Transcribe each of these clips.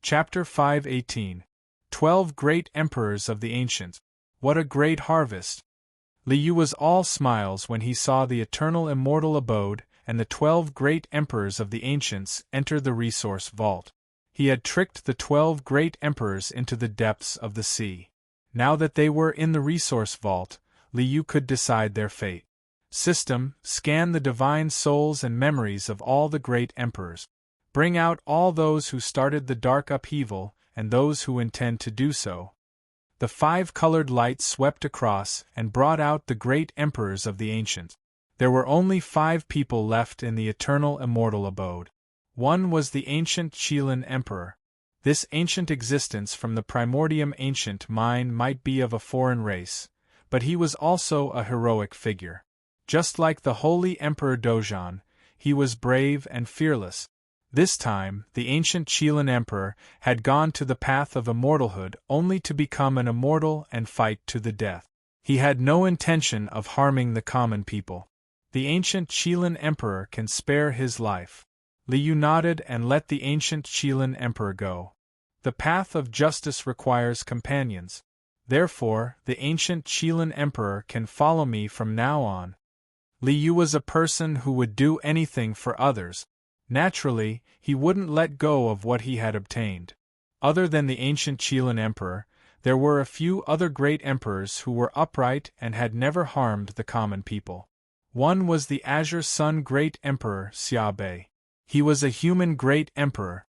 Chapter 5:18. 12 Great Emperors of the Ancients. What a great harvest! Liu was all smiles when he saw the eternal immortal abode and the 12 great emperors of the ancients enter the resource vault. He had tricked the 12 great emperors into the depths of the sea. Now that they were in the resource vault, Liu could decide their fate. System, scan the divine souls and memories of all the great emperors. Bring out all those who started the dark upheaval and those who intend to do so. The 5-colored light swept across and brought out the great emperors of the ancients. There were only 5 people left in the eternal immortal abode. One was the ancient Qilin Emperor. This ancient existence from the primordium ancient mind might be of a foreign race, but he was also a heroic figure. Just like the holy Emperor Dozhan, he was brave and fearless. This time, the ancient Qilin Emperor had gone to the path of immortalhood only to become an immortal and fight to the death. He had no intention of harming the common people. The ancient Qilin Emperor can spare his life. Liu nodded and let the ancient Qilin Emperor go. The path of justice requires companions. Therefore, the ancient Qilin Emperor can follow me from now on. Liu was a person who would do anything for others. Naturally, he wouldn't let go of what he had obtained. Other than the ancient Qilin Emperor, there were a few other great emperors who were upright and had never harmed the common people. One was the Azure Sun Great Emperor Xiaobei. He was a human great emperor.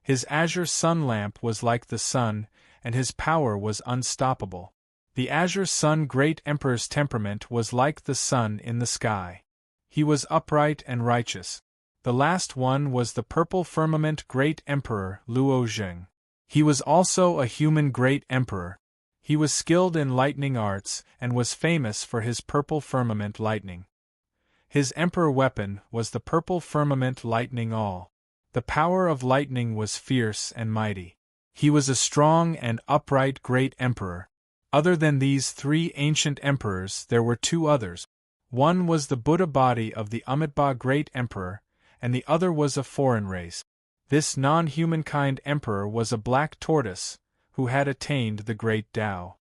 His azure sun lamp was like the sun, and his power was unstoppable. The Azure Sun Great Emperor's temperament was like the sun in the sky. He was upright and righteous. The last one was the Purple Firmament Great Emperor Luo Zheng. He was also a human great emperor. He was skilled in lightning arts and was famous for his purple firmament lightning. His emperor weapon was the Purple Firmament Lightning All. The power of lightning was fierce and mighty. He was a strong and upright great emperor. Other than these 3 ancient emperors, there were 2 others. One was the Buddha body of the Amitabha Great Emperor, and the other was a foreign race. This non-humankind emperor was a black tortoise, who had attained the great Tao.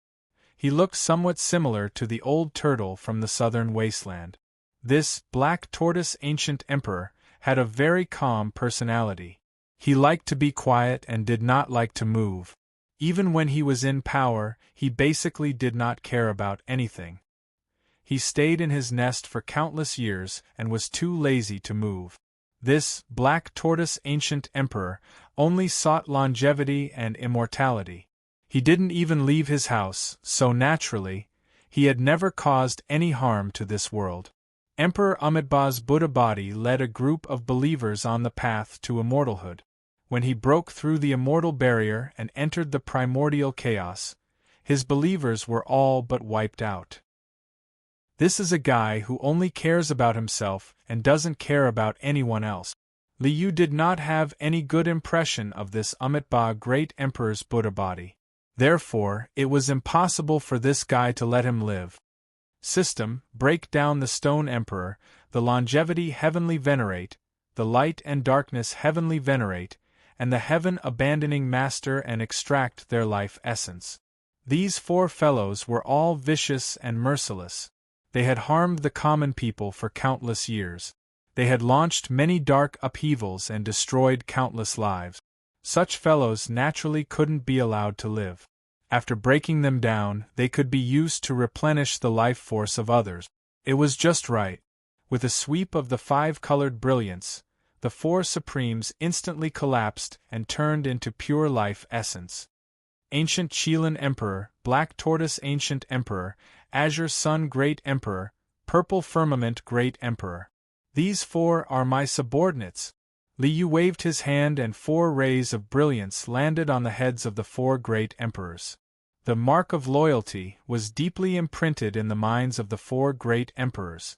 He looked somewhat similar to the old turtle from the southern wasteland. This black tortoise ancient emperor had a very calm personality. He liked to be quiet and did not like to move. Even when he was in power, he basically did not care about anything. He stayed in his nest for countless years and was too lazy to move. This black tortoise ancient emperor only sought longevity and immortality. He didn't even leave his house, so naturally, he had never caused any harm to this world. Emperor Amitabha's Buddha body led a group of believers on the path to immortalhood. When he broke through the immortal barrier and entered the primordial chaos, his believers were all but wiped out. This is a guy who only cares about himself and doesn't care about anyone else. Liu did not have any good impression of this Amitabha Great Emperor's Buddha body. Therefore, it was impossible for this guy to let him live. System, break down the Stone Emperor, the Longevity Heavenly Venerate, the Light and Darkness Heavenly Venerate, and the Heaven-Abandoning Master and extract their life essence. These 4 fellows were all vicious and merciless. They had harmed the common people for countless years. They had launched many dark upheavals and destroyed countless lives. Such fellows naturally couldn't be allowed to live. After breaking them down, they could be used to replenish the life force of others. It was just right. With a sweep of the 5-colored brilliance, the 4 Supremes instantly collapsed and turned into pure life essence. Ancient Qilin Emperor, Black Tortoise Ancient Emperor, Azure Sun Great Emperor, Purple Firmament Great Emperor. These 4 are my subordinates. Liu waved his hand and 4 rays of brilliance landed on the heads of the 4 great emperors. The mark of loyalty was deeply imprinted in the minds of the 4 great emperors.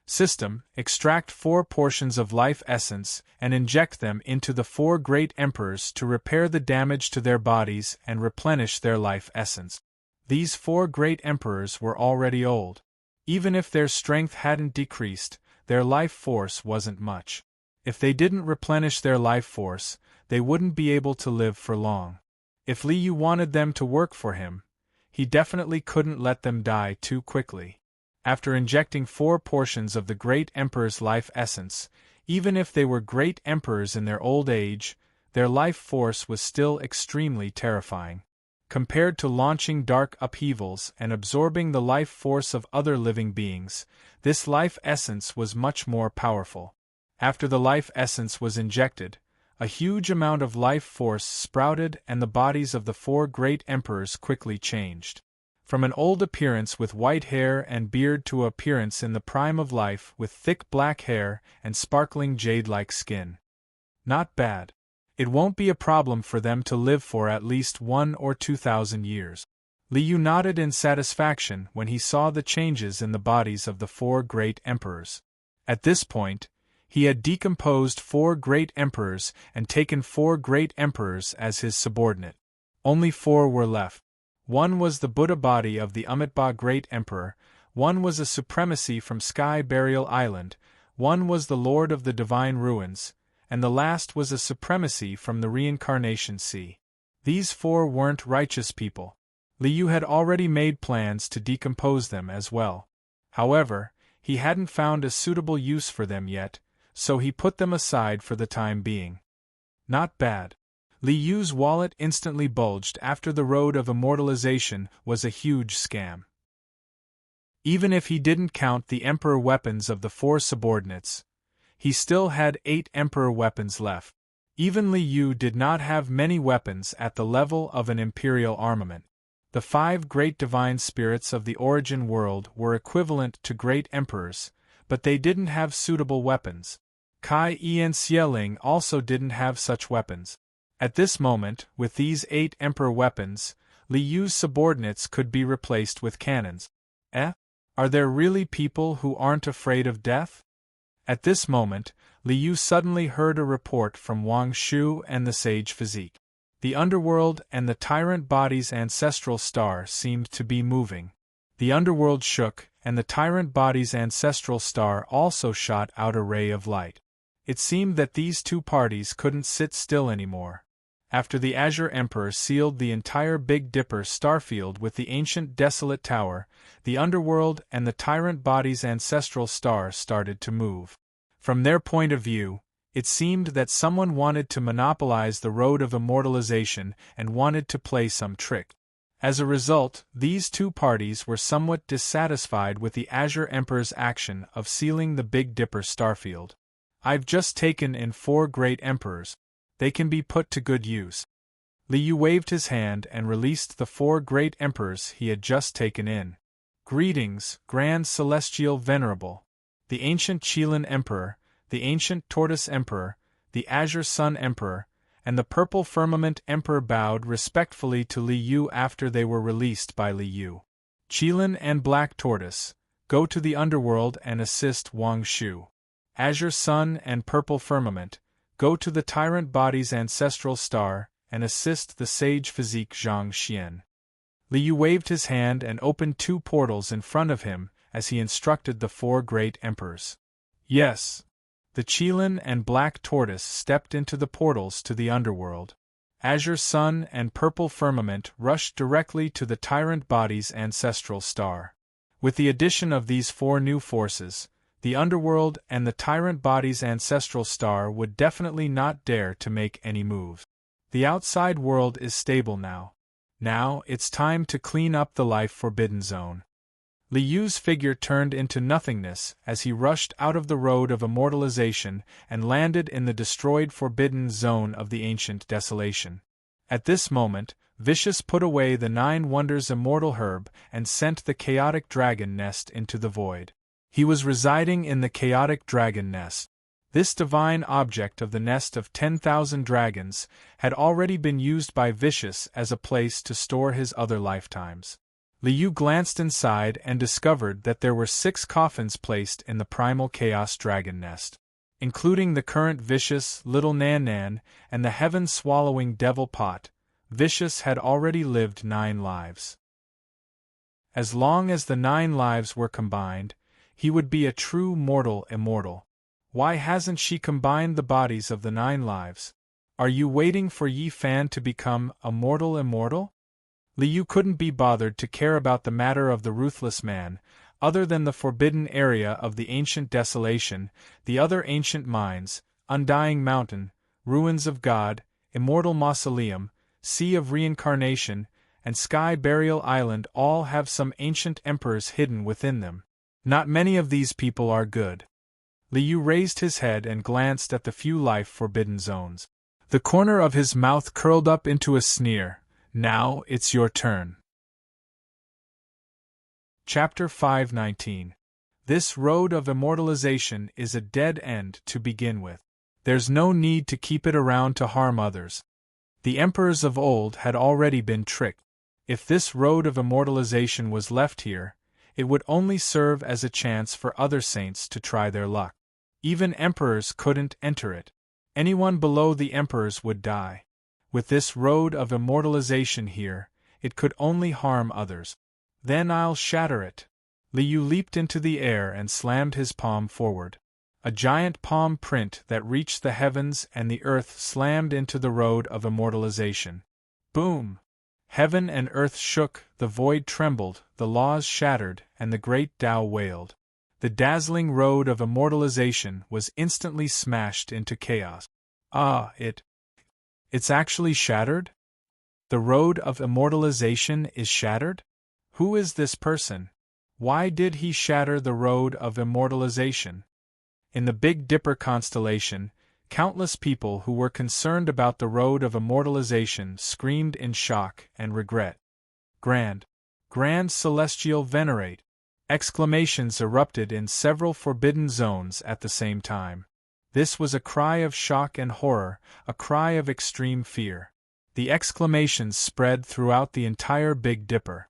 System, extract 4 portions of life essence and inject them into the 4 great emperors to repair the damage to their bodies and replenish their life essence. These 4 great emperors were already old. Even if their strength hadn't decreased, their life force wasn't much. If they didn't replenish their life force, they wouldn't be able to live for long. If Li Yu wanted them to work for him, he definitely couldn't let them die too quickly. After injecting 4 portions of the Great Emperor's life essence, even if they were great emperors in their old age, their life force was still extremely terrifying. Compared to launching dark upheavals and absorbing the life force of other living beings, this life essence was much more powerful. After the life essence was injected, a huge amount of life force sprouted and the bodies of the 4 great emperors quickly changed. From an old appearance with white hair and beard to an appearance in the prime of life with thick black hair and sparkling jade-like skin. Not bad. It won't be a problem for them to live for at least 1 or 2,000 years. Li Yu nodded in satisfaction when he saw the changes in the bodies of the 4 great emperors. At this point, he had decomposed 4 great emperors and taken 4 great emperors as his subordinate. Only 4 were left. 1 was the Buddha body of the Amitabha Great Emperor, 1 was a supremacy from Sky Burial Island, 1 was the Lord of the Divine Ruins, and the last was a supremacy from the Reincarnation Sea. These 4 weren't righteous people. Li Yu had already made plans to decompose them as well. However, he hadn't found a suitable use for them yet, so he put them aside for the time being. Not bad. Li Yu's wallet instantly bulged after the road of immortalization was a huge scam. Even if he didn't count the Emperor weapons of the 4 subordinates, he still had 8 Emperor weapons left. Even Li Yu did not have many weapons at the level of an Imperial armament. The 5 great divine spirits of the origin world were equivalent to great emperors, but they didn't have suitable weapons. Kai and Xieling also didn't have such weapons. At this moment, with these 8 Emperor weapons, Li Yu's subordinates could be replaced with cannons. Are there really people who aren't afraid of death? At this moment, Li Yu suddenly heard a report from Wang Shu and the Sage Physique. The underworld and the tyrant body's ancestral star seemed to be moving. The underworld shook, and the tyrant body's ancestral star also shot out a ray of light. It seemed that these 2 parties couldn't sit still anymore. After the Azure Emperor sealed the entire Big Dipper starfield with the ancient desolate tower, the underworld and the tyrant body's ancestral star started to move. From their point of view, it seemed that someone wanted to monopolize the road of immortalization and wanted to play some trick. As a result, these 2 parties were somewhat dissatisfied with the Azure Emperor's action of sealing the Big Dipper starfield. I've just taken in 4 great emperors. They can be put to good use. Li Yu waved his hand and released the 4 great emperors he had just taken in. Greetings, Grand Celestial Venerable. The ancient Qilin Emperor, the ancient Tortoise Emperor, the Azure Sun Emperor, and the Purple Firmament Emperor bowed respectfully to Li Yu after they were released by Li Yu. Qilin and Black Tortoise, go to the underworld and assist Wang Shu. Azure Sun and Purple Firmament, go to the tyrant body's ancestral star and assist the Sage Physique Zhang Xian. Li Yu waved his hand and opened 2 portals in front of him as he instructed the 4 great emperors. Yes. The Qilin and Black Tortoise stepped into the portals to the underworld. Azure Sun and Purple Firmament rushed directly to the tyrant body's ancestral star. With the addition of these 4 new forces, the underworld and the tyrant body's ancestral star would definitely not dare to make any moves. The outside world is stable now. Now, it's time to clean up the life forbidden zone. Li Yu's figure turned into nothingness as he rushed out of the road of immortalization and landed in the destroyed forbidden zone of the ancient desolation. At this moment, Vicious put away the 9 Wonders Immortal Herb and sent the Chaotic Dragon Nest into the void. He was residing in the Chaotic Dragon Nest. This divine object of the nest of 10,000 dragons had already been used by Vicious as a place to store his other lifetimes. Li Yu glanced inside and discovered that there were 6 coffins placed in the primal Chaos Dragon Nest. Including the current Vicious Little Nan Nan and the heaven-swallowing Devil Pot, Vicious had already lived 9 lives. As long as the 9 lives were combined, he would be a true mortal immortal. Why hasn't she combined the bodies of the 9 lives? Are you waiting for Yi Fan to become a mortal immortal? Liu couldn't be bothered to care about the matter of the ruthless man, other than the forbidden area of the ancient desolation, the other ancient mines, undying mountain, ruins of God, immortal mausoleum, sea of reincarnation, and sky burial island all have some ancient emperors hidden within them. Not many of these people are good. Liu raised his head and glanced at the few life-forbidden zones. The corner of his mouth curled up into a sneer. Now it's your turn. Chapter 519. This road of immortalization is a dead end to begin with. There's no need to keep it around to harm others. The emperors of old had already been tricked. If this road of immortalization was left here, it would only serve as a chance for other saints to try their luck. Even emperors couldn't enter it. Anyone below the emperors would die. With this road of immortalization here, it could only harm others. Then I'll shatter it. Liu leaped into the air and slammed his palm forward. A giant palm print that reached the heavens and the earth slammed into the road of immortalization. Boom! Heaven and earth shook, the void trembled, the laws shattered, and the great Tao wailed. The dazzling road of immortalization was instantly smashed into chaos. It's actually shattered? The road of immortalization is shattered? Who is this person? Why did he shatter the road of immortalization? In the Big Dipper constellation, countless people who were concerned about the road of immortalization screamed in shock and regret. Grand Celestial Venerate! Exclamations erupted in several forbidden zones at the same time. This was a cry of shock and horror, a cry of extreme fear. The exclamations spread throughout the entire Big Dipper.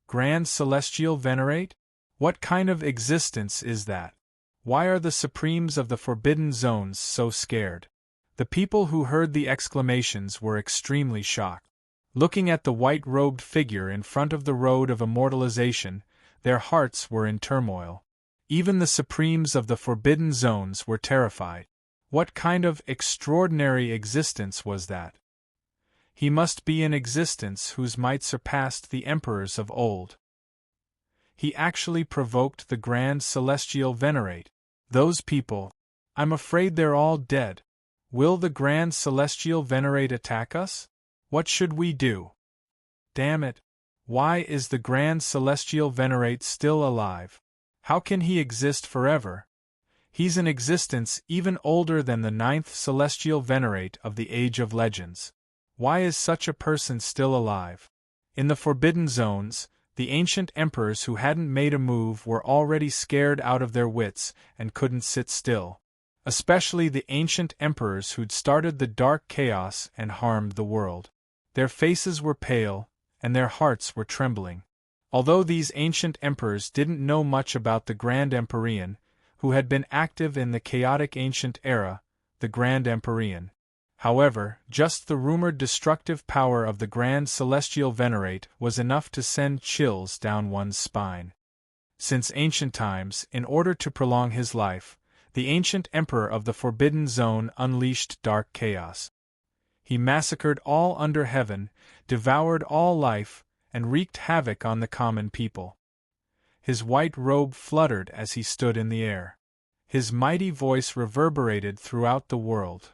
Grand Celestial Venerate? What kind of existence is that? Why are the supremes of the forbidden zones so scared? The people who heard the exclamations were extremely shocked. Looking at the white-robed figure in front of the road of immortalization, their hearts were in turmoil. Even the supremes of the forbidden zones were terrified. What kind of extraordinary existence was that? He must be an existence whose might surpassed the emperors of old. He actually provoked the Grand Celestial Venerate. Those people, I'm afraid they're all dead. Will the Grand Celestial Venerate attack us? What should we do? Damn it! Why is the Grand Celestial Venerate still alive? How can he exist forever? He's an existence even older than the 9th Celestial Venerate of the Age of Legends. Why is such a person still alive? In the Forbidden Zones, the ancient emperors who hadn't made a move were already scared out of their wits and couldn't sit still. Especially the ancient emperors who'd started the dark chaos and harmed the world. Their faces were pale, and their hearts were trembling. Although these ancient emperors didn't know much about the Grand Empyrean, who had been active in the chaotic ancient era, the Grand Empyrean. However, just the rumored destructive power of the Grand Celestial Venerate was enough to send chills down one's spine. Since ancient times, in order to prolong his life, the ancient emperor of the Forbidden Zone unleashed dark chaos. He massacred all under heaven, devoured all life, and wreaked havoc on the common people. His white robe fluttered as he stood in the air. His mighty voice reverberated throughout the world.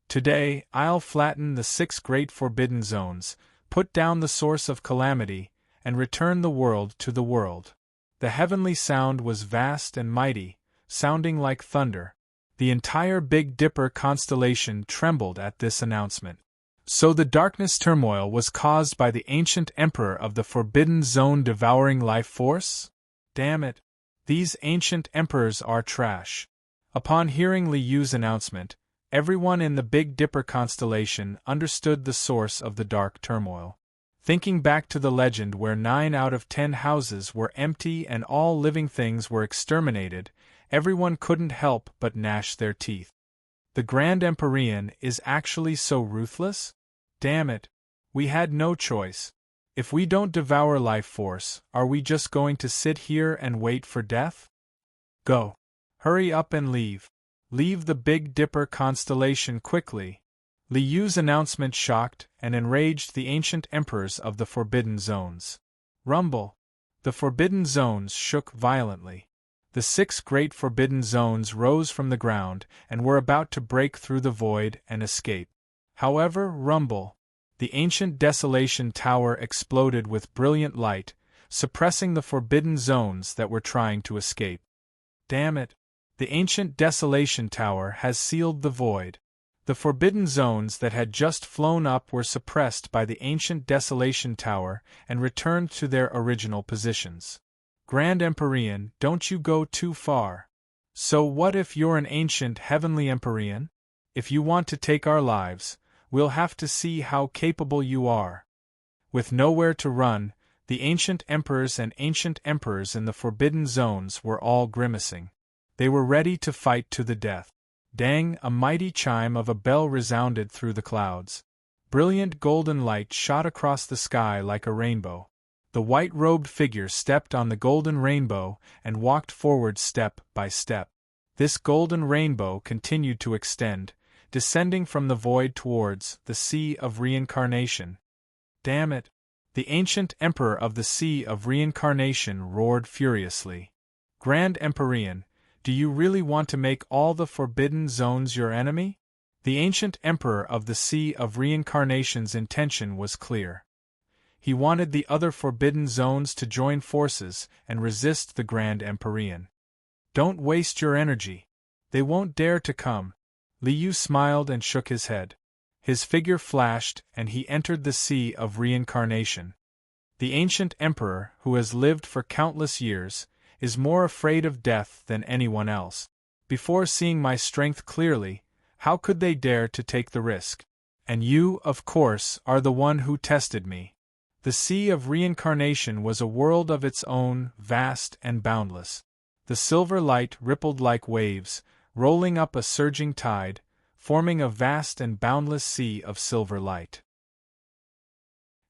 Today, I'll flatten the 6 great forbidden zones, put down the source of calamity, and return the world to the world. The heavenly sound was vast and mighty, sounding like thunder. The entire Big Dipper constellation trembled at this announcement. So the darkness turmoil was caused by the ancient emperor of the Forbidden Zone devouring life force? Damn it! These ancient emperors are trash. Upon hearing Liu's announcement, everyone in the Big Dipper constellation understood the source of the dark turmoil. Thinking back to the legend where 9 out of 10 houses were empty and all living things were exterminated, everyone couldn't help but gnash their teeth. The Grand Empyrean is actually so ruthless? Damn it! We had no choice. If we don't devour life force, are we just going to sit here and wait for death? Go. Hurry up and leave. Leave the Big Dipper constellation quickly. Li Yu's announcement shocked and enraged the ancient emperors of the Forbidden Zones. Rumble. The Forbidden Zones shook violently. The 6 great Forbidden Zones rose from the ground and were about to break through the void and escape. However, rumble. The ancient Desolation Tower exploded with brilliant light, suppressing the Forbidden Zones that were trying to escape. Damn it! The ancient Desolation Tower has sealed the void. The Forbidden Zones that had just flown up were suppressed by the ancient Desolation Tower and returned to their original positions. Grand Empyrean, don't you go too far. So what if you're an ancient heavenly Empyrean? If you want to take our lives, we'll have to see how capable you are. With nowhere to run, the ancient emperors and ancient emperors in the Forbidden Zones were all grimacing. They were ready to fight to the death. Dang! A mighty chime of a bell resounded through the clouds. Brilliant golden light shot across the sky like a rainbow. The white-robed figure stepped on the golden rainbow and walked forward step by step. This golden rainbow continued to extend, descending from the void towards the Sea of Reincarnation. Damn it! The ancient Emperor of the Sea of Reincarnation roared furiously. Grand Empyrean, do you really want to make all the Forbidden Zones your enemy? The ancient Emperor of the Sea of Reincarnation's intention was clear. He wanted the other Forbidden Zones to join forces and resist the Grand Empyrean. Don't waste your energy. They won't dare to come. Li Yu smiled and shook his head. His figure flashed and he entered the Sea of Reincarnation. The ancient Emperor, who has lived for countless years, is more afraid of death than anyone else. Before seeing my strength clearly, how could they dare to take the risk? And you, of course, are the one who tested me. The Sea of Reincarnation was a world of its own, vast and boundless. The silver light rippled like waves, rolling up a surging tide, forming a vast and boundless sea of silver light.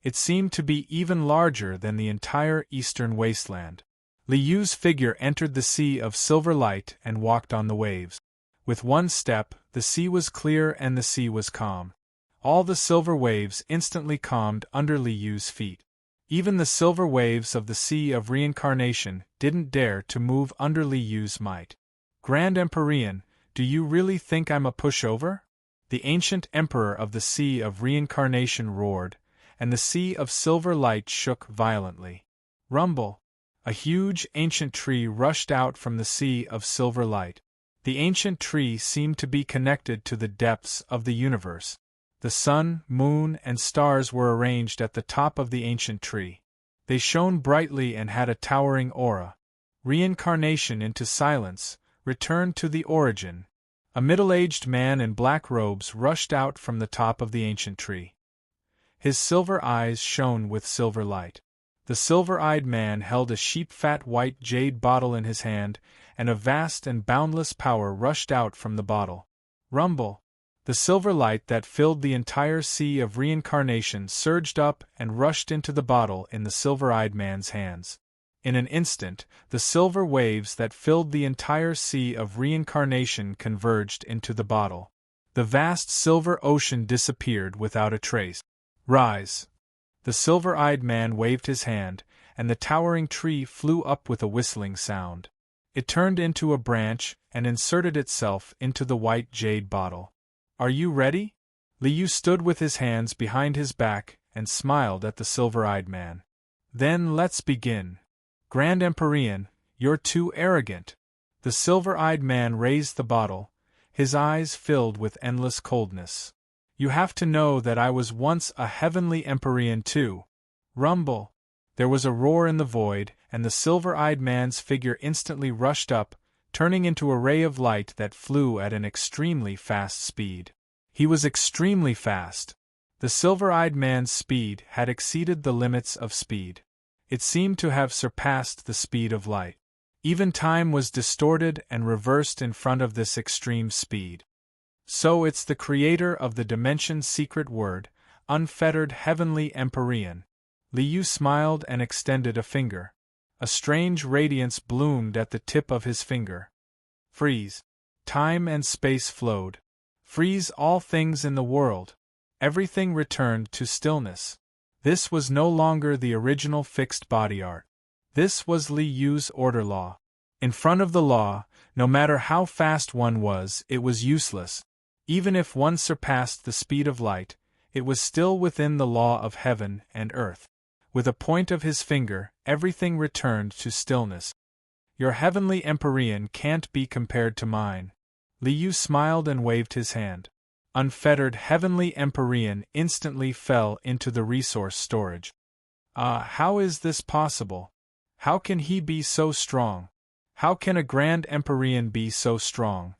It seemed to be even larger than the entire eastern wasteland. Li Yu's figure entered the sea of silver light and walked on the waves. With one step, the sea was clear and the sea was calm. All the silver waves instantly calmed under Li Yu's feet. Even the silver waves of the Sea of Reincarnation didn't dare to move under Li Yu's might. Grand Empyrean, do you really think I'm a pushover? The ancient Emperor of the Sea of Reincarnation roared, and the sea of silver light shook violently. Rumble! A huge ancient tree rushed out from the sea of silver light. The ancient tree seemed to be connected to the depths of the universe. The sun, moon, and stars were arranged at the top of the ancient tree. They shone brightly and had a towering aura. Reincarnation into silence, return to the origin. A middle-aged man in black robes rushed out from the top of the ancient tree. His silver eyes shone with silver light. The silver-eyed man held a sheep-fat white jade bottle in his hand, and a vast and boundless power rushed out from the bottle. Rumble! The silver light that filled the entire Sea of Reincarnation surged up and rushed into the bottle in the silver-eyed man's hands. In an instant, the silver waves that filled the entire Sea of Reincarnation converged into the bottle. The vast silver ocean disappeared without a trace. Rise! The silver-eyed man waved his hand, and the towering tree flew up with a whistling sound. It turned into a branch and inserted itself into the white jade bottle. Are you ready? Li Yu stood with his hands behind his back and smiled at the silver-eyed man. Then let's begin. Grand Empyrean, you're too arrogant. The silver-eyed man raised the bottle, his eyes filled with endless coldness. You have to know that I was once a heavenly Empyrean too. Rumble! There was a roar in the void, and the silver-eyed man's figure instantly rushed up, turning into a ray of light that flew at an extremely fast speed. He was extremely fast. The silver-eyed man's speed had exceeded the limits of speed. It seemed to have surpassed the speed of light. Even time was distorted and reversed in front of this extreme speed. So it's the creator of the dimension's secret word, unfettered heavenly Empyrean. Li Yu smiled and extended a finger. A strange radiance bloomed at the tip of his finger. Freeze! time and space flowed. Freeze all things in the world. Everything returned to stillness. This was no longer the original fixed body art. This was Li Yu's order law. In front of the law, no matter how fast one was, it was useless. Even if one surpassed the speed of light, it was still within the law of heaven and earth. With a point of his finger, everything returned to stillness. Your heavenly empyrean can't be compared to mine. Li Yu smiled and waved his hand. Unfettered heavenly empyrean instantly fell into the resource storage. How is this possible? How can he be so strong? How can a grand empyrean be so strong?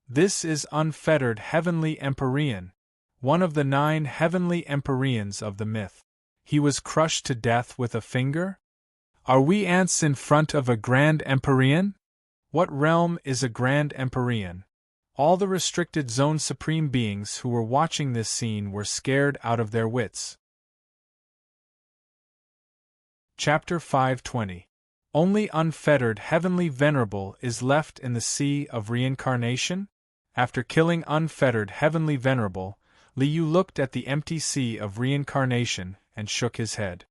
This is unfettered heavenly empyrean, one of the 9 heavenly empyreans of the myth. He was crushed to death with a finger? Are we ants in front of a grand empyrean? What realm is a grand empyrean? All the restricted zone supreme beings who were watching this scene were scared out of their wits. Chapter 520. Only unfettered heavenly venerable is left in the sea of reincarnation? After killing unfettered heavenly venerable, Li Yu looked at the empty sea of reincarnation and shook his head.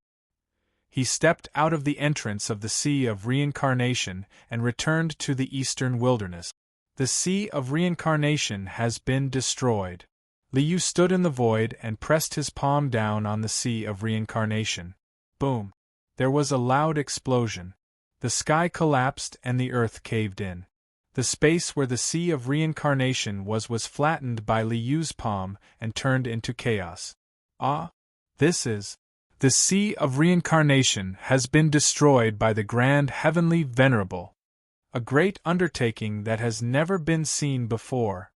He stepped out of the entrance of the sea of reincarnation and returned to the eastern wilderness. The sea of reincarnation has been destroyed. Li Yu stood in the void and pressed his palm down on the sea of reincarnation. Boom! There was a loud explosion. The sky collapsed and the earth caved in. The space where the sea of reincarnation was flattened by Li Yu's palm and turned into chaos. This is... The sea of reincarnation has been destroyed by the grand heavenly venerable. A great undertaking that has never been seen before.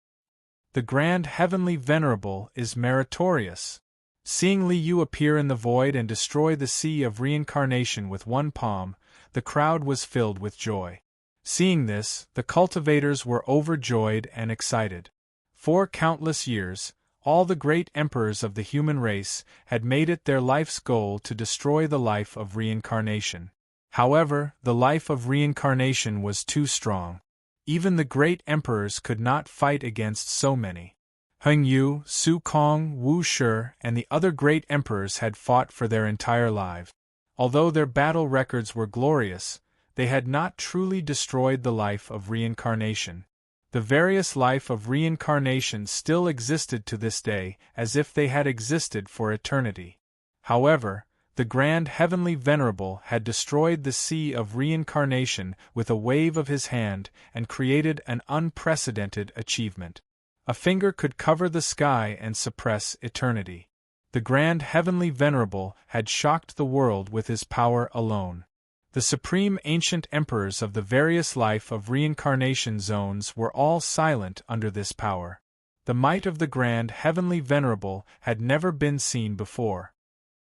The grand heavenly venerable is meritorious. Seeing Li Yu appear in the void and destroy the sea of reincarnation with one palm, the crowd was filled with joy. Seeing this, the cultivators were overjoyed and excited. For countless years, all the great emperors of the human race had made it their life's goal to destroy the life of reincarnation. However, the life of reincarnation was too strong. Even the great emperors could not fight against so many. Heng Yu, Su Kong, Wu Shi, and the other great emperors had fought for their entire lives. Although their battle records were glorious, they had not truly destroyed the life of reincarnation. The various life of reincarnation still existed to this day, as if they had existed for eternity. However, the grand heavenly venerable had destroyed the sea of reincarnation with a wave of his hand and created an unprecedented achievement. A finger could cover the sky and suppress eternity. The grand heavenly venerable had shocked the world with his power alone. The supreme ancient emperors of the various life of reincarnation zones were all silent under this power. The might of the grand heavenly venerable had never been seen before.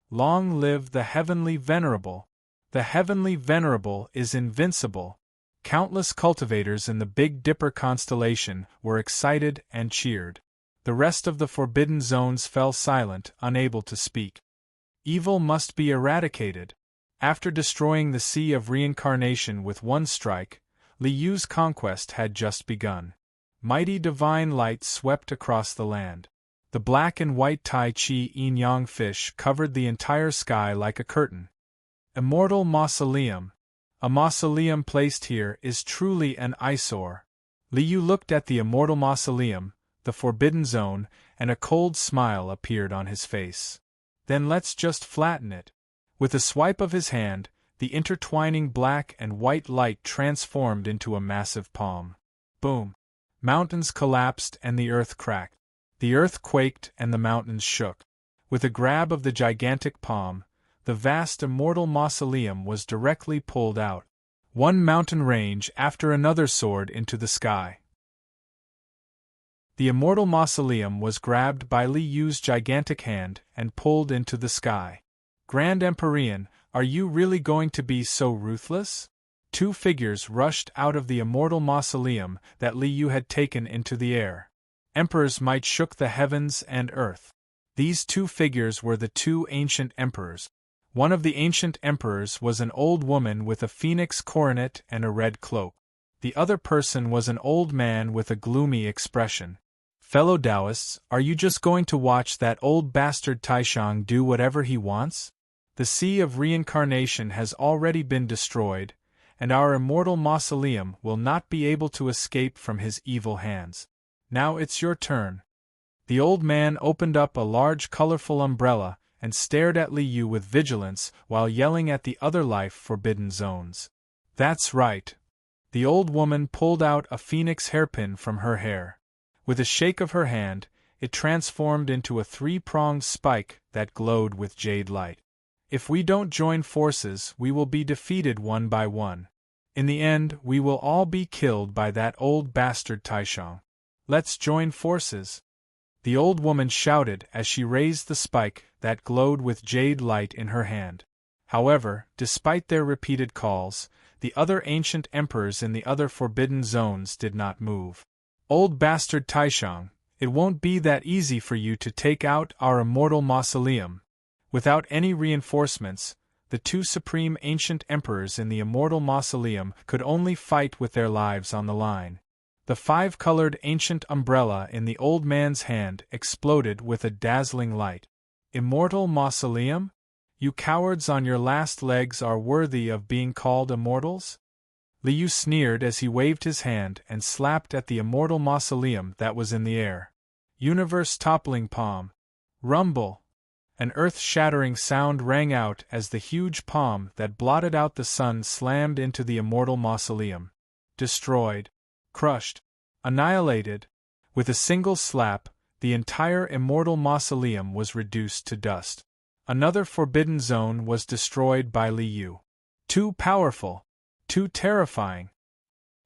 Long live the heavenly venerable! The heavenly venerable is invincible. Countless cultivators in the Big Dipper constellation were excited and cheered. The rest of the forbidden zones fell silent, unable to speak. Evil must be eradicated. After destroying the sea of reincarnation with one strike, Li Yu's conquest had just begun. Mighty divine light swept across the land. The black and white Tai Chi yin-yang fish covered the entire sky like a curtain. Immortal mausoleum. A mausoleum placed here is truly an eyesore. Li Yu looked at the immortal mausoleum, the forbidden zone, and a cold smile appeared on his face. Then let's just flatten it. With a swipe of his hand, the intertwining black and white light transformed into a massive palm. Boom! Mountains collapsed and the earth cracked. The earth quaked and the mountains shook. With a grab of the gigantic palm, the vast immortal mausoleum was directly pulled out. One mountain range after another soared into the sky. The immortal mausoleum was grabbed by Li Yu's gigantic hand and pulled into the sky. Grand Empyrean, are you really going to be so ruthless? Two figures rushed out of the immortal mausoleum that Li Yu had taken into the air. Emperors might shook the heavens and earth. These two figures were the two ancient emperors. One of the ancient emperors was an old woman with a phoenix coronet and a red cloak. The other person was an old man with a gloomy expression. Fellow Taoists, are you just going to watch that old bastard Taishang do whatever he wants? The sea of reincarnation has already been destroyed, and our immortal mausoleum will not be able to escape from his evil hands. Now it's your turn. The old man opened up a large colorful umbrella and stared at Li Yu with vigilance while yelling at the other life-forbidden zones. That's right. The old woman pulled out a phoenix hairpin from her hair. With a shake of her hand, it transformed into a three-pronged spike that glowed with jade light. If we don't join forces, we will be defeated one by one. In the end, we will all be killed by that old bastard Taishang. Let's join forces. The old woman shouted as she raised the spike that glowed with jade light in her hand. However, despite their repeated calls, the other ancient emperors in the other forbidden zones did not move. Old bastard Taishang, it won't be that easy for you to take out our immortal mausoleum. Without any reinforcements, the two supreme ancient emperors in the immortal mausoleum could only fight with their lives on the line. The five-colored ancient umbrella in the old man's hand exploded with a dazzling light. Immortal mausoleum? You cowards on your last legs are worthy of being called immortals? Li Yu sneered as he waved his hand and slapped at the immortal mausoleum that was in the air. Universe toppling palm. Rumble! An earth-shattering sound rang out as the huge palm that blotted out the sun slammed into the immortal mausoleum. Destroyed. Crushed. Annihilated. With a single slap, the entire immortal mausoleum was reduced to dust. Another forbidden zone was destroyed by Li Yu. Too powerful. Too terrifying.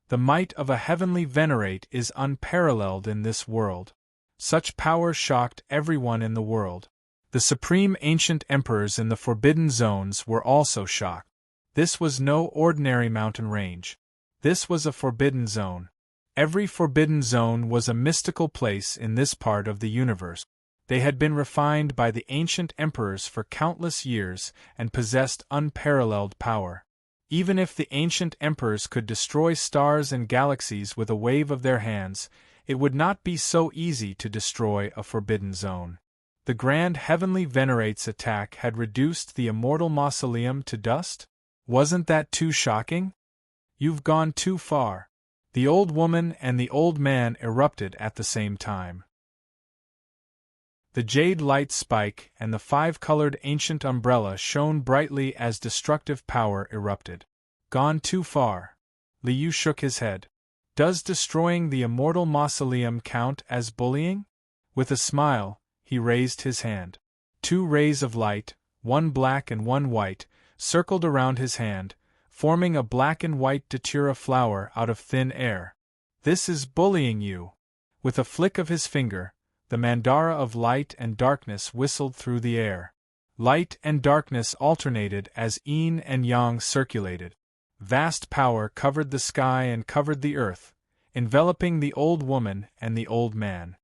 The might of a heavenly venerate is unparalleled in this world. Such power shocked everyone in the world. The supreme ancient emperors in the forbidden zones were also shocked. This was no ordinary mountain range. This was a forbidden zone. Every forbidden zone was a mystical place in this part of the universe. They had been refined by the ancient emperors for countless years and possessed unparalleled power. Even if the ancient emperors could destroy stars and galaxies with a wave of their hands, it would not be so easy to destroy a forbidden zone. The grand heavenly venerate's attack had reduced the immortal mausoleum to dust? Wasn't that too shocking? You've gone too far. The old woman and the old man erupted at the same time. The jade light spike and the five-colored ancient umbrella shone brightly as destructive power erupted. Gone too far. Li Yu shook his head. Does destroying the immortal mausoleum count as bullying? With a smile, he raised his hand. Two rays of light, one black and one white, circled around his hand, forming a black and white datura flower out of thin air. This is bullying you. With a flick of his finger, the mandara of light and darkness whistled through the air. Light and darkness alternated as yin and yang circulated. Vast power covered the sky and covered the earth, enveloping the old woman and the old man.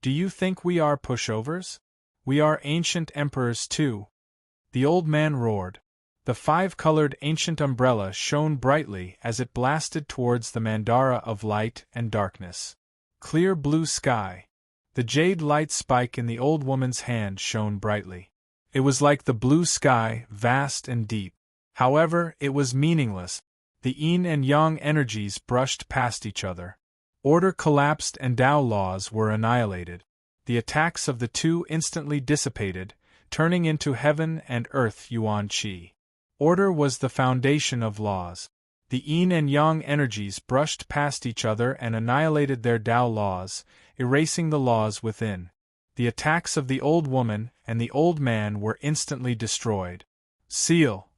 Do you think we are pushovers? We are ancient emperors too. The old man roared. The five-colored ancient umbrella shone brightly as it blasted towards the mandara of light and darkness. Clear blue sky. The jade light spike in the old woman's hand shone brightly. It was like the blue sky, vast and deep. However, it was meaningless. The yin and yang energies brushed past each other. Order collapsed and Tao laws were annihilated. The attacks of the two instantly dissipated, turning into heaven and earth yuan qi. Order was the foundation of laws. The yin and yang energies brushed past each other and annihilated their Tao laws, erasing the laws within. The attacks of the old woman and the old man were instantly destroyed. Seal.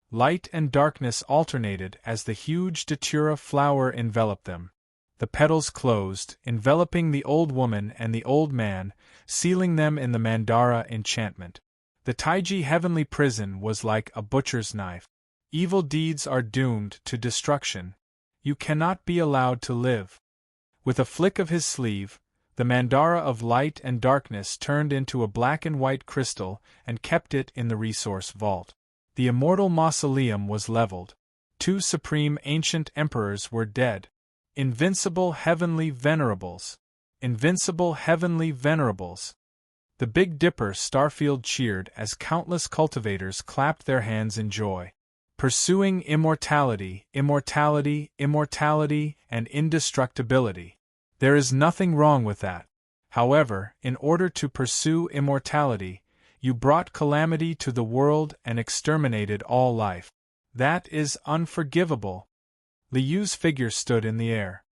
Light and darkness alternated as the huge datura flower enveloped them. The petals closed, enveloping the old woman and the old man, sealing them in the mandara enchantment. The Taiji heavenly prison was like a butcher's knife. Evil deeds are doomed to destruction. You cannot be allowed to live. With a flick of his sleeve, the mandara of light and darkness turned into a black and white crystal and kept it in the resource vault. The immortal mausoleum was leveled. Two supreme ancient emperors were dead. Invincible heavenly venerables! Invincible heavenly venerables! The Big Dipper starfield cheered as countless cultivators clapped their hands in joy. Pursuing immortality, immortality, immortality, and indestructibility. There is nothing wrong with that. However, in order to pursue immortality, you brought calamity to the world and exterminated all life. That is unforgivable. Liyu's figure stood in the air.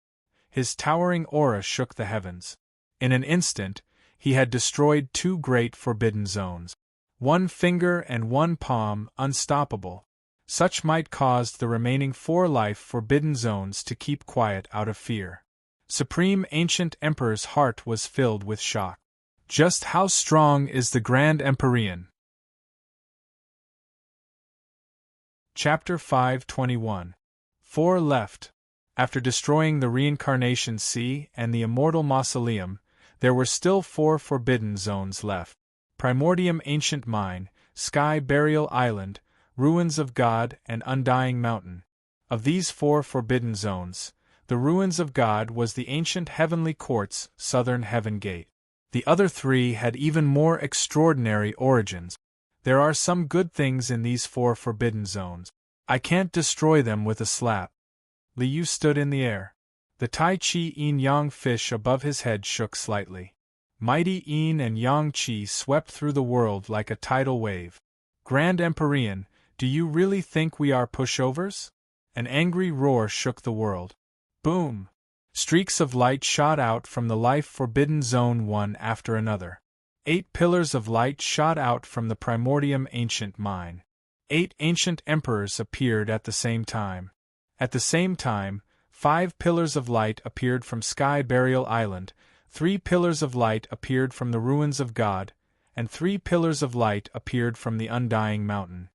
His towering aura shook the heavens. In an instant, he had destroyed 2 great forbidden zones. 1 finger and 1 palm, unstoppable. Such might caused the remaining 4 life forbidden zones to keep quiet out of fear. Supreme Ancient Emperor's heart was filled with shock. Just how strong is the Grand Empyrean? Chapter 521. 4 left. After destroying the Reincarnation Sea and the Immortal Mausoleum, there were still 4 forbidden zones left. Primordium Ancient Mine, Sky Burial Island, Ruins of God, and Undying Mountain. Of these 4 forbidden zones, the Ruins of God was the ancient heavenly court's southern heaven gate. The other 3 had even more extraordinary origins. There are some good things in these 4 forbidden zones. I can't destroy them with a slap. Liyu stood in the air. The Tai Chi Yin Yang fish above his head shook slightly. Mighty Yin and Yang Qi swept through the world like a tidal wave. Grand Empyrean, do you really think we are pushovers? An angry roar shook the world. Boom! Streaks of light shot out from the life forbidden zone one after another. 8 pillars of light shot out from the Primordium Ancient Mine. 8 ancient emperors appeared at the same time. At the same time, 5 pillars of light appeared from Sky Burial Island, 3 pillars of light appeared from the Ruins of God, and 3 pillars of light appeared from the Undying Mountain.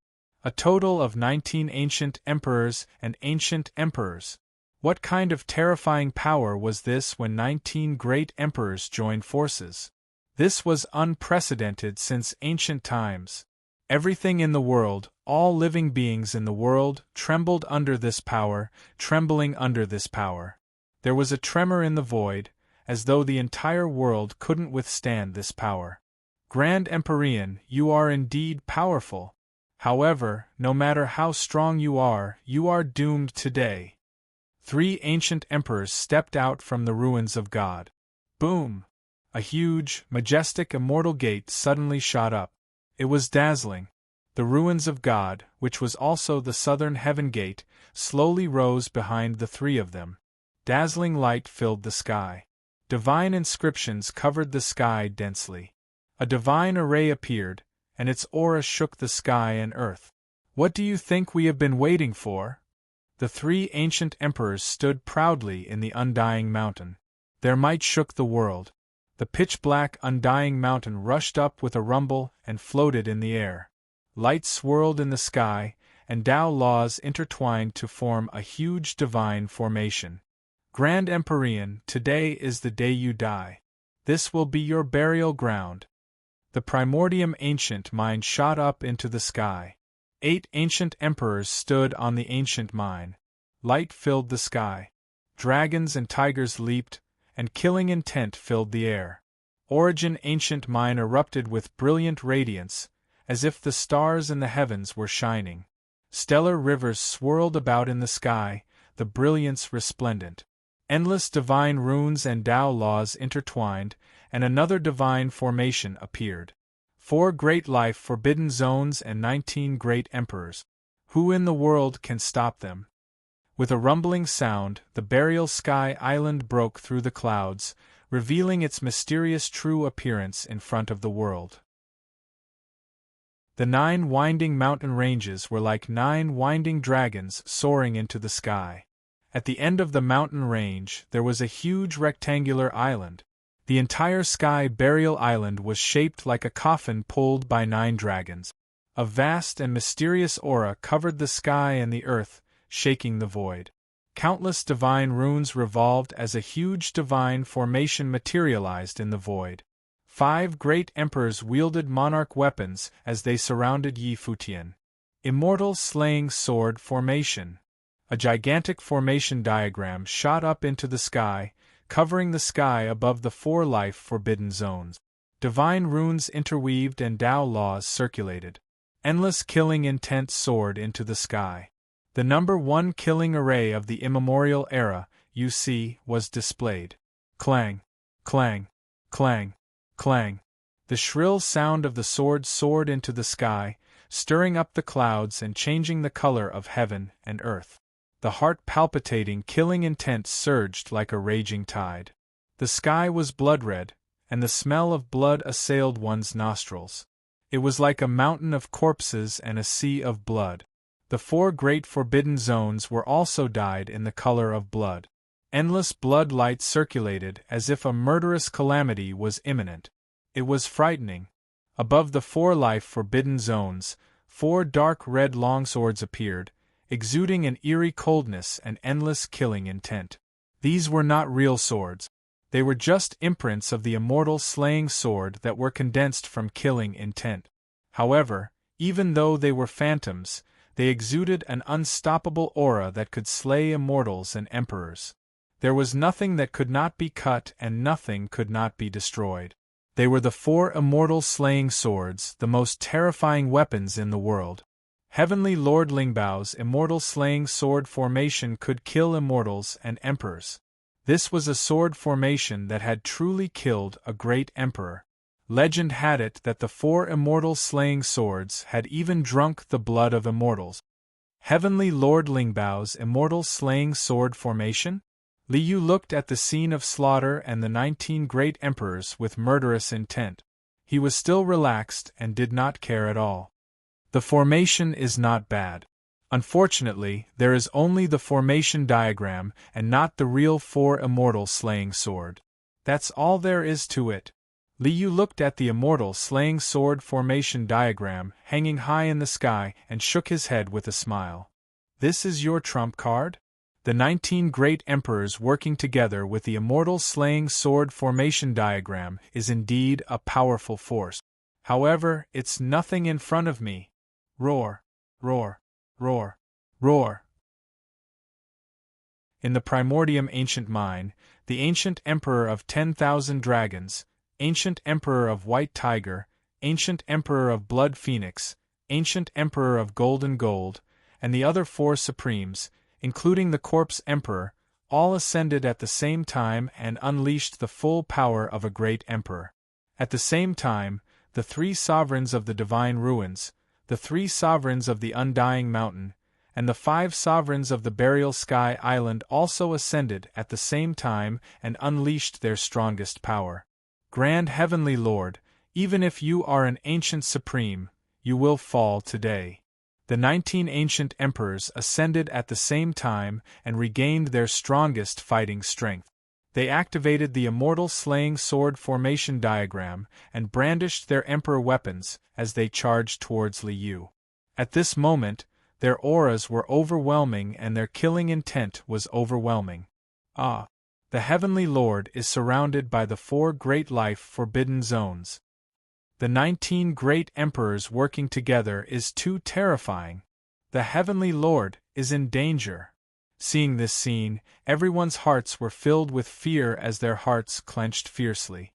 A total of 19 ancient emperors and ancient emperors. What kind of terrifying power was this when 19 great emperors joined forces? This was unprecedented since ancient times. Everything in the world, all living beings in the world, trembled under this power, trembling under this power. There was a tremor in the void, as though the entire world couldn't withstand this power. Grand Empyrean, you are indeed powerful. However, no matter how strong you are doomed today. 3 ancient emperors stepped out from the Ruins of God. Boom! A huge, majestic immortal gate suddenly shot up. It was dazzling. The Ruins of God, which was also the southern heaven gate, slowly rose behind the 3 of them. Dazzling light filled the sky. Divine inscriptions covered the sky densely. A divine array appeared, and its aura shook the sky and earth. What do you think we have been waiting for? The 3 ancient emperors stood proudly in the Undying Mountain. Their might shook the world. The pitch-black Undying Mountain rushed up with a rumble and floated in the air. Light swirled in the sky, and Tao laws intertwined to form a huge divine formation. Grand Empyrean, today is the day you die. This will be your burial ground. The Primordium Ancient Mine shot up into the sky. 8 ancient emperors stood on the ancient mine. Light filled the sky. Dragons and tigers leaped, and killing intent filled the air. Origin Ancient Mine erupted with brilliant radiance, as if the stars in the heavens were shining. Stellar rivers swirled about in the sky, the brilliance resplendent. Endless divine runes and Tao laws intertwined, and another divine formation appeared. 4 great life forbidden zones and 19 great emperors. Who in the world can stop them? With a rumbling sound, the burial sky island broke through the clouds, revealing its mysterious true appearance in front of the world. The 9 winding mountain ranges were like 9 winding dragons soaring into the sky. At the end of the mountain range, there was a huge rectangular island. The entire Sky Burial Island was shaped like a coffin pulled by 9 dragons. A vast and mysterious aura covered the sky and the earth, shaking the void. Countless divine runes revolved as a huge divine formation materialized in the void. 5 great emperors wielded monarch weapons as they surrounded Yi Futian. Immortal Slaying Sword Formation. A gigantic formation diagram shot up into the sky, covering the sky above the 4 life-forbidden zones. Divine runes interweaved and Tao laws circulated. Endless killing intent soared into the sky. The number 1 killing array of the immemorial era, you see, was displayed. Clang, clang, clang, clang. The shrill sound of the sword soared into the sky, stirring up the clouds and changing the color of heaven and earth. The heart-palpitating killing intent surged like a raging tide. The sky was blood-red, and the smell of blood assailed one's nostrils. It was like a mountain of corpses and a sea of blood. The 4 great forbidden zones were also dyed in the color of blood. Endless blood light circulated as if a murderous calamity was imminent. It was frightening. Above the 4 life-forbidden zones, 4 dark red longswords appeared, exuding an eerie coldness and endless killing intent. These were not real swords. They were just imprints of the immortal slaying sword that were condensed from killing intent. However, even though they were phantoms, they exuded an unstoppable aura that could slay immortals and emperors. There was nothing that could not be cut and nothing could not be destroyed. They were the 4 immortal slaying swords, the most terrifying weapons in the world. Heavenly Lord Lingbao's immortal slaying sword formation could kill immortals and emperors. This was a sword formation that had truly killed a great emperor. Legend had it that the 4 immortal slaying swords had even drunk the blood of immortals. Heavenly Lord Lingbao's immortal slaying sword formation? Li Yu looked at the scene of slaughter and the 19 great emperors with murderous intent. He was still relaxed and did not care at all. The formation is not bad. Unfortunately, there is only the formation diagram and not the real 4 immortal slaying sword. That's all there is to it. Li Yu looked at the immortal slaying sword formation diagram hanging high in the sky and shook his head with a smile. This is your trump card? The 19 great emperors working together with the immortal slaying sword formation diagram is indeed a powerful force. However, it's nothing in front of me. Roar, roar, roar, roar. In the primordium ancient mine, the ancient emperor of 10,000 dragons, ancient emperor of white tiger, ancient emperor of blood phoenix, ancient emperor of golden gold, and the other 4 supremes, including the corpse emperor, all ascended at the same time and unleashed the full power of a great emperor. At the same time, the 3 sovereigns of the divine ruins, the 3 sovereigns of the undying mountain, and the 5 sovereigns of the burial sky island also ascended at the same time and unleashed their strongest power. Grand Heavenly Lord, even if you are an ancient supreme, you will fall today. The 19 ancient emperors ascended at the same time and regained their strongest fighting strength. They activated the immortal slaying sword formation diagram and brandished their emperor weapons as they charged towards Li Yu. At this moment, their auras were overwhelming and their killing intent was overwhelming. Ah! The Heavenly Lord is surrounded by the 4 great life-forbidden zones. The 19 great emperors working together is too terrifying. The Heavenly Lord is in danger. Seeing this scene, everyone's hearts were filled with fear as their hearts clenched fiercely.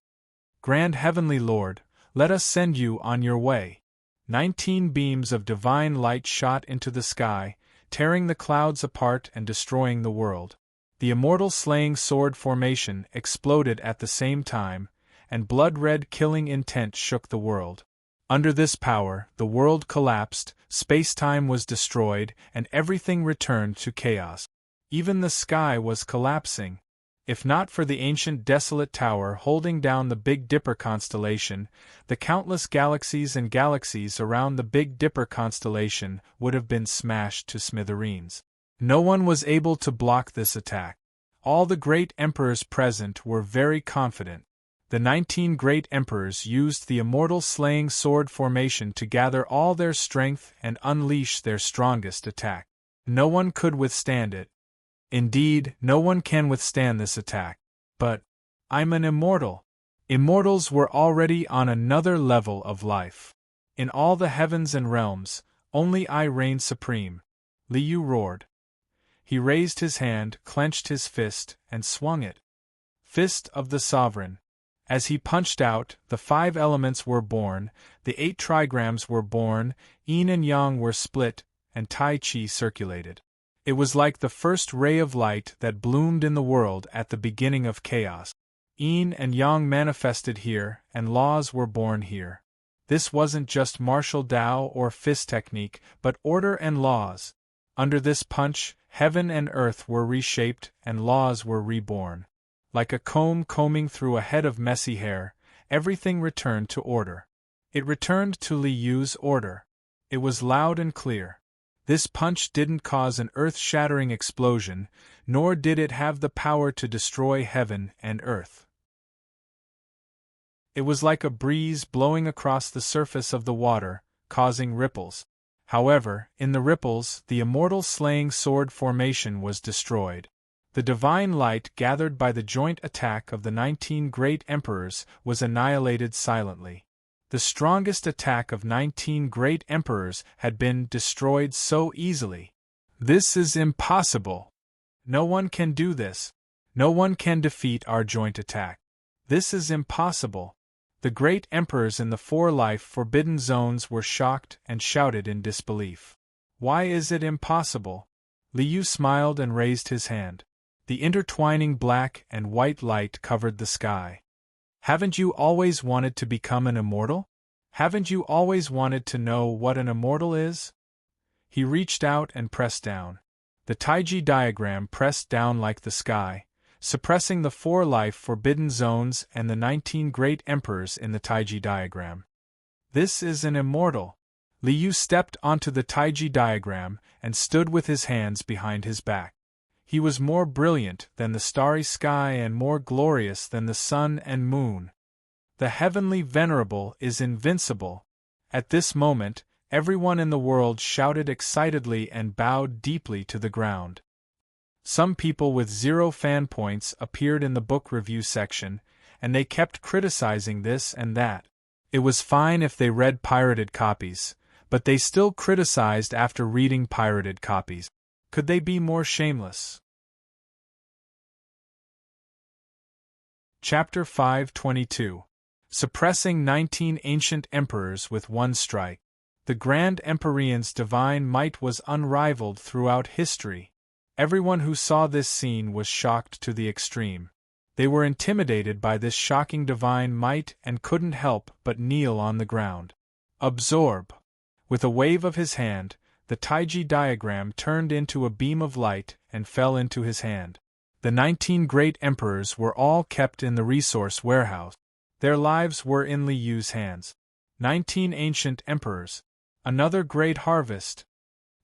Grand Heavenly Lord, let us send you on your way. 19 beams of divine light shot into the sky, tearing the clouds apart and destroying the world. The immortal slaying sword formation exploded at the same time, and blood-red killing intent shook the world. Under this power, the world collapsed, space-time was destroyed, and everything returned to chaos. Even the sky was collapsing. If not for the ancient desolate tower holding down the Big Dipper constellation, the countless galaxies and galaxies around the Big Dipper constellation would have been smashed to smithereens. No one was able to block this attack. All the great emperors present were very confident. The 19 great emperors used the immortal slaying sword formation to gather all their strength and unleash their strongest attack. No one could withstand it. Indeed, no one can withstand this attack. But I'm an immortal. Immortals were already on another level of life. In all the heavens and realms, only I reign supreme. Li Yu roared. He raised his hand, clenched his fist, and swung it. Fist of the Sovereign. As he punched out, the 5 elements were born, the 8 trigrams were born, yin and yang were split, and Tai Chi circulated. It was like the first ray of light that bloomed in the world at the beginning of chaos. Yin and yang manifested here, and laws were born here. This wasn't just martial Tao or fist technique, but order and laws. Under this punch, heaven and earth were reshaped, and laws were reborn. Like a comb combing through a head of messy hair, everything returned to order. It returned to Li Yu's order. It was loud and clear. This punch didn't cause an earth-shattering explosion, nor did it have the power to destroy heaven and earth. It was like a breeze blowing across the surface of the water, causing ripples. However, in the ripples, the immortal slaying sword formation was destroyed. The divine light gathered by the joint attack of the 19 great emperors was annihilated silently. The strongest attack of 19 great emperors had been destroyed so easily. This is impossible. No one can do this. No one can defeat our joint attack. This is impossible. The great emperors in the 4 life forbidden zones were shocked and shouted in disbelief. Why is it impossible? Li Yu smiled and raised his hand. The intertwining black and white light covered the sky. Haven't you always wanted to become an immortal? Haven't you always wanted to know what an immortal is? He reached out and pressed down. The Taiji diagram pressed down like the sky, suppressing the 4 life forbidden zones and the 19 great emperors in the Taiji diagram. This is an immortal. Li Yu stepped onto the Taiji diagram and stood with his hands behind his back. He was more brilliant than the starry sky and more glorious than the sun and moon. The heavenly venerable is invincible. At this moment, everyone in the world shouted excitedly and bowed deeply to the ground. Some people with 0 fan points appeared in the book review section, and they kept criticizing this and that. It was fine if they read pirated copies, but they still criticized after reading pirated copies. Could they be more shameless? Chapter 522. Suppressing 19 Ancient Emperors with one strike. The Grand Empyrean's divine might was unrivaled throughout history. Everyone who saw this scene was shocked to the extreme. They were intimidated by this shocking divine might and couldn't help but kneel on the ground. Absorb. With a wave of his hand, the Taiji diagram turned into a beam of light and fell into his hand. The 19 great emperors were all kept in the resource warehouse. Their lives were in Li Yu's hands. 19 ancient emperors. Another great harvest.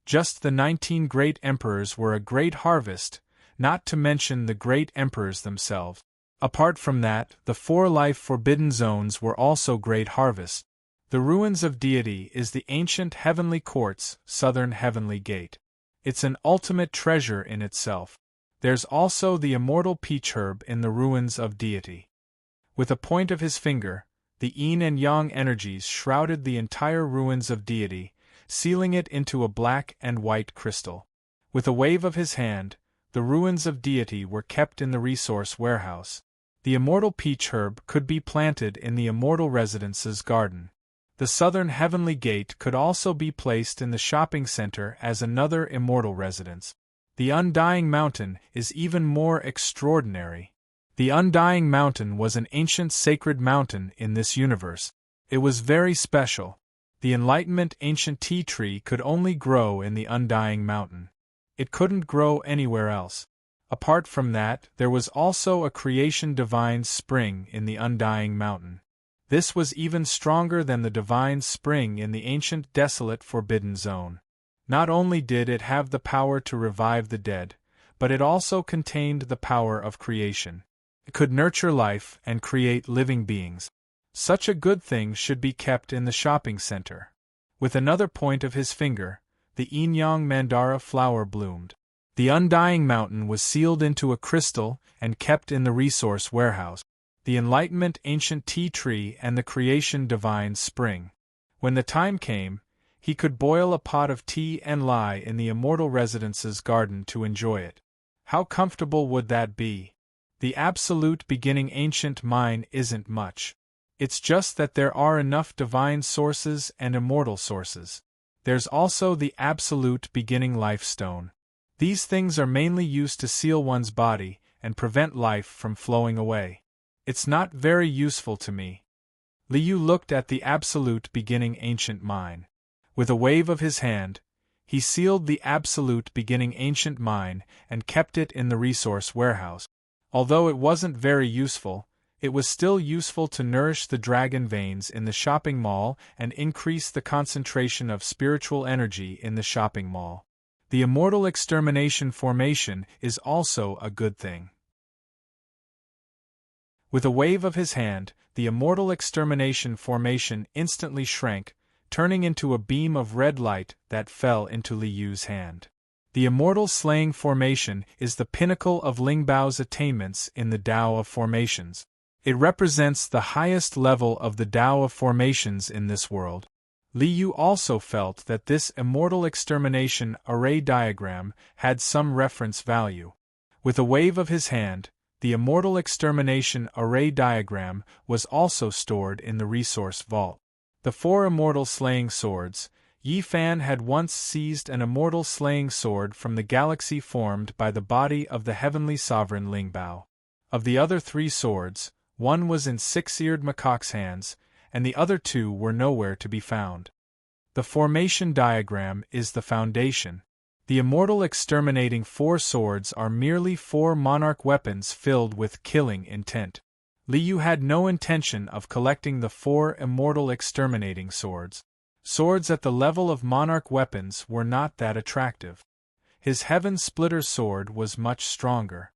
Just the 19 great emperors were a great harvest, not to mention the great emperors themselves. Apart from that, the 4 life forbidden zones were also great harvests. The ruins of deity is the ancient heavenly court's southern heavenly gate. It's an ultimate treasure in itself. There's also the immortal peach herb in the ruins of deity. With a point of his finger, the yin and yang energies shrouded the entire ruins of deity, sealing it into a black and white crystal. With a wave of his hand, the ruins of deity were kept in the resource warehouse. The immortal peach herb could be planted in the immortal residence's garden. The southern heavenly gate could also be placed in the shopping center as another immortal residence. The Undying Mountain is even more extraordinary. The Undying Mountain was an ancient sacred mountain in this universe. It was very special. The Enlightenment ancient tea tree could only grow in the Undying Mountain. It couldn't grow anywhere else. Apart from that, there was also a creation divine spring in the Undying Mountain. This was even stronger than the divine spring in the ancient desolate forbidden zone. Not only did it have the power to revive the dead, but it also contained the power of creation. It could nurture life and create living beings. Such a good thing should be kept in the shopping center. With another point of his finger, the yin-yang mandara flower bloomed. The Undying Mountain was sealed into a crystal and kept in the resource warehouse. The Enlightenment ancient tea tree and the creation divine spring. When the time came, He could boil a pot of tea and lie in the immortal residence's garden to enjoy it. How comfortable would that be? The absolute beginning ancient mine isn't much. It's just that there are enough divine sources and immortal sources. There's also the absolute beginning life stone. These things are mainly used to seal one's body and prevent life from flowing away. It's not very useful to me. Liu looked at the absolute beginning ancient mine. With a wave of his hand, he sealed the absolute beginning ancient mine and kept it in the resource warehouse. Although it wasn't very useful, it was still useful to nourish the dragon veins in the shopping mall and increase the concentration of spiritual energy in the shopping mall. The immortal extermination formation is also a good thing. With a wave of his hand, the immortal extermination formation instantly shrank, turning into a beam of red light that fell into Liu's hand. The immortal slaying formation is the pinnacle of Lingbao's attainments in the Tao of formations. It represents the highest level of the Tao of formations in this world. Liu also felt that this immortal extermination array diagram had some reference value. With a wave of his hand, the immortal extermination array diagram was also stored in the resource vault. The 4 immortal slaying swords. Yi Fan had once seized an immortal slaying sword from the galaxy formed by the body of the heavenly sovereign Lingbao. Of the other 3 swords, one was in 6-eared macaque's hands, and the other 2 were nowhere to be found. The formation diagram is the foundation. The immortal exterminating 4 swords are merely 4 monarch weapons filled with killing intent. Liu had no intention of collecting the 4 immortal exterminating swords. Swords at the level of monarch weapons were not that attractive. His Heaven Splitter sword was much stronger.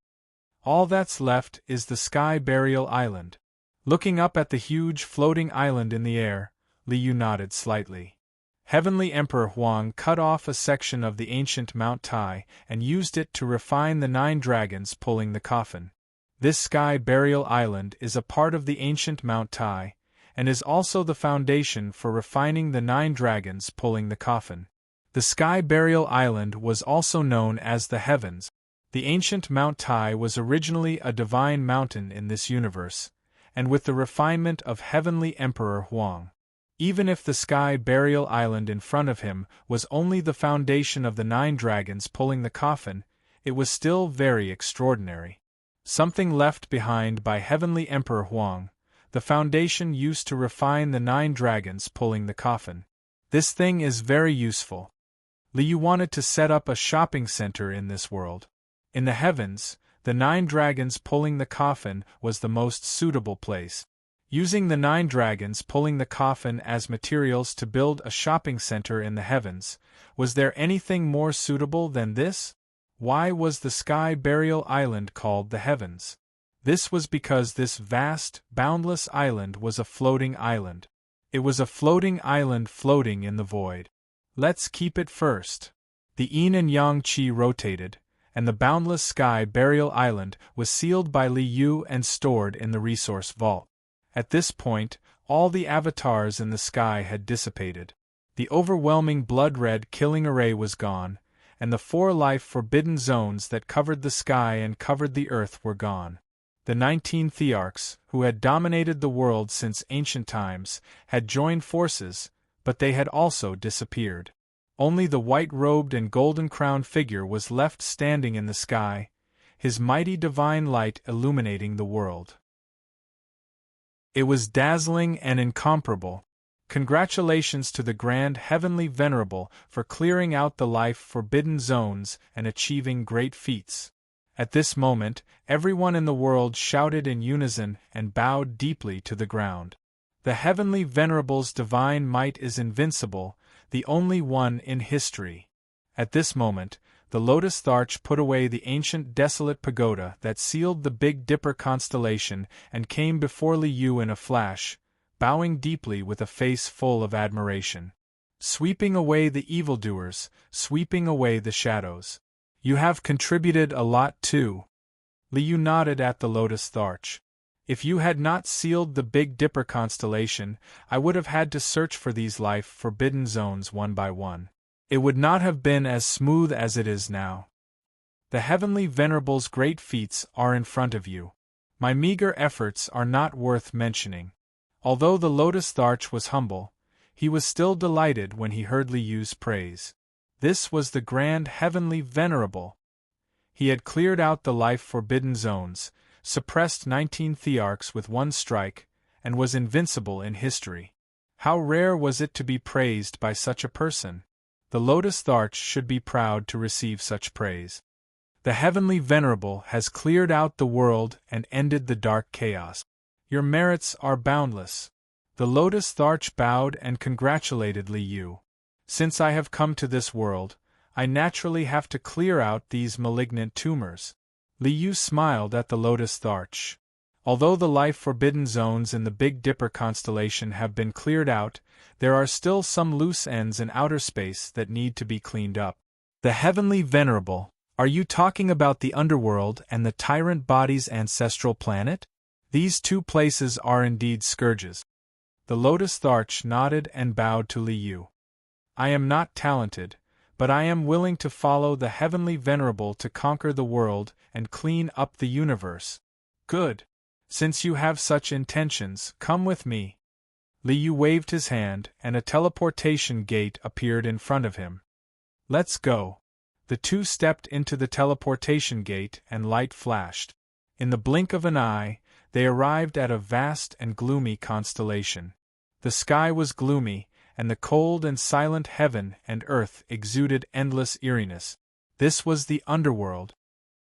All that's left is the Sky Burial Island. Looking up at the huge floating island in the air, Liu nodded slightly. Heavenly Emperor Huang cut off a section of the ancient Mount Tai and used it to refine the 9 dragons pulling the coffin. This Sky Burial Island is a part of the ancient Mount Tai, and is also the foundation for refining the 9 dragons pulling the coffin. The Sky Burial Island was also known as the Heavens. The ancient Mount Tai was originally a divine mountain in this universe, and with the refinement of Heavenly Emperor Huang. Even if the Sky Burial Island in front of him was only the foundation of the 9 dragons pulling the coffin, it was still very extraordinary. Something left behind by Heavenly Emperor Huang, the foundation used to refine the 9 dragons pulling the coffin. This thing is very useful. Liu wanted to set up a shopping center in this world. In the heavens, the 9 dragons pulling the coffin was the most suitable place. Using the 9 dragons pulling the coffin as materials to build a shopping center in the heavens, was there anything more suitable than this? Why was the Sky Burial Island called the Heavens? This was because this vast, boundless island was a floating island. It was a floating island floating in the void. Let's keep it first. The yin and yang qi rotated, and the boundless Sky Burial Island was sealed by Liu and stored in the resource vault. At this point, all the avatars in the sky had dissipated. The overwhelming blood-red killing array was gone, and the 4 life-forbidden zones that covered the sky and covered the earth were gone. The 19 thearchs, who had dominated the world since ancient times, had joined forces, but they had also disappeared. Only the white-robed and golden-crowned figure was left standing in the sky, his mighty divine light illuminating the world. It was dazzling and incomparable. Congratulations to the Grand Heavenly Venerable for clearing out the life-forbidden zones and achieving great feats. At this moment, everyone in the world shouted in unison and bowed deeply to the ground. The Heavenly Venerable's divine might is invincible, the only one in history. At this moment, the Lotus Tharch put away the ancient desolate pagoda that sealed the Big Dipper constellation and came before Liu in a flash, bowing deeply with a face full of admiration. Sweeping away the evildoers, sweeping away the shadows. You have contributed a lot too. Liu nodded at the Lotus Tharch. If you had not sealed the Big Dipper constellation, I would have had to search for these life-forbidden zones one by one. It would not have been as smooth as it is now. The Heavenly Venerable's great feats are in front of you. My meager efforts are not worth mentioning. Although the Lotus Tharch was humble, he was still delighted when he heard Li Yu's praise. This was the grand Heavenly Venerable. He had cleared out the life-forbidden zones, suppressed 19 thearchs with one strike, and was invincible in history. How rare was it to be praised by such a person! The Lotus Tharch should be proud to receive such praise. The Heavenly Venerable has cleared out the world and ended the dark chaos. Your merits are boundless. The Lotus Tharch bowed and congratulated Li Yu. Since I have come to this world, I naturally have to clear out these malignant tumors. Li Yu smiled at the Lotus Tharch. Although the life-forbidden zones in the Big Dipper constellation have been cleared out, there are still some loose ends in outer space that need to be cleaned up. The Heavenly Venerable, are you talking about the underworld and the tyrant body's ancestral planet? These two places are indeed scourges. The Lotus Tharch nodded and bowed to Li Yu. I am not talented, but I am willing to follow the Heavenly Venerable to conquer the world and clean up the universe. Good. Since you have such intentions, come with me. Li Yu waved his hand, and a teleportation gate appeared in front of him. Let's go. The two stepped into the teleportation gate and light flashed. In the blink of an eye, they arrived at a vast and gloomy constellation. The sky was gloomy, and the cold and silent heaven and earth exuded endless eeriness. This was the underworld.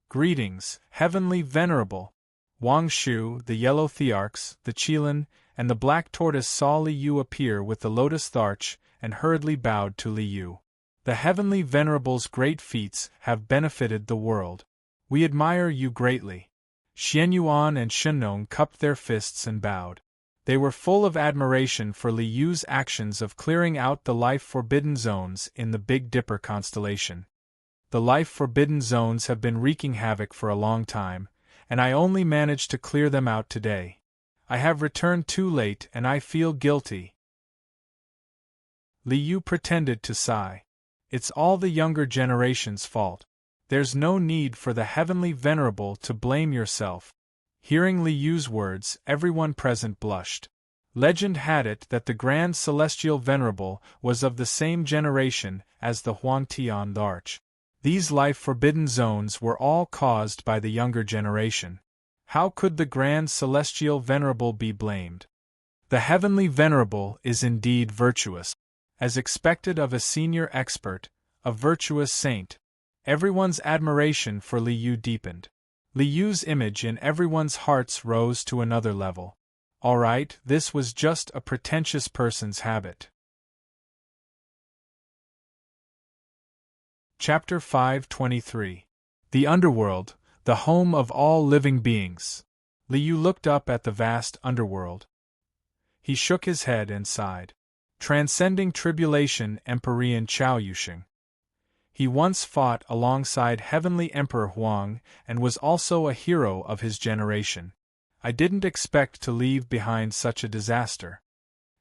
Greetings, Heavenly Venerable. Wang Shu, the yellow thearchs, the Qilin, and the black tortoise saw Li Yu appear with the Lotus Tharch and hurriedly bowed to Li Yu. The Heavenly Venerable's great feats have benefited the world. We admire you greatly. Xian Yuan and Shennong cupped their fists and bowed. They were full of admiration for Li Yu's actions of clearing out the life-forbidden zones in the Big Dipper constellation. The life-forbidden zones have been wreaking havoc for a long time, and I only managed to clear them out today. I have returned too late and I feel guilty. Li Yu pretended to sigh. It's all the younger generation's fault. There's no need for the Heavenly Venerable to blame yourself. Hearing Li Yu's words, everyone present blushed. Legend had it that the Grand Celestial Venerable was of the same generation as the Huangtian Tharch. These life-forbidden zones were all caused by the younger generation. How could the Grand Celestial Venerable be blamed? The Heavenly Venerable is indeed virtuous. As expected of a senior expert, a virtuous saint. Everyone's admiration for Li Yu deepened. Li Yu's image in everyone's hearts rose to another level. All right, this was just a pretentious person's habit. Chapter 523. The Underworld, the home of all living beings. Li Yu looked up at the vast underworld. He shook his head and sighed. Transcending tribulation Empyrean Chao Yusheng. He once fought alongside Heavenly Emperor Huang and was also a hero of his generation. I didn't expect to leave behind such a disaster.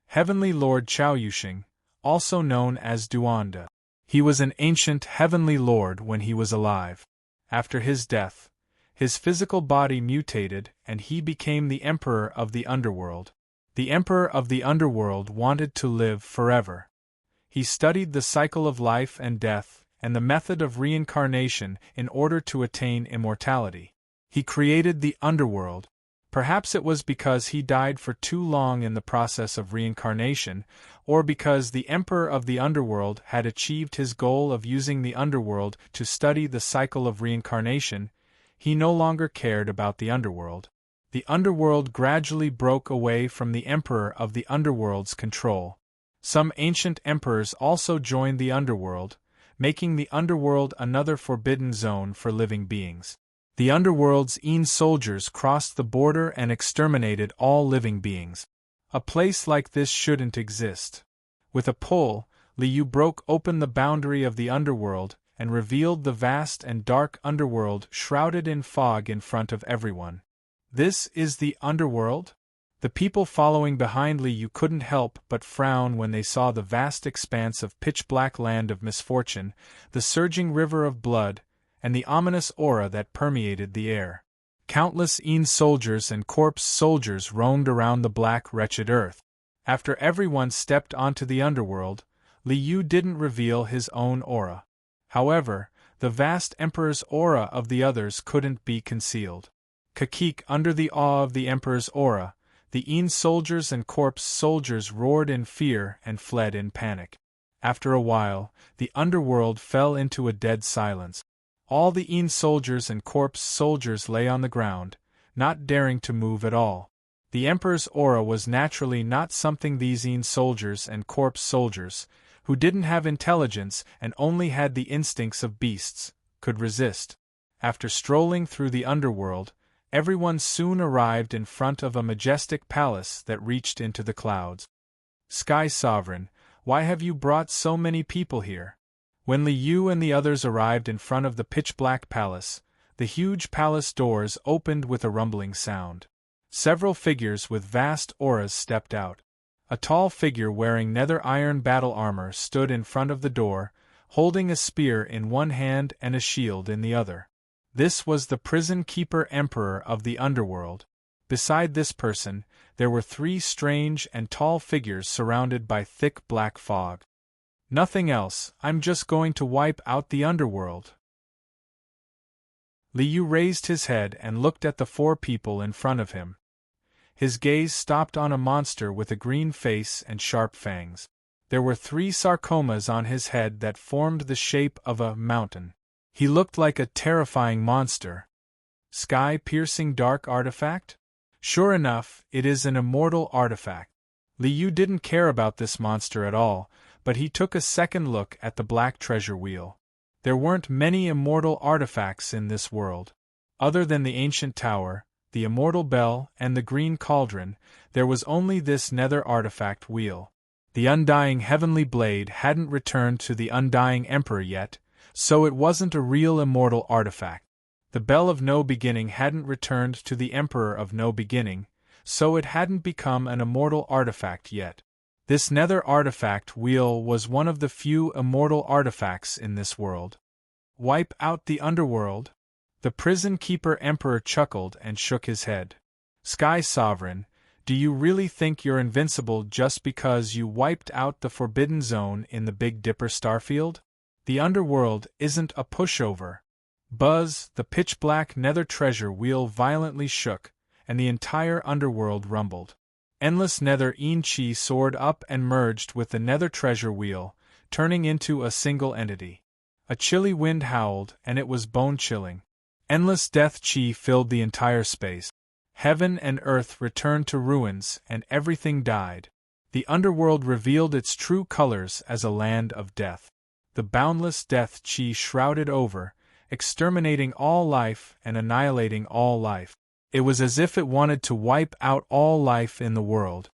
Heavenly Lord Chao Yusheng, also known as Duanda. He was an ancient Heavenly Lord when he was alive. After his death, his physical body mutated and he became the Emperor of the Underworld. The Emperor of the Underworld wanted to live forever. He studied the cycle of life and death and the method of reincarnation in order to attain immortality. He created the Underworld. Perhaps it was because he died for too long in the process of reincarnation, or because the Emperor of the Underworld had achieved his goal of using the Underworld to study the cycle of reincarnation. He no longer cared about the Underworld. The Underworld gradually broke away from the Emperor of the Underworld's control. Some ancient emperors also joined the Underworld, making the Underworld another forbidden zone for living beings. The Underworld's soldiers crossed the border and exterminated all living beings. A place like this shouldn't exist. With a pull, Li Yu broke open the boundary of the Underworld and revealed the vast and dark Underworld shrouded in fog in front of everyone. This is the underworld? The people following behind Li Yu couldn't help but frown when they saw the vast expanse of pitch-black land of misfortune, the surging river of blood, and the ominous aura that permeated the air. Countless soldiers and corpse soldiers roamed around the black, wretched earth. After everyone stepped onto the underworld, Li Yu didn't reveal his own aura. However, the vast Emperor's aura of the others couldn't be concealed. Under the awe of the Emperor's aura, the soldiers and corpse soldiers roared in fear and fled in panic. After a while, the underworld fell into a dead silence. All the soldiers and corpse soldiers lay on the ground, not daring to move at all. The Emperor's aura was naturally not something these soldiers and corpse soldiers, who didn't have intelligence and only had the instincts of beasts, could resist. After strolling through the underworld, everyone soon arrived in front of a majestic palace that reached into the clouds. Sky Sovereign, why have you brought so many people here? When Li Yu and the others arrived in front of the pitch-black palace, the huge palace doors opened with a rumbling sound. Several figures with vast auras stepped out. A tall figure wearing nether iron battle armor stood in front of the door, holding a spear in one hand and a shield in the other. This was the prison keeper emperor of the underworld. Beside this person, there were 3 strange and tall figures surrounded by thick black fog. Nothing else, I'm just going to wipe out the underworld. Li Yu raised his head and looked at the 4 people in front of him. His gaze stopped on a monster with a green face and sharp fangs. There were 3 sarcomas on his head that formed the shape of a mountain. He looked like a terrifying monster. Sky-piercing dark artifact? Sure enough, it is an immortal artifact. Li Yu didn't care about this monster at all, but he took a second look at the black treasure wheel. There weren't many immortal artifacts in this world. Other than the ancient tower, the immortal bell, and the green cauldron, there was only this nether artifact wheel. The undying heavenly blade hadn't returned to the undying emperor yet, so it wasn't a real immortal artifact. The Bell of No Beginning hadn't returned to the Emperor of No Beginning, so it hadn't become an immortal artifact yet. This nether artifact wheel was one of the few immortal artifacts in this world. Wipe out the underworld? The prison keeper emperor chuckled and shook his head. Sky Sovereign, do you really think you're invincible just because you wiped out the Forbidden Zone in the Big Dipper starfield? The underworld isn't a pushover. Buzz, the pitch-black nether treasure wheel violently shook, and the entire underworld rumbled. Endless nether chi soared up and merged with the nether treasure wheel, turning into a single entity. A chilly wind howled, and it was bone-chilling. Endless death chi filled the entire space. Heaven and earth returned to ruins, and everything died. The underworld revealed its true colors as a land of death. The boundless death chi shrouded over, exterminating all life and annihilating all life. It was as if it wanted to wipe out all life in the world.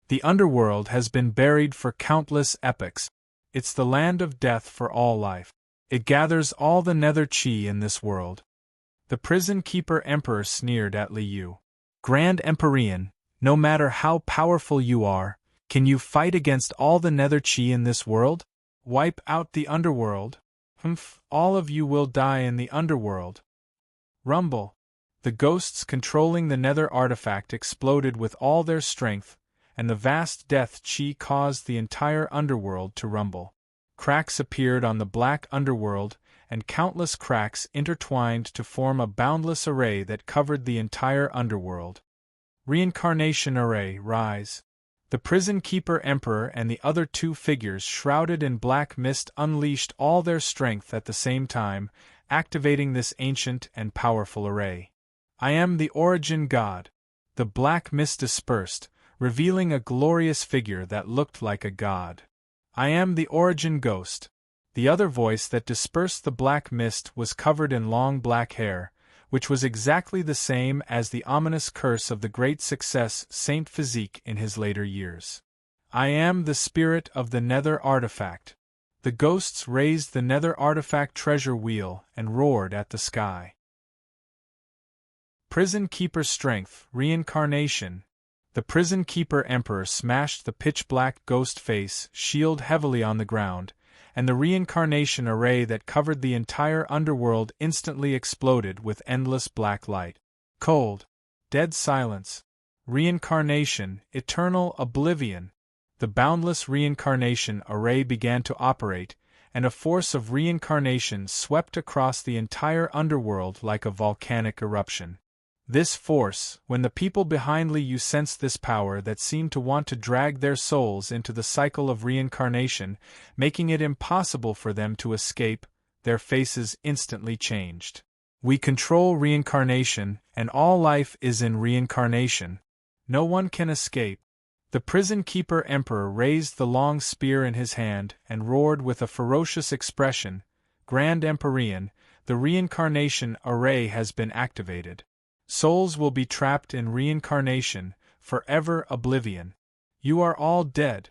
The underworld has been buried for countless epochs. It's the land of death for all life. It gathers all the nether chi in this world. The prison keeper emperor sneered at Li Yu. Grand Empyrean, no matter how powerful you are, can you fight against all the nether chi in this world? Wipe out the underworld? All of you will die in the underworld. Rumble. The ghosts controlling the nether artifact exploded with all their strength, and the vast death chi caused the entire underworld to rumble. Cracks appeared on the black underworld, and countless cracks intertwined to form a boundless array that covered the entire underworld. Reincarnation Array, rise. The prison keeper emperor and the other 2 figures shrouded in black mist unleashed all their strength at the same time, activating this ancient and powerful array. I am the origin god. The black mist dispersed, revealing a glorious figure that looked like a god. I am the origin ghost. The other voice that dispersed the black mist was covered in long black hair, which was exactly the same as the ominous curse of the great success Saint Physique in his later years. I am the spirit of the nether artifact. The ghosts raised the nether artifact treasure wheel and roared at the sky. Prison Keeper Strength, Reincarnation. The Prison Keeper Emperor smashed the pitch-black ghost face shield heavily on the ground, and the reincarnation array that covered the entire underworld instantly exploded with endless black light. Cold, dead silence. Reincarnation, eternal oblivion. The boundless reincarnation array began to operate, and a force of reincarnation swept across the entire underworld like a volcanic eruption. This force, when the people behind Li Yu sensed this power that seemed to want to drag their souls into the cycle of reincarnation, making it impossible for them to escape, their faces instantly changed. We control reincarnation, and all life is in reincarnation. No one can escape. The Prison Keeper Emperor raised the long spear in his hand and roared with a ferocious expression, "Grand Empyrean, the reincarnation array has been activated. Souls will be trapped in reincarnation, forever oblivion. You are all dead."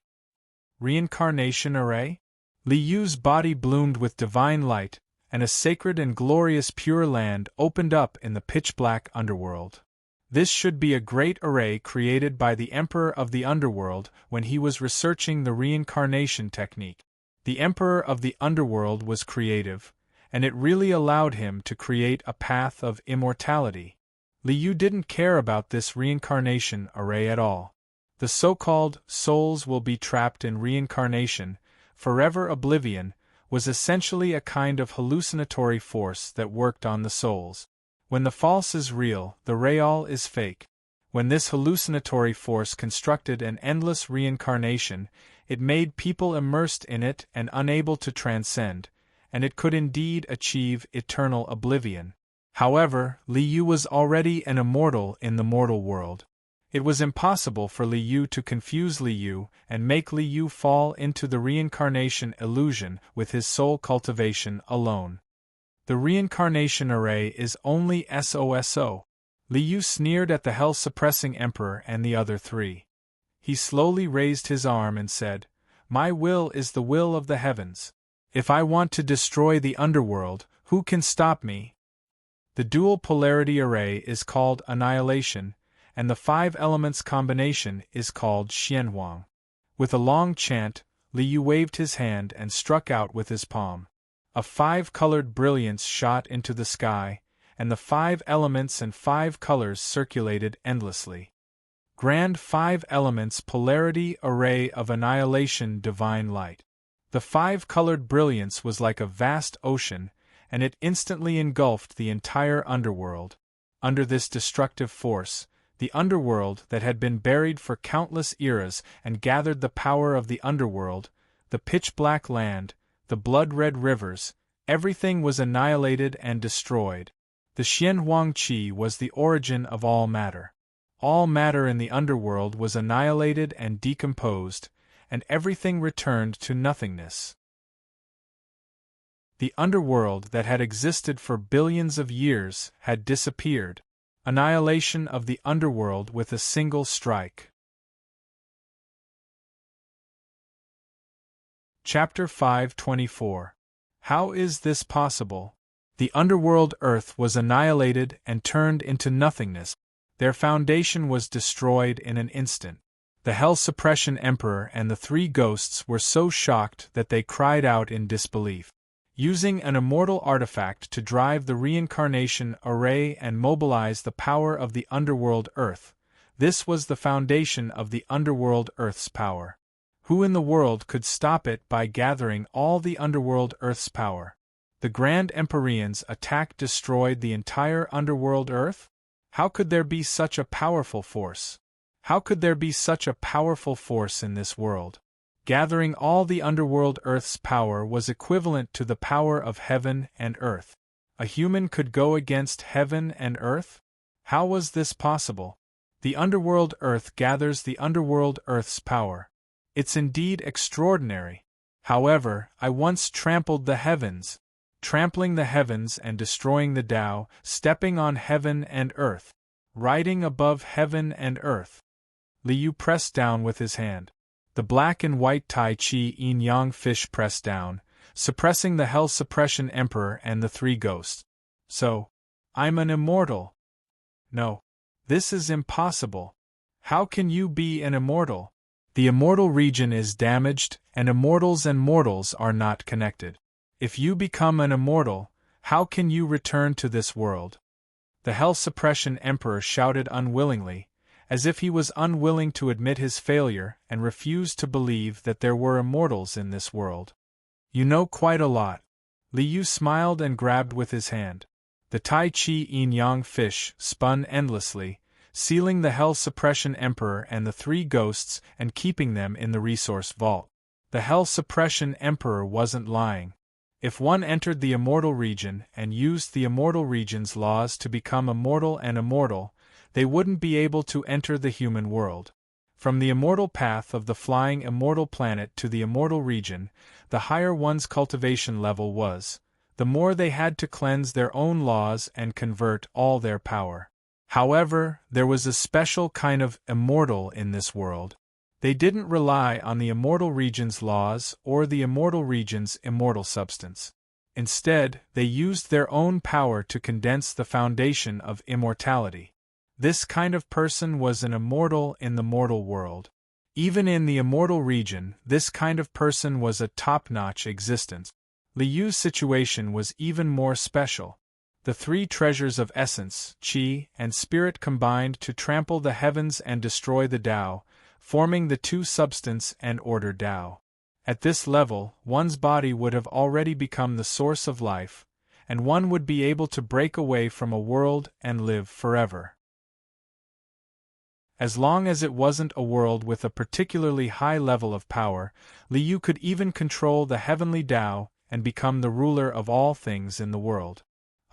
Reincarnation array? Li Yu's body bloomed with divine light, and a sacred and glorious pure land opened up in the pitch-black underworld. This should be a great array created by the Emperor of the Underworld when he was researching the reincarnation technique. The Emperor of the Underworld was creative, and it really allowed him to create a path of immortality. Li Yu didn't care about this reincarnation array at all. The so-called souls will be trapped in reincarnation, forever oblivion, was essentially a kind of hallucinatory force that worked on the souls. When the false is real, the real is fake. When this hallucinatory force constructed an endless reincarnation, it made people immersed in it and unable to transcend, and it could indeed achieve eternal oblivion. However, Li Yu was already an immortal in the mortal world. It was impossible for Li Yu to confuse Li Yu and make Li Yu fall into the reincarnation illusion with his soul cultivation alone. The reincarnation array is only SOSO. Li Yu sneered at the hell-suppressing emperor and the other three. He slowly raised his arm and said, "My will is the will of the heavens. If I want to destroy the underworld, who can stop me?" The dual polarity array is called annihilation, and the 5 elements combination is called xianhuang. With a long chant, Li Yu waved his hand and struck out with his palm. A 5-colored brilliance shot into the sky, and the 5 elements and 5 colors circulated endlessly. Grand 5 elements polarity array of annihilation divine light. The 5-colored brilliance was like a vast ocean, and it instantly engulfed the entire underworld. Under this destructive force, the underworld that had been buried for countless eras and gathered the power of the underworld, the pitch-black land, the blood-red rivers, everything was annihilated and destroyed. The Xianhuang Qi was the origin of all matter. All matter in the underworld was annihilated and decomposed, and everything returned to nothingness. The underworld that had existed for billions of years had disappeared. Annihilation of the underworld with a single strike. Chapter 524. How is this possible? The underworld earth was annihilated and turned into nothingness. Their foundation was destroyed in an instant. The Hell Suppression Emperor and the 3 ghosts were so shocked that they cried out in disbelief. Using an immortal artifact to drive the reincarnation array and mobilize the power of the underworld earth, this was the foundation of the underworld earth's power. Who in the world could stop it by gathering all the underworld earth's power? The Grand Empyreans' attack destroyed the entire underworld earth? How could there be such a powerful force? How could there be such a powerful force in this world? Gathering all the underworld earth's power was equivalent to the power of heaven and earth. A human could go against heaven and earth? How was this possible? The underworld earth gathers the underworld earth's power. It's indeed extraordinary. However, I once trampled the heavens. Trampling the heavens and destroying the Tao, stepping on heaven and earth. Riding above heaven and earth. Li Yu pressed down with his hand. The black and white Tai Chi yin-yang fish pressed down, suppressing the Hell Suppression Emperor and the 3 ghosts. So, I'm an immortal. No. This is impossible. How can you be an immortal? The immortal region is damaged, and immortals and mortals are not connected. If you become an immortal, how can you return to this world? The Hell Suppression Emperor shouted unwillingly, as if he was unwilling to admit his failure and refused to believe that there were immortals in this world. You know quite a lot. Liu smiled and grabbed with his hand. The Tai Chi Yin-Yang fish spun endlessly, sealing the Hell Suppression Emperor and the three ghosts and keeping them in the resource vault. The Hell Suppression Emperor wasn't lying. If one entered the immortal region and used the immortal region's laws to become immortal and immortal, they wouldn't be able to enter the human world. From the immortal path of the flying immortal planet to the immortal region, the higher one's cultivation level was, the more they had to cleanse their own laws and convert all their power. However, there was a special kind of immortal in this world. They didn't rely on the immortal region's laws or the immortal region's immortal substance. Instead, they used their own power to condense the foundation of immortality. This kind of person was an immortal in the mortal world. Even in the immortal region, this kind of person was a top-notch existence. Liu's situation was even more special. The three treasures of essence, qi, and spirit combined to trample the heavens and destroy the Tao, forming the two substance and order Tao. At this level, one's body would have already become the source of life, and one would be able to break away from a world and live forever. As long as it wasn't a world with a particularly high level of power, Liu could even control the heavenly Tao and become the ruler of all things in the world.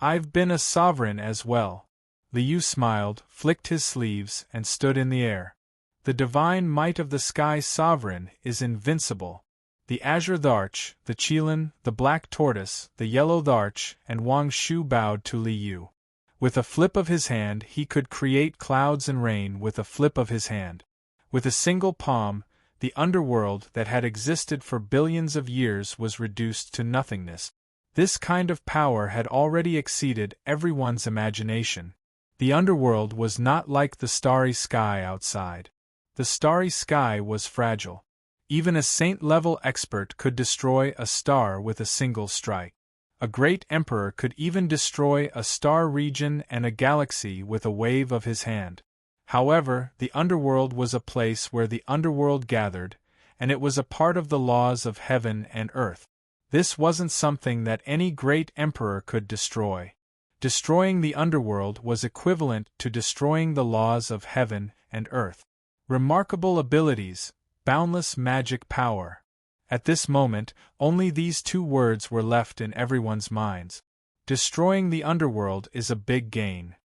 I've been a sovereign as well. Liu smiled, flicked his sleeves, and stood in the air. The divine might of the Sky Sovereign is invincible. The Azure Tharch, the Qilin, the Black Tortoise, the Yellow Tharch, and Wang Shu bowed to Liu. With a flip of his hand he could create clouds and rain with a flip of his hand. With a single palm, the underworld that had existed for billions of years was reduced to nothingness. This kind of power had already exceeded everyone's imagination. The underworld was not like the starry sky outside. The starry sky was fragile. Even a saint-level expert could destroy a star with a single strike. A great emperor could even destroy a star region and a galaxy with a wave of his hand. However, the underworld was a place where the underworld gathered, and it was a part of the laws of heaven and earth. This wasn't something that any great emperor could destroy. Destroying the underworld was equivalent to destroying the laws of heaven and earth. Remarkable abilities, boundless magic power. At this moment, only these two words were left in everyone's minds. Destroying the underworld is a big gain.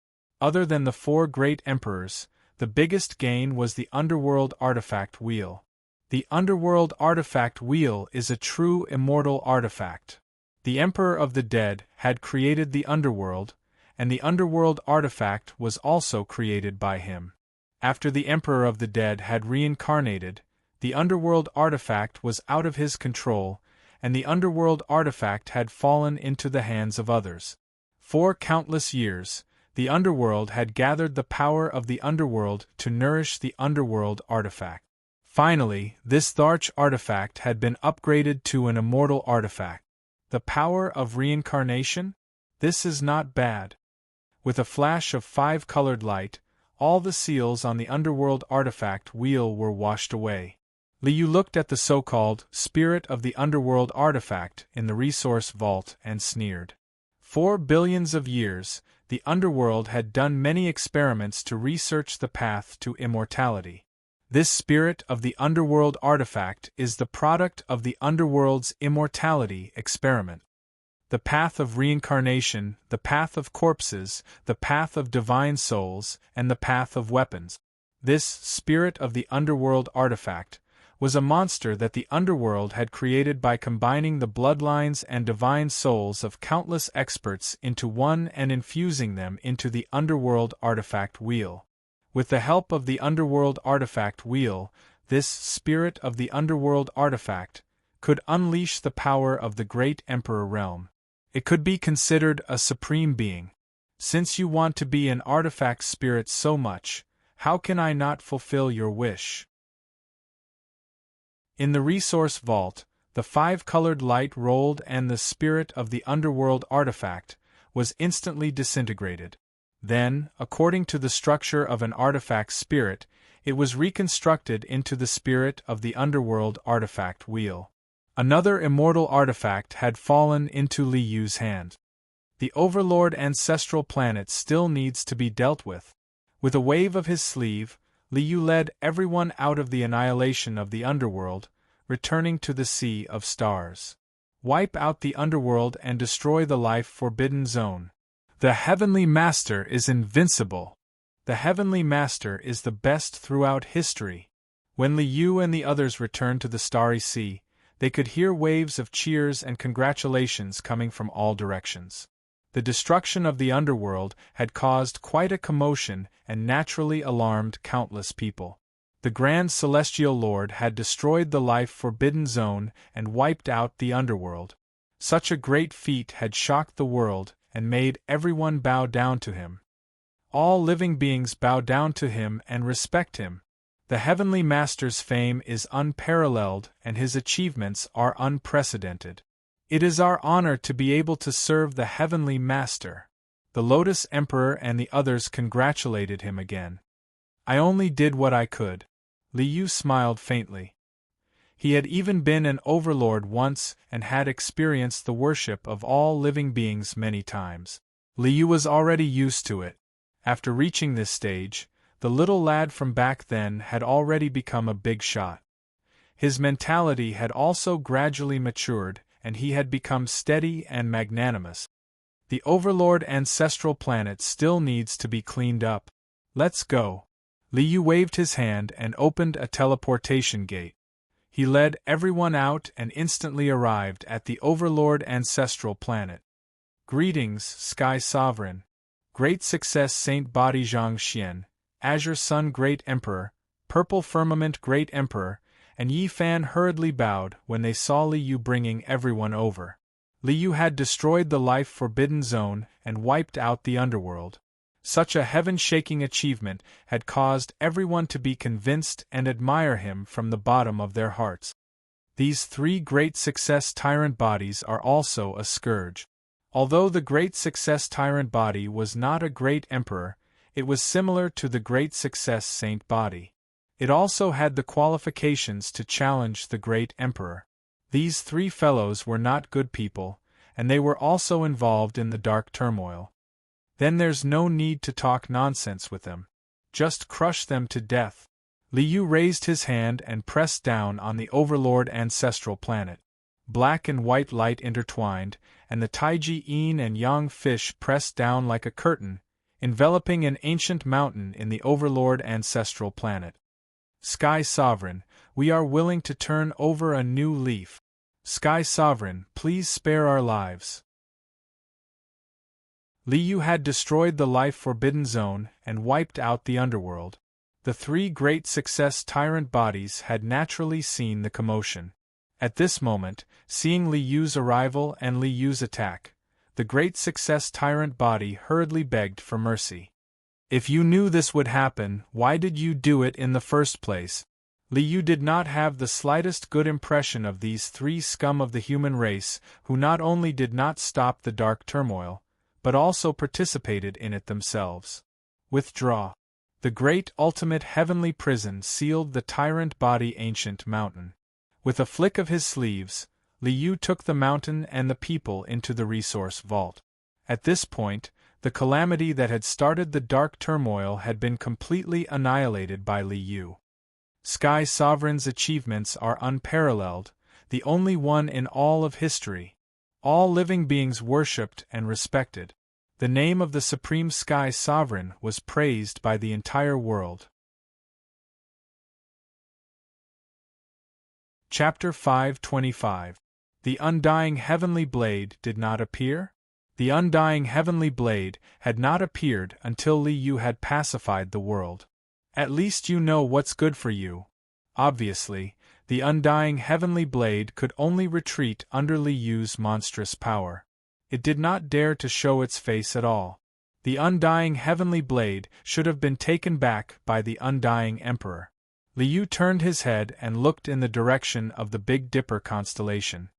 Other than the four great emperors, the biggest gain was the underworld artifact wheel. The underworld artifact wheel is a true immortal artifact. The Emperor of the Dead had created the underworld, and the underworld artifact was also created by him. After the Emperor of the Dead had reincarnated, the underworld artifact was out of his control, and the underworld artifact had fallen into the hands of others. For countless years, the underworld had gathered the power of the underworld to nourish the underworld artifact. Finally, this Tharch artifact had been upgraded to an immortal artifact. The power of reincarnation? This is not bad. With a flash of 5-colored light, all the seals on the underworld artifact wheel were washed away. Liu looked at the so-called spirit of the underworld artifact in the resource vault and sneered. For billions of years, the underworld had done many experiments to research the path to immortality. This spirit of the underworld artifact is the product of the underworld's immortality experiment. The path of reincarnation, the path of corpses, the path of divine souls, and the path of weapons. This spirit of the underworld artifact was a monster that the underworld had created by combining the bloodlines and divine souls of countless experts into one and infusing them into the underworld artifact wheel. With the help of the underworld artifact wheel, this spirit of the underworld artifact could unleash the power of the great emperor realm. It could be considered a supreme being. Since you want to be an artifact spirit so much, how can I not fulfill your wish? In the resource vault, the 5-colored light rolled and the spirit of the underworld artifact was instantly disintegrated. Then, according to the structure of an artifact spirit, it was reconstructed into the spirit of the underworld artifact wheel. Another immortal artifact had fallen into Li Yu's hand. The Overlord ancestral planet still needs to be dealt with. With a wave of his sleeve, Li Yu led everyone out of the annihilation of the underworld, returning to the Sea of Stars. Wipe out the underworld and destroy the life-forbidden zone. The Heavenly Master is invincible. The Heavenly Master is the best throughout history. When Li Yu and the others returned to the Starry Sea, they could hear waves of cheers and congratulations coming from all directions. The destruction of the underworld had caused quite a commotion and naturally alarmed countless people. The Grand Celestial Lord had destroyed the life-forbidden zone and wiped out the underworld. Such a great feat had shocked the world and made everyone bow down to him. All living beings bow down to him and respect him. The Heavenly Master's fame is unparalleled and his achievements are unprecedented. It is our honor to be able to serve the Heavenly Master. The Lotus Emperor and the others congratulated him again. I only did what I could. Li Yu smiled faintly. He had even been an overlord once and had experienced the worship of all living beings many times. Li Yu was already used to it. After reaching this stage, the little lad from back then had already become a big shot. His mentality had also gradually matured, and he had become steady and magnanimous. The Overlord ancestral planet still needs to be cleaned up. Let's go. Li Yu waved his hand and opened a teleportation gate. He led everyone out and instantly arrived at the Overlord ancestral planet. Greetings, Sky Sovereign. Great success Saint Body Zhang Xian, Azure Sun Great Emperor, Purple Firmament Great Emperor, and Yi Fan hurriedly bowed when they saw Li Yu bringing everyone over. Li Yu had destroyed the life-forbidden zone and wiped out the underworld. Such a heaven-shaking achievement had caused everyone to be convinced and admire him from the bottom of their hearts. These 3 great success tyrant bodies are also a scourge. Although the great success tyrant body was not a great emperor, it was similar to the great success saint body. It also had the qualifications to challenge the great emperor. These 3 fellows were not good people, and they were also involved in the dark turmoil. Then there's no need to talk nonsense with them. Just crush them to death. Li Yu raised his hand and pressed down on the Overlord ancestral planet. Black and white light intertwined, and the Taiji Yin and Yang fish pressed down like a curtain, enveloping an ancient mountain in the Overlord ancestral planet. Sky Sovereign, we are willing to turn over a new leaf. Sky Sovereign, please spare our lives. Li Yu had destroyed the life-forbidden zone and wiped out the underworld. The 3 great success tyrant bodies had naturally seen the commotion. At this moment, seeing Li Yu's arrival and Li Yu's attack, the great success tyrant body hurriedly begged for mercy. If you knew this would happen, why did you do it in the first place? Li Yu did not have the slightest good impression of these 3 scum of the human race who not only did not stop the dark turmoil, but also participated in it themselves. Withdraw. The great ultimate heavenly prison sealed the tyrant body ancient mountain. With a flick of his sleeves, Li Yu took the mountain and the people into the resource vault. At this point, the calamity that had started the dark turmoil had been completely annihilated by Li Yu. Sky Sovereign's achievements are unparalleled, the only one in all of history. All living beings worshipped and respected. The name of the Supreme Sky Sovereign was praised by the entire world. Chapter 525. The Undying Heavenly Blade did not appear? The Undying Heavenly Blade had not appeared until Li Yu had pacified the world. At least you know what's good for you. Obviously, the Undying Heavenly Blade could only retreat under Li Yu's monstrous power. It did not dare to show its face at all. The undying heavenly blade should have been taken back by the undying emperor. Liu turned his head and looked in the direction of the Big Dipper constellation.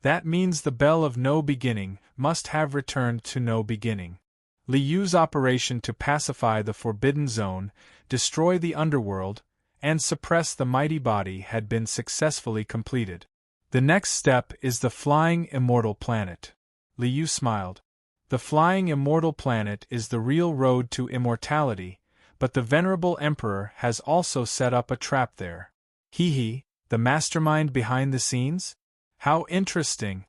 That means the bell of no beginning must have returned to no beginning. Liu's operation to pacify the Forbidden Zone, destroy the underworld, and suppress the mighty body had been successfully completed. The next step is the flying immortal planet. Liu smiled. The flying immortal planet is the real road to immortality, but the venerable emperor has also set up a trap there. He, the mastermind behind the scenes? How interesting!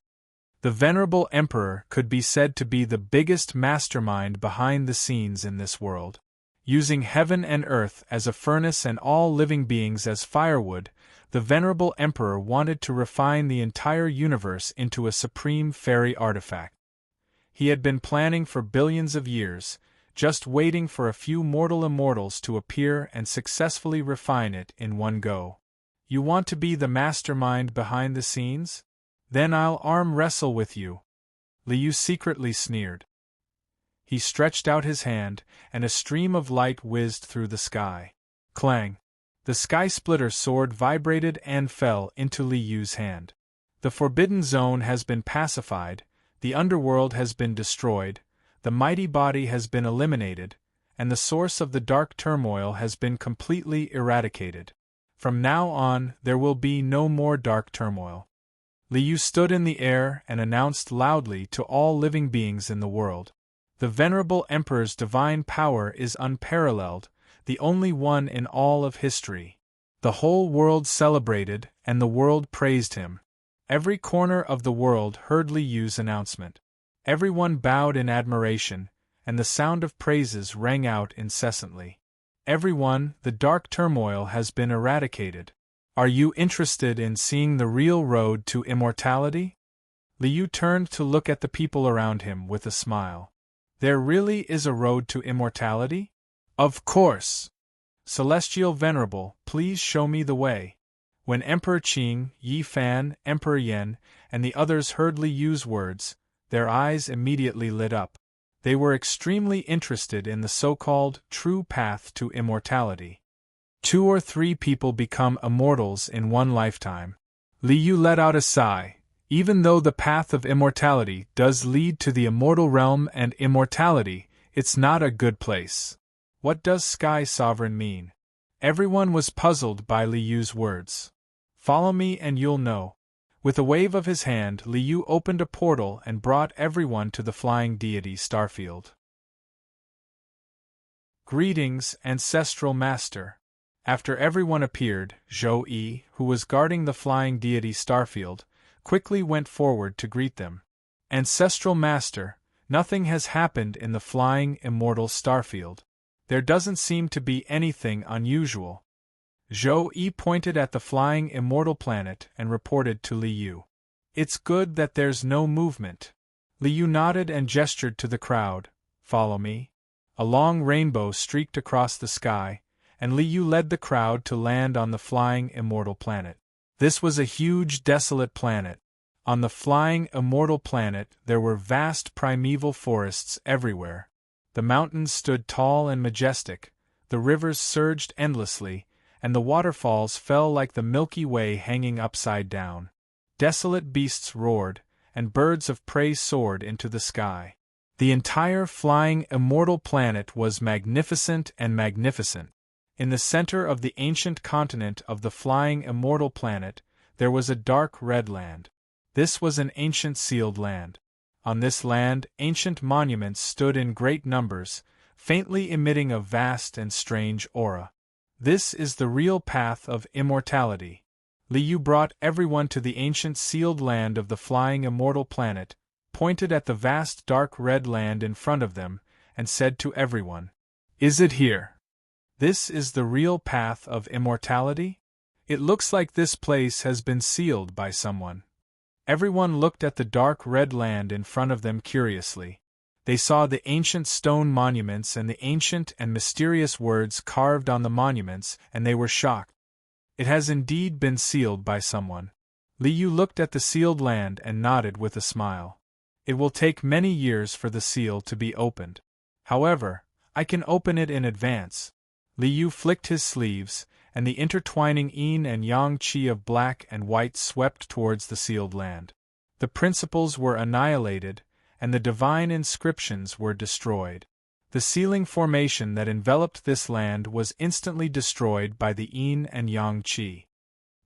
The venerable emperor could be said to be the biggest mastermind behind the scenes in this world. Using heaven and earth as a furnace and all living beings as firewood, the venerable emperor wanted to refine the entire universe into a supreme fairy artifact. He had been planning for billions of years, just waiting for a few mortal immortals to appear and successfully refine it in one go. You want to be the mastermind behind the scenes? Then I'll arm wrestle with you. Liu secretly sneered. He stretched out his hand, and a stream of light whizzed through the sky. Clang! The sky splitter sword vibrated and fell into Liu's hand. The Forbidden Zone has been pacified, the underworld has been destroyed, the mighty body has been eliminated, and the source of the dark turmoil has been completely eradicated. From now on, there will be no more dark turmoil. Liu stood in the air and announced loudly to all living beings in the world. The venerable emperor's divine power is unparalleled, the only one in all of history. The whole world celebrated, and the world praised him. Every corner of the world heard Liu's announcement. Everyone bowed in admiration, and the sound of praises rang out incessantly. Everyone, the dark turmoil has been eradicated. Are you interested in seeing the real road to immortality? Liu turned to look at the people around him with a smile. There really is a road to immortality? Of course! Celestial Venerable, please show me the way. When Emperor Qing, Yi Fan, Emperor Yan, and the others heard Liu's words, their eyes immediately lit up. They were extremely interested in the so-called true path to immortality. 2 or 3 people become immortals in one lifetime. Liu let out a sigh. Even though the path of immortality does lead to the immortal realm and immortality, it's not a good place. What does Sky Sovereign mean? Everyone was puzzled by Liu's words. Follow me and you'll know. With a wave of his hand, Liu opened a portal and brought everyone to the flying deity Starfield. Greetings, Ancestral Master. After everyone appeared, Zhou Yi, who was guarding the flying deity Starfield, quickly went forward to greet them. Ancestral Master, nothing has happened in the flying immortal Starfield. There doesn't seem to be anything unusual. Zhou Yi pointed at the flying immortal planet and reported to Liu. It's good that there's no movement. Liu nodded and gestured to the crowd. Follow me. A long rainbow streaked across the sky, and Liu led the crowd to land on the flying immortal planet. This was a huge desolate planet. On the flying immortal planet there were vast primeval forests everywhere. The mountains stood tall and majestic, the rivers surged endlessly, and the waterfalls fell like the Milky Way hanging upside down. Desolate beasts roared, and birds of prey soared into the sky. The entire flying immortal planet was magnificent and magnificent. In the center of the ancient continent of the flying immortal planet, there was a dark red land. This was an ancient sealed land. On this land, ancient monuments stood in great numbers, faintly emitting a vast and strange aura. This is the real path of immortality. Liu brought everyone to the ancient sealed land of the flying immortal planet, pointed at the vast dark red land in front of them, and said to everyone, "Is it here? This is the real path of immortality? It looks like this place has been sealed by someone." Everyone looked at the dark red land in front of them curiously. They saw the ancient stone monuments and the ancient and mysterious words carved on the monuments, and they were shocked. It has indeed been sealed by someone. Liu looked at the sealed land and nodded with a smile. It will take many years for the seal to be opened. However, I can open it in advance. Liu flicked his sleeves, and the intertwining yin and yang qi of black and white swept towards the sealed land. The principles were annihilated, and the divine inscriptions were destroyed. The sealing formation that enveloped this land was instantly destroyed by the yin and yang qi.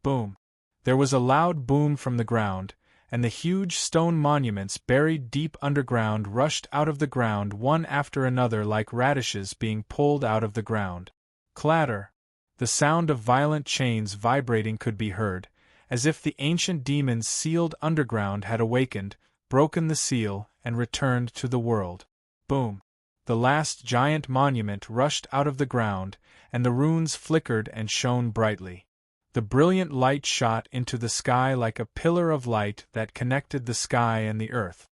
Boom! There was a loud boom from the ground, and the huge stone monuments buried deep underground rushed out of the ground one after another like radishes being pulled out of the ground. Clatter! The sound of violent chains vibrating could be heard, as if the ancient demons sealed underground had awakened, broken the seal, and returned to the world. Boom! The last giant monument rushed out of the ground, and the runes flickered and shone brightly. The brilliant light shot into the sky like a pillar of light that connected the sky and the earth.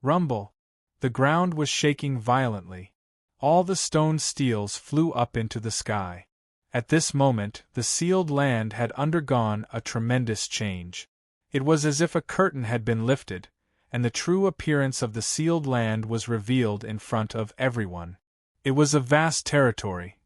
Rumble! The ground was shaking violently. All the stone steels flew up into the sky. At this moment, the sealed land had undergone a tremendous change. It was as if a curtain had been lifted, and the true appearance of the sealed land was revealed in front of everyone. It was a vast territory.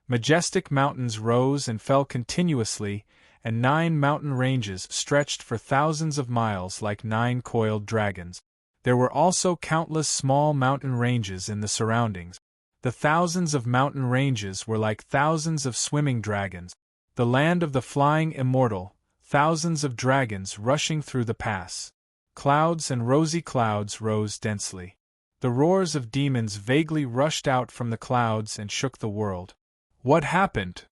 Majestic mountains rose and fell continuously, and 9 mountain ranges stretched for thousands of miles like 9 coiled dragons. There were also countless small mountain ranges in the surroundings. The thousands of mountain ranges were like thousands of swimming dragons. The land of the flying immortal, thousands of dragons rushing through the pass. Clouds and rosy clouds rose densely. The roars of demons vaguely rushed out from the clouds and shook the world. What happened?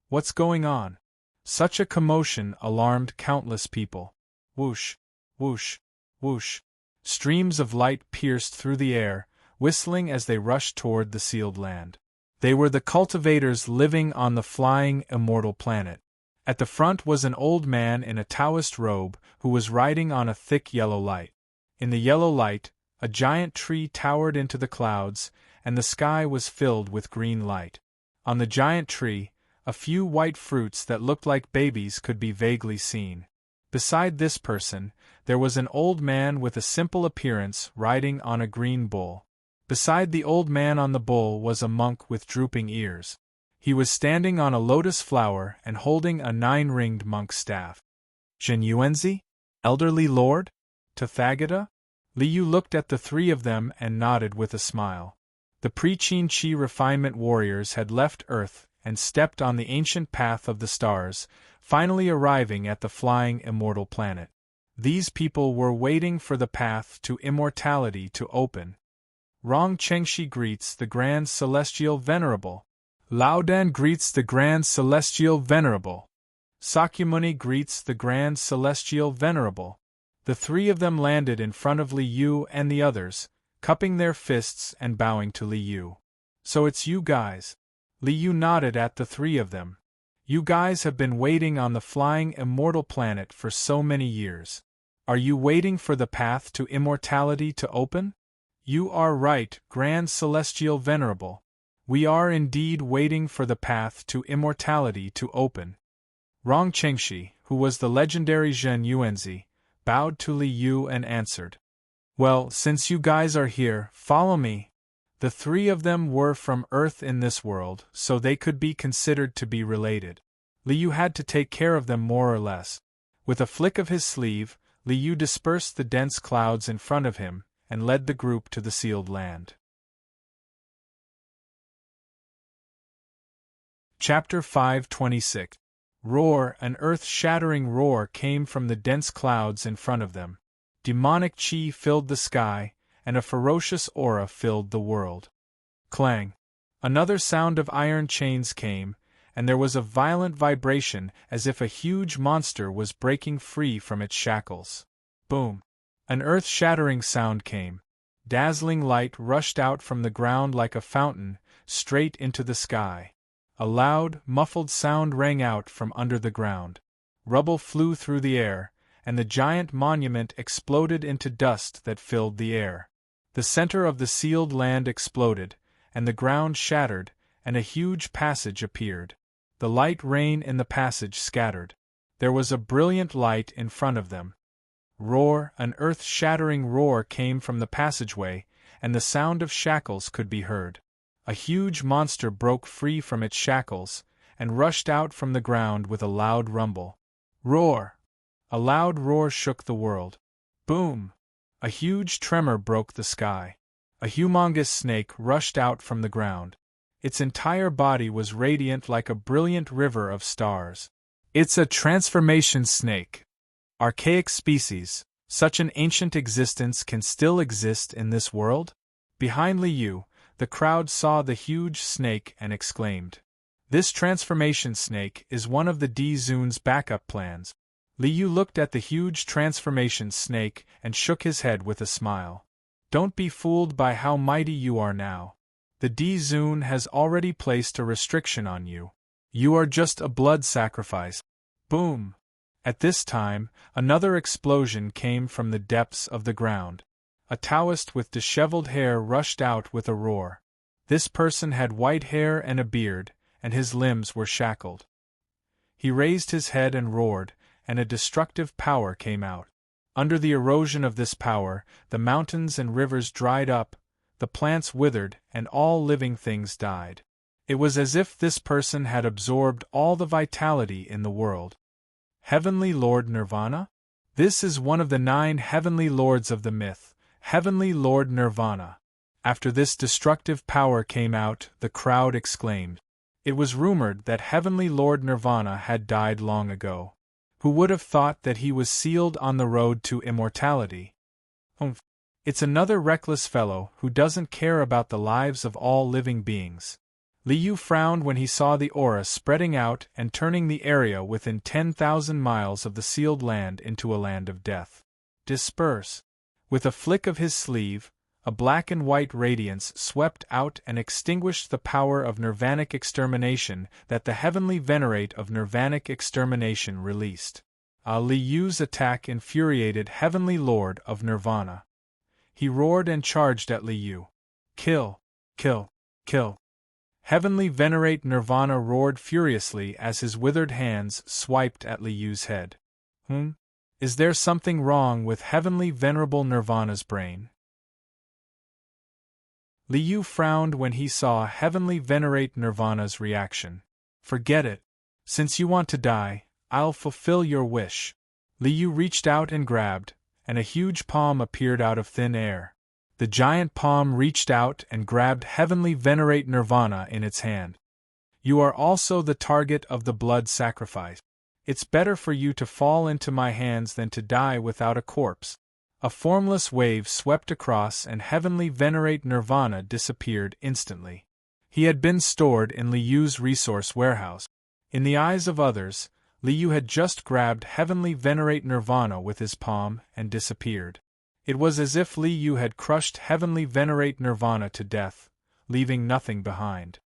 What's going on? Such a commotion alarmed countless people. Whoosh, whoosh, whoosh. Streams of light pierced through the air, whistling as they rushed toward the sealed land. They were the cultivators living on the flying, immortal planet. At the front was an old man in a Taoist robe who was riding on a thick yellow light. In the yellow light, a giant tree towered into the clouds, and the sky was filled with green light. On the giant tree, a few white fruits that looked like babies could be vaguely seen. Beside this person, there was an old man with a simple appearance riding on a green bull. Beside the old man on the bull was a monk with drooping ears. He was standing on a lotus flower and holding a 9-ringed monk's staff. Zhen Yuanzi? Elderly lord? Tathagata? Liu looked at the 3 of them and nodded with a smile. The pre-Qin Chi refinement warriors had left Earth and stepped on the ancient path of the stars, finally arriving at the flying immortal planet. These people were waiting for the path to immortality to open. Rong Chengshi greets the Grand Celestial Venerable. Lao Dan greets the Grand Celestial Venerable. Sakyamuni greets the Grand Celestial Venerable. The 3 of them landed in front of Liu and the others, cupping their fists and bowing to Liu. So it's you guys. Liu nodded at the 3 of them. You guys have been waiting on the flying immortal planet for so many years. Are you waiting for the path to immortality to open? You are right, Grand Celestial Venerable. We are indeed waiting for the path to immortality to open. Rong Chengshi, who was the legendary Zhen Yuanzi, bowed to Liu and answered. Well, since you guys are here, follow me. The 3 of them were from Earth in this world, so they could be considered to be related. Liu had to take care of them more or less. With a flick of his sleeve, Liu dispersed the dense clouds in front of him, and led the group to the sealed land. Chapter 526. Roar! An earth-shattering roar came from the dense clouds in front of them. Demonic chi filled the sky, and a ferocious aura filled the world. Clang! Another sound of iron chains came, and there was a violent vibration as if a huge monster was breaking free from its shackles. Boom! An earth-shattering sound came. Dazzling light rushed out from the ground like a fountain, straight into the sky. A loud, muffled sound rang out from under the ground. Rubble flew through the air, and the giant monument exploded into dust that filled the air. The center of the sealed land exploded, and the ground shattered, and a huge passage appeared. The light rain in the passage scattered. There was a brilliant light in front of them. Roar! An earth-shattering roar came from the passageway, and the sound of shackles could be heard. A huge monster broke free from its shackles, and rushed out from the ground with a loud rumble. Roar! A loud roar shook the world. Boom! A huge tremor broke the sky. A humongous snake rushed out from the ground. Its entire body was radiant like a brilliant river of stars. It's a transformation snake. Archaic species, such an ancient existence can still exist in this world? Behind Liu, the crowd saw the huge snake and exclaimed. This transformation snake is one of the D-Zoon's backup plans. Liu looked at the huge transformation snake and shook his head with a smile. Don't be fooled by how mighty you are now. The D-Zoon has already placed a restriction on you. You are just a blood sacrifice. Boom! At this time, another explosion came from the depths of the ground. A Taoist with disheveled hair rushed out with a roar. This person had white hair and a beard, and his limbs were shackled. He raised his head and roared, and a destructive power came out. Under the erosion of this power, the mountains and rivers dried up, the plants withered, and all living things died. It was as if this person had absorbed all the vitality in the world. Heavenly Lord Nirvana? This is one of the 9 heavenly lords of the myth, Heavenly Lord Nirvana. After this destructive power came out, the crowd exclaimed. It was rumored that Heavenly Lord Nirvana had died long ago. Who would have thought that he was sealed on the road to immortality? It's another reckless fellow who doesn't care about the lives of all living beings. Liu frowned when he saw the aura spreading out and turning the area within 10,000 miles of the sealed land into a land of death. Disperse. With a flick of his sleeve, a black and white radiance swept out and extinguished the power of nirvanic extermination that the heavenly venerate of nirvanic extermination released. Liu's attack infuriated Heavenly Lord of Nirvana. He roared and charged at Liu. Kill! Kill! Kill! Heavenly Venerate Nirvana roared furiously as his withered hands swiped at Liu's head. Is there something wrong with Heavenly Venerable Nirvana's brain? Liu frowned when he saw Heavenly Venerate Nirvana's reaction. Forget it. Since you want to die, I'll fulfill your wish. Liu reached out and grabbed, and a huge palm appeared out of thin air. The giant palm reached out and grabbed Heavenly Venerate Nirvana in its hand. You are also the target of the blood sacrifice. It's better for you to fall into my hands than to die without a corpse. A formless wave swept across and Heavenly Venerate Nirvana disappeared instantly. He had been stored in Liu's resource warehouse. In the eyes of others, Liu had just grabbed Heavenly Venerate Nirvana with his palm and disappeared. It was as if Liu had crushed Heavenly Venerate Nirvana to death, leaving nothing behind.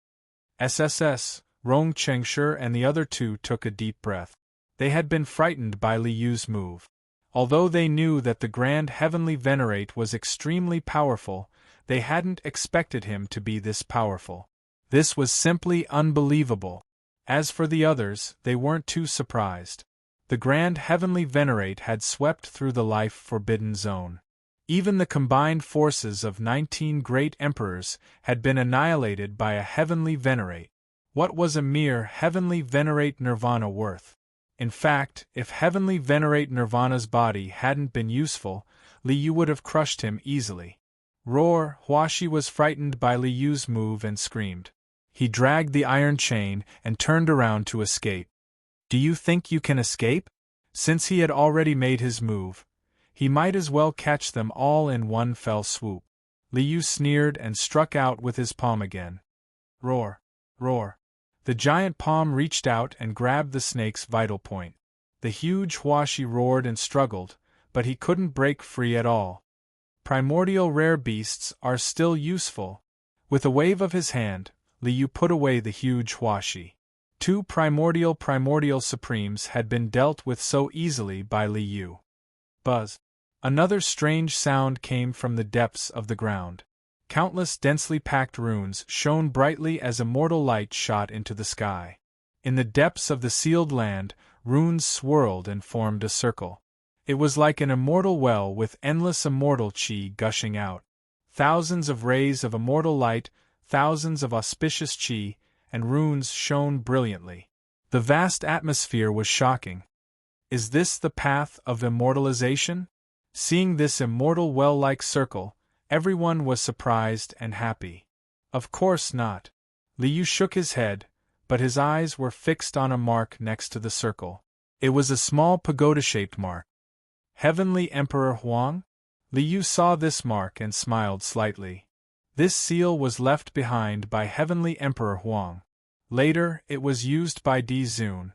SSS, Rong Chengshi and the other 2 took a deep breath. They had been frightened by Liu's move. Although they knew that the Grand Heavenly Venerate was extremely powerful, they hadn't expected him to be this powerful. This was simply unbelievable. As for the others, they weren't too surprised. The Grand Heavenly Venerate had swept through the life-forbidden zone. Even the combined forces of 19 great emperors had been annihilated by a Heavenly Venerate. What was a mere Heavenly Venerate Nirvana worth? In fact, if Heavenly Venerate Nirvana's body hadn't been useful, Liu would have crushed him easily. Roar! Huashi was frightened by Liu's move and screamed. He dragged the iron chain and turned around to escape. Do you think you can escape? Since he had already made his move, he might as well catch them all in one fell swoop. Liu sneered and struck out with his palm again. Roar! Roar! The giant palm reached out and grabbed the snake's vital point. The huge Huashi roared and struggled, but he couldn't break free at all. Primordial rare beasts are still useful. With a wave of his hand, Liu put away the huge Huashi. 2 primordial supremes had been dealt with so easily by Liu. Buzz! Another strange sound came from the depths of the ground. Countless densely packed runes shone brightly as immortal light shot into the sky. In the depths of the sealed land, runes swirled and formed a circle. It was like an immortal well with endless immortal chi gushing out. Thousands of rays of immortal light, thousands of auspicious chi, and runes shone brilliantly. The vast atmosphere was shocking. Is this the path of immortalization? Seeing this immortal well-like circle, everyone was surprised and happy. Of course not. Liu shook his head, but his eyes were fixed on a mark next to the circle. It was a small pagoda-shaped mark. Heavenly Emperor Huang? Liu saw this mark and smiled slightly. This seal was left behind by Heavenly Emperor Huang. Later, it was used by Di Zun.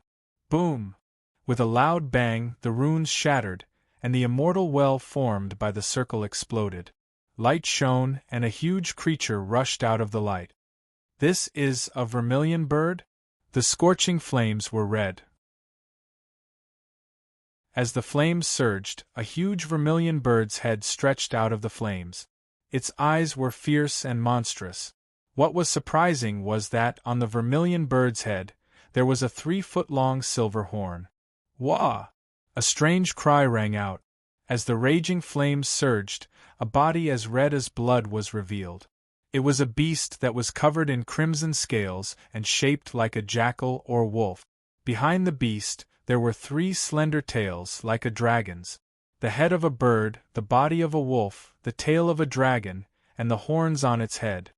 Boom! With a loud bang, the runes shattered, and the immortal well formed by the circle exploded. Light shone, and a huge creature rushed out of the light. This is a vermilion bird? The scorching flames were red. As the flames surged, a huge vermilion bird's head stretched out of the flames. Its eyes were fierce and monstrous. What was surprising was that, on the vermilion bird's head, there was a 3-foot-long silver horn. Wah! A strange cry rang out. As the raging flames surged, a body as red as blood was revealed. It was a beast that was covered in crimson scales and shaped like a jackal or wolf. Behind the beast, there were 3 slender tails like a dragon's. The head of a bird, the body of a wolf, the tail of a dragon, and the horns on its head.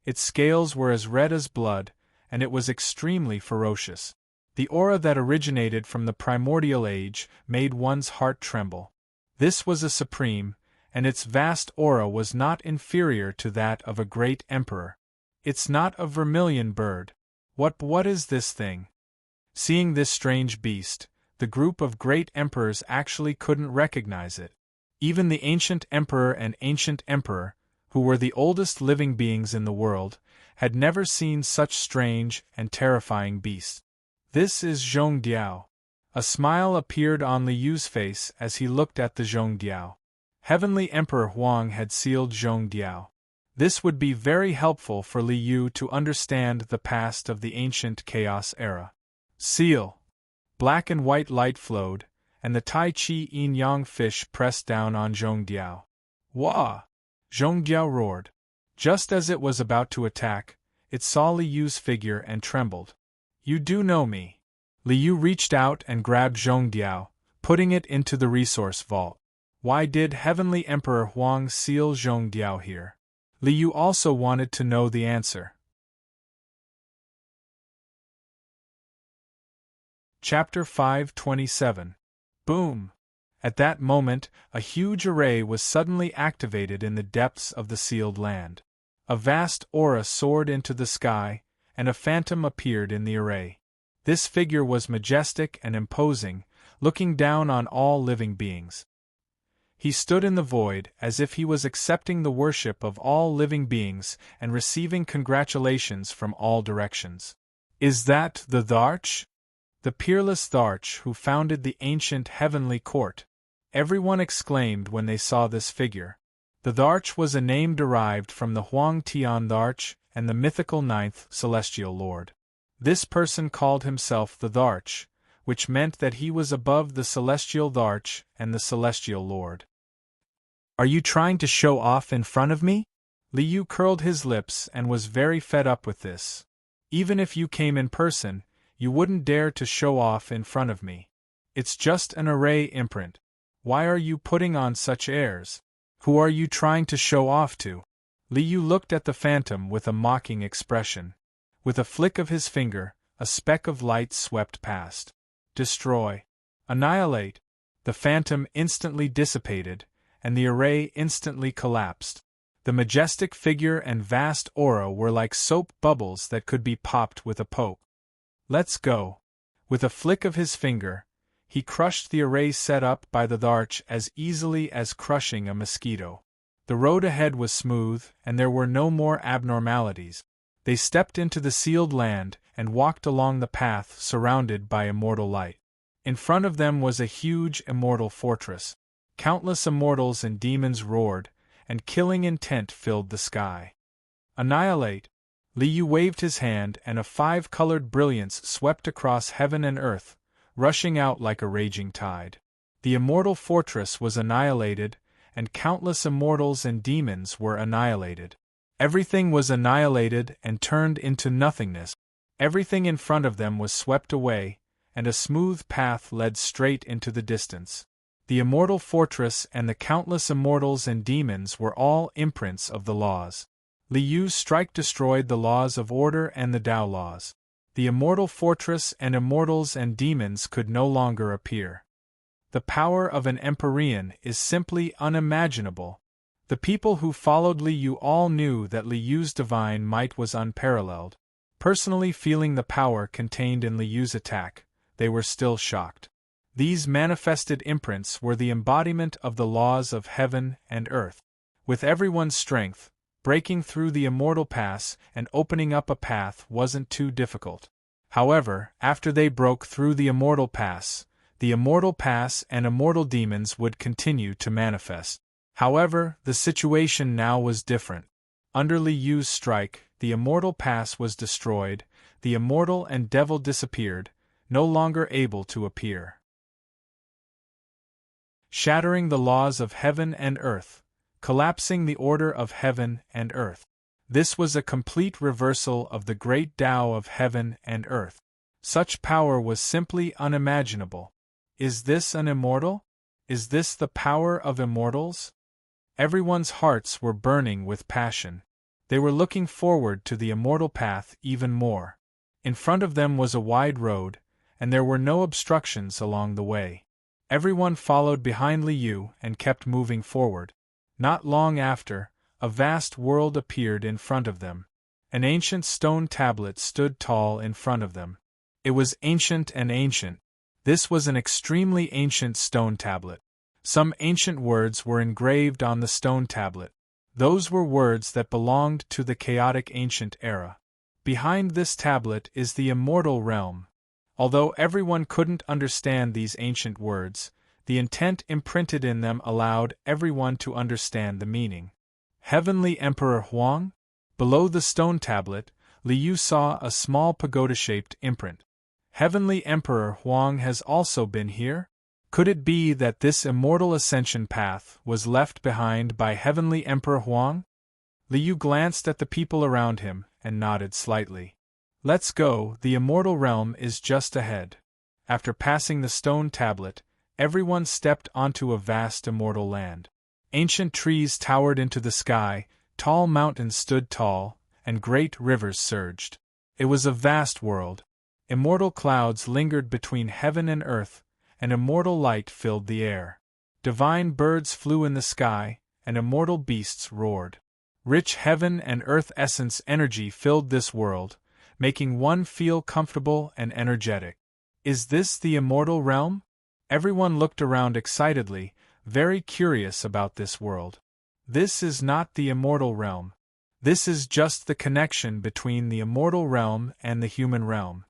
Its scales were as red as blood, and it was extremely ferocious. The aura that originated from the primordial age made one's heart tremble. This was a supreme, and its vast aura was not inferior to that of a great emperor. It's not a vermilion bird. What is this thing? Seeing this strange beast, the group of great emperors actually couldn't recognize it. Even the ancient emperor and ancient emperor, who were the oldest living beings in the world, had never seen such strange and terrifying beasts. This is Zhongdiao. A smile appeared on Liu's face as he looked at the Zhongdiao. Heavenly Emperor Huang had sealed Zhongdiao. This would be very helpful for Liu to understand the past of the ancient chaos era. Seal. Black and white light flowed, and the Tai Chi yin-yang fish pressed down on Zhongdiao. Wah! Zhongdiao roared. Just as it was about to attack, it saw Liu's figure and trembled. You do know me. Liu reached out and grabbed Zhongdiao, putting it into the resource vault. Why did Heavenly Emperor Huang seal Zhongdiao here? Liu also wanted to know the answer. Chapter 527. Boom! At that moment, a huge array was suddenly activated in the depths of the sealed land. A vast aura soared into the sky, and a phantom appeared in the array. This figure was majestic and imposing, looking down on all living beings. He stood in the void as if he was accepting the worship of all living beings and receiving congratulations from all directions. Is that the Dharch? The peerless Dharch who founded the ancient heavenly court. Everyone exclaimed when they saw this figure. The Dharch was a name derived from the Huang Tian Dharch and the mythical ninth celestial lord. This person called himself the Dharch, which meant that he was above the celestial Dharch and the celestial lord. Are you trying to show off in front of me? Liu curled his lips and was very fed up with this. Even if you came in person, you wouldn't dare to show off in front of me. It's just an array imprint. Why are you putting on such airs? Who are you trying to show off to? Liu looked at the phantom with a mocking expression. With a flick of his finger, a speck of light swept past. Destroy. Annihilate. The phantom instantly dissipated, and the array instantly collapsed. The majestic figure and vast aura were like soap bubbles that could be popped with a poke. Let's go. With a flick of his finger, he crushed the array set up by the Dharch as easily as crushing a mosquito. The road ahead was smooth, and there were no more abnormalities. They stepped into the sealed land and walked along the path surrounded by immortal light. In front of them was a huge immortal fortress. Countless immortals and demons roared, and killing intent filled the sky. Annihilate! Liu waved his hand and a 5-colored brilliance swept across heaven and earth, rushing out like a raging tide. The immortal fortress was annihilated, and countless immortals and demons were annihilated. Everything was annihilated and turned into nothingness. Everything in front of them was swept away, and a smooth path led straight into the distance. The immortal fortress and the countless immortals and demons were all imprints of the laws. Liyu's strike destroyed the laws of order and the Tao laws. The immortal fortress and immortals and demons could no longer appear. The power of an Empyrean is simply unimaginable. The people who followed Liyu all knew that Liyu's divine might was unparalleled. Personally feeling the power contained in Liyu's attack, they were still shocked. These manifested imprints were the embodiment of the laws of heaven and earth. With everyone's strength, breaking through the immortal pass and opening up a path wasn't too difficult. However, after they broke through the immortal pass and immortal demons would continue to manifest. However, the situation now was different. Under Liyu's strike, the immortal pass was destroyed, the immortal and devil disappeared, no longer able to appear. Shattering the laws of heaven and earth, collapsing the order of heaven and earth. This was a complete reversal of the great Tao of heaven and earth. Such power was simply unimaginable. Is this an immortal? Is this the power of immortals? Everyone's hearts were burning with passion. They were looking forward to the immortal path even more. In front of them was a wide road, and there were no obstructions along the way. Everyone followed behind Liyu and kept moving forward. Not long after, a vast world appeared in front of them. An ancient stone tablet stood tall in front of them. It was ancient and ancient. This was an extremely ancient stone tablet. Some ancient words were engraved on the stone tablet. Those were words that belonged to the chaotic ancient era. Behind this tablet is the immortal realm. Although everyone couldn't understand these ancient words, the intent imprinted in them allowed everyone to understand the meaning. Heavenly Emperor Huang? Below the stone tablet, Liyu saw a small pagoda-shaped imprint. Heavenly Emperor Huang has also been here? Could it be that this immortal ascension path was left behind by Heavenly Emperor Huang? Liyu glanced at the people around him and nodded slightly. Let's go, the immortal realm is just ahead. After passing the stone tablet, everyone stepped onto a vast immortal land. Ancient trees towered into the sky, tall mountains stood tall, and great rivers surged. It was a vast world. Immortal clouds lingered between heaven and earth, and immortal light filled the air. Divine birds flew in the sky, and immortal beasts roared. Rich heaven and earth essence energy filled this world, making one feel comfortable and energetic. Is this the immortal realm? Everyone looked around excitedly, very curious about this world. This is not the immortal realm. This is just the connection between the immortal realm and the human realm.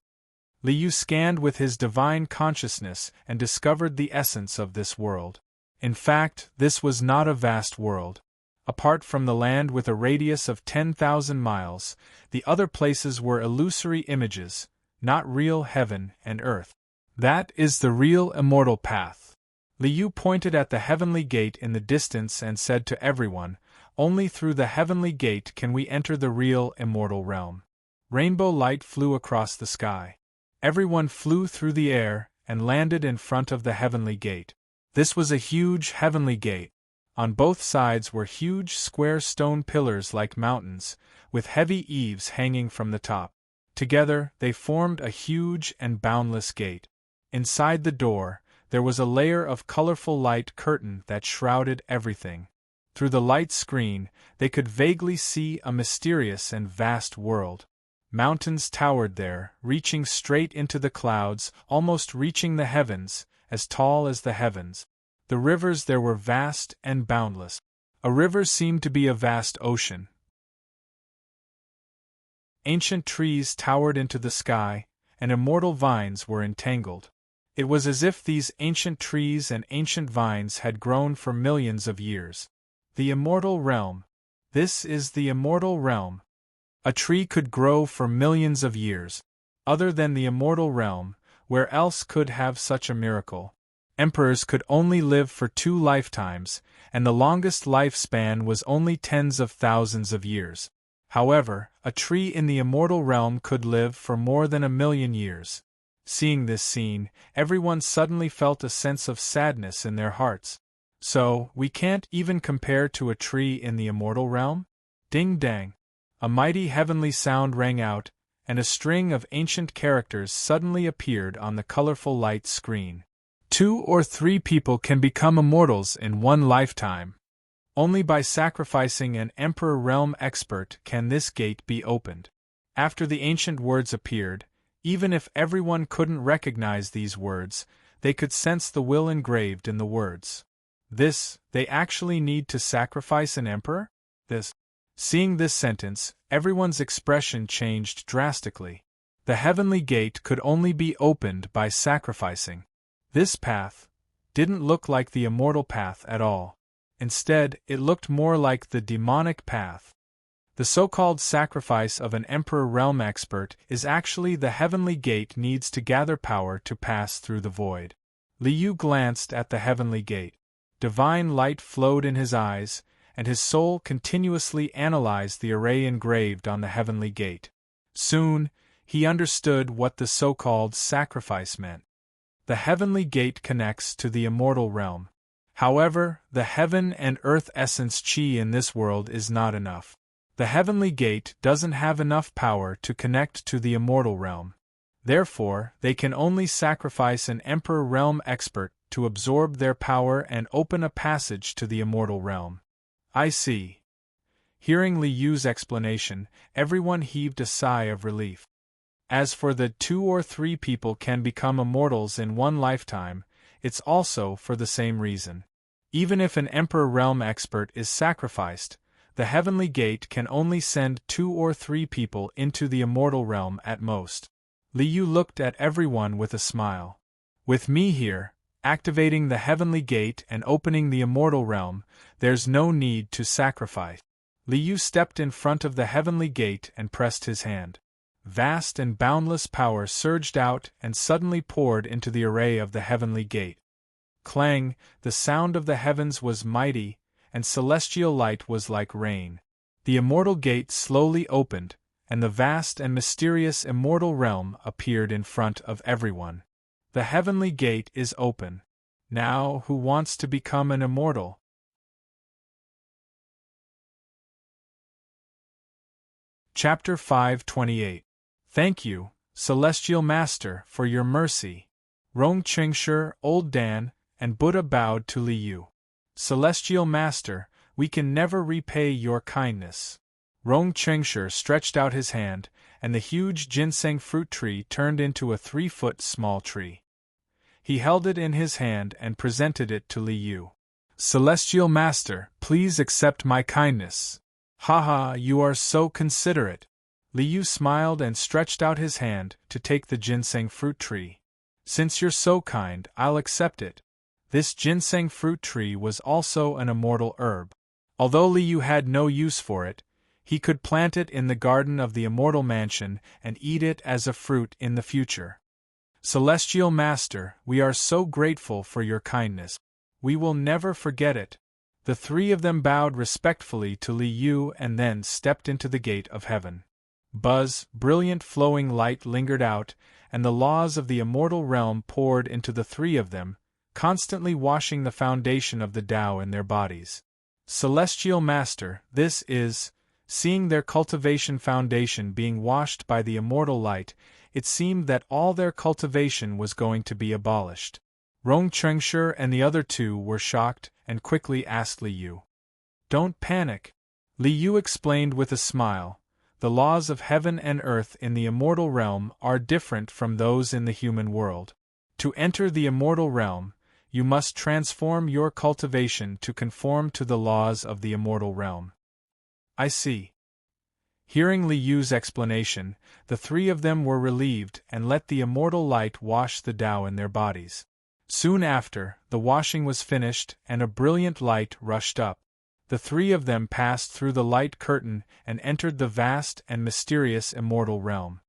Liyu scanned with his divine consciousness and discovered the essence of this world. In fact, this was not a vast world. Apart from the land with a radius of 10,000 miles, the other places were illusory images, not real heaven and earth. That is the real immortal path. Liyu pointed at the heavenly gate in the distance and said to everyone, only through the heavenly gate can we enter the real immortal realm. Rainbow light flew across the sky. Everyone flew through the air and landed in front of the heavenly gate. This was a huge heavenly gate. On both sides were huge square stone pillars like mountains, with heavy eaves hanging from the top. Together, they formed a huge and boundless gate. Inside the door, there was a layer of colorful light curtain that shrouded everything. Through the light screen, they could vaguely see a mysterious and vast world. Mountains towered there, reaching straight into the clouds, almost reaching the heavens, as tall as the heavens. The rivers there were vast and boundless. A river seemed to be a vast ocean. Ancient trees towered into the sky, and immortal vines were entangled. It was as if these ancient trees and ancient vines had grown for millions of years. The immortal realm. This is the immortal realm. A tree could grow for millions of years. Other than the immortal realm, where else could have such a miracle? Emperors could only live for 2 lifetimes, and the longest lifespan was only tens of thousands of years. However, a tree in the immortal realm could live for more than 1,000,000 years. Seeing this scene, everyone suddenly felt a sense of sadness in their hearts. So, we can't even compare to a tree in the immortal realm? Ding dang! A mighty heavenly sound rang out, and a string of ancient characters suddenly appeared on the colorful light screen. 2 or 3 people can become immortals in 1 lifetime. Only by sacrificing an Emperor Realm expert can this gate be opened. After the ancient words appeared, even if everyone couldn't recognize these words, they could sense the will engraved in the words. They actually need to sacrifice an emperor? Seeing this sentence, everyone's expression changed drastically. The heavenly gate could only be opened by sacrificing. This path didn't look like the immortal path at all. Instead, it looked more like the demonic path. The so-called sacrifice of an Emperor Realm expert is actually the heavenly gate needs to gather power to pass through the void. Liu glanced at the heavenly gate. Divine light flowed in his eyes, and his soul continuously analyzed the array engraved on the heavenly gate. Soon, he understood what the so-called sacrifice meant. The heavenly gate connects to the immortal realm. However, the heaven and earth essence chi in this world is not enough. The heavenly gate doesn't have enough power to connect to the immortal realm. Therefore, they can only sacrifice an Emperor Realm expert to absorb their power and open a passage to the immortal realm. I see. Hearing Liu's explanation, everyone heaved a sigh of relief. As for the 2 or 3 people can become immortals in 1 lifetime, it's also for the same reason. Even if an Emperor Realm expert is sacrificed, the heavenly gate can only send 2 or 3 people into the immortal realm at most. Liu looked at everyone with a smile. With me here, activating the heavenly gate and opening the immortal realm, there's no need to sacrifice. Liu stepped in front of the heavenly gate and pressed his hand. Vast and boundless power surged out and suddenly poured into the array of the heavenly gate. Clang, the sound of the heavens was mighty, and celestial light was like rain. The immortal gate slowly opened, and the vast and mysterious immortal realm appeared in front of everyone. The heavenly gate is open. Now, who wants to become an immortal? Chapter 528. Thank you, Celestial Master, for your mercy. Rong Qingshi, Old Dan, and Buddha bowed to Liu. Celestial Master, we can never repay your kindness. Rong Qingshi stretched out his hand, and the huge ginseng fruit tree turned into a 3-foot small tree. He held it in his hand and presented it to Liu. Celestial Master, please accept my kindness. Haha, you are so considerate. Liu smiled and stretched out his hand to take the ginseng fruit tree. Since you're so kind, I'll accept it. This ginseng fruit tree was also an immortal herb. Although Liu had no use for it, he could plant it in the garden of the immortal mansion and eat it as a fruit in the future. Celestial Master, we are so grateful for your kindness. We will never forget it. The 3 of them bowed respectfully to Liu and then stepped into the gate of heaven. Buzz, brilliant flowing light lingered out, and the laws of the immortal realm poured into the 3 of them, constantly washing the foundation of the Tao in their bodies. Celestial Master, this is, seeing their cultivation foundation being washed by the immortal light, it seemed that all their cultivation was going to be abolished. Rong Qingshi and the other 2 were shocked and quickly asked Liu. Don't panic. Liu explained with a smile. The laws of heaven and earth in the immortal realm are different from those in the human world. To enter the immortal realm, you must transform your cultivation to conform to the laws of the immortal realm. I see. Hearing Liu's explanation, the 3 of them were relieved and let the immortal light wash the Tao in their bodies. Soon after, the washing was finished and a brilliant light rushed up. The 3 of them passed through the light curtain and entered the vast and mysterious immortal realm.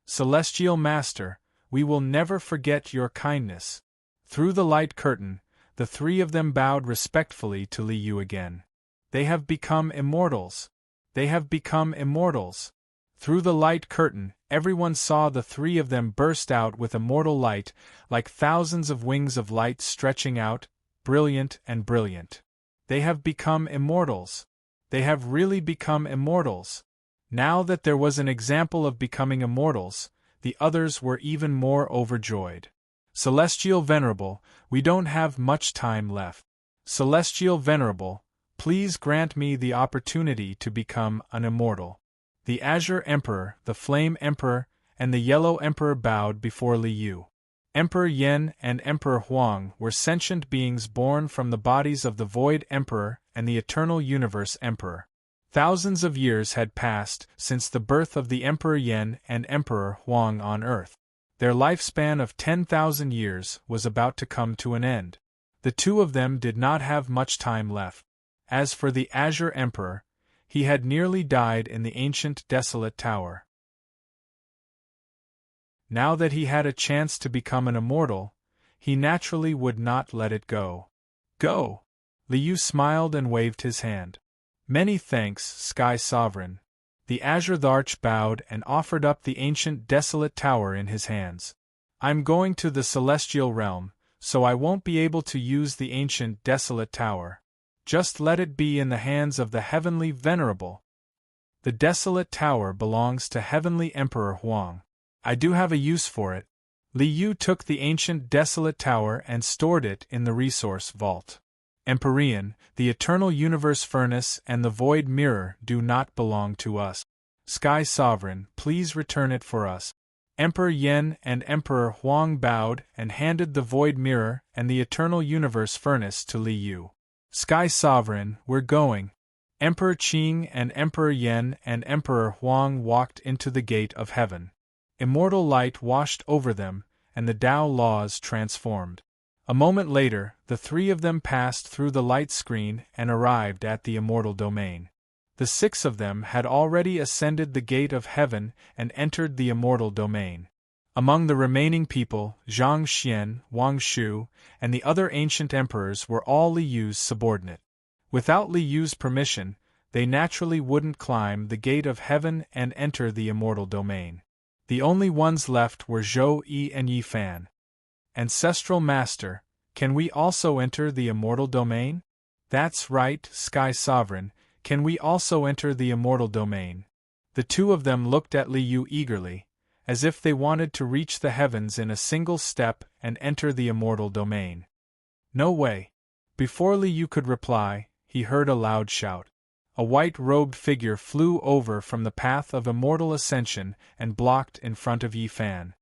Celestial Master, we will never forget your kindness. Through the light curtain, the three of them bowed respectfully to Li Yu again. They have become immortals. They have become immortals. Through the light curtain, everyone saw the three of them burst out with immortal light, like thousands of wings of light stretching out, brilliant and brilliant. They have become immortals. They have really become immortals. Now that there was an example of becoming immortals, the others were even more overjoyed. Celestial Venerable, we don't have much time left. Celestial Venerable, please grant me the opportunity to become an immortal. The Azure Emperor, the Flame Emperor, and the Yellow Emperor bowed before Li Yu. Emperor Yen and Emperor Huang were sentient beings born from the bodies of the Void Emperor and the Eternal Universe Emperor. Thousands of years had passed since the birth of the Emperor Yen and Emperor Huang on Earth. Their lifespan of 10,000 years was about to come to an end. The two of them did not have much time left. As for the Azure Emperor, he had nearly died in the ancient desolate tower. Now that he had a chance to become an immortal, he naturally would not let it go. Go! Li Yu smiled and waved his hand. Many thanks, Sky Sovereign. The Azure Arch bowed and offered up the ancient desolate tower in his hands. I'm going to the celestial realm, so I won't be able to use the ancient desolate tower. Just let it be in the hands of the Heavenly Venerable. The desolate tower belongs to Heavenly Emperor Huang. I do have a use for it. Li Yu took the ancient desolate tower and stored it in the resource vault. Empyrean, the Eternal Universe Furnace and the Void Mirror do not belong to us. Sky Sovereign, please return it for us. Emperor Yen and Emperor Huang bowed and handed the Void Mirror and the Eternal Universe Furnace to Li Yu. Sky Sovereign, we're going. Emperor Qing and Emperor Yen and Emperor Huang walked into the gate of heaven. Immortal light washed over them, and the Tao laws transformed. A moment later, the three of them passed through the light screen and arrived at the immortal domain. The six of them had already ascended the gate of heaven and entered the immortal domain. Among the remaining people, Zhang Xian, Wang Shu, and the other ancient emperors were all Li Yu's subordinate. Without Li Yu's permission, they naturally wouldn't climb the gate of heaven and enter the immortal domain. The only ones left were Zhou Yi and Yi Fan. Ancestral Master, can we also enter the immortal domain? That's right, Sky Sovereign, can we also enter the immortal domain? The two of them looked at Li Yu eagerly, as if they wanted to reach the heavens in a single step and enter the immortal domain. No way. Before Li Yu could reply, he heard a loud shout. A white-robed figure flew over from the path of immortal ascension and blocked in front of Yi Fan.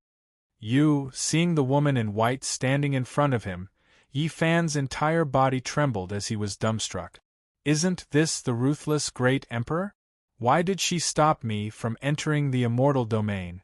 Yu, seeing the woman in white standing in front of him, Yi Fan's entire body trembled as he was dumbstruck. Isn't this the ruthless great emperor? Why did she stop me from entering the immortal domain?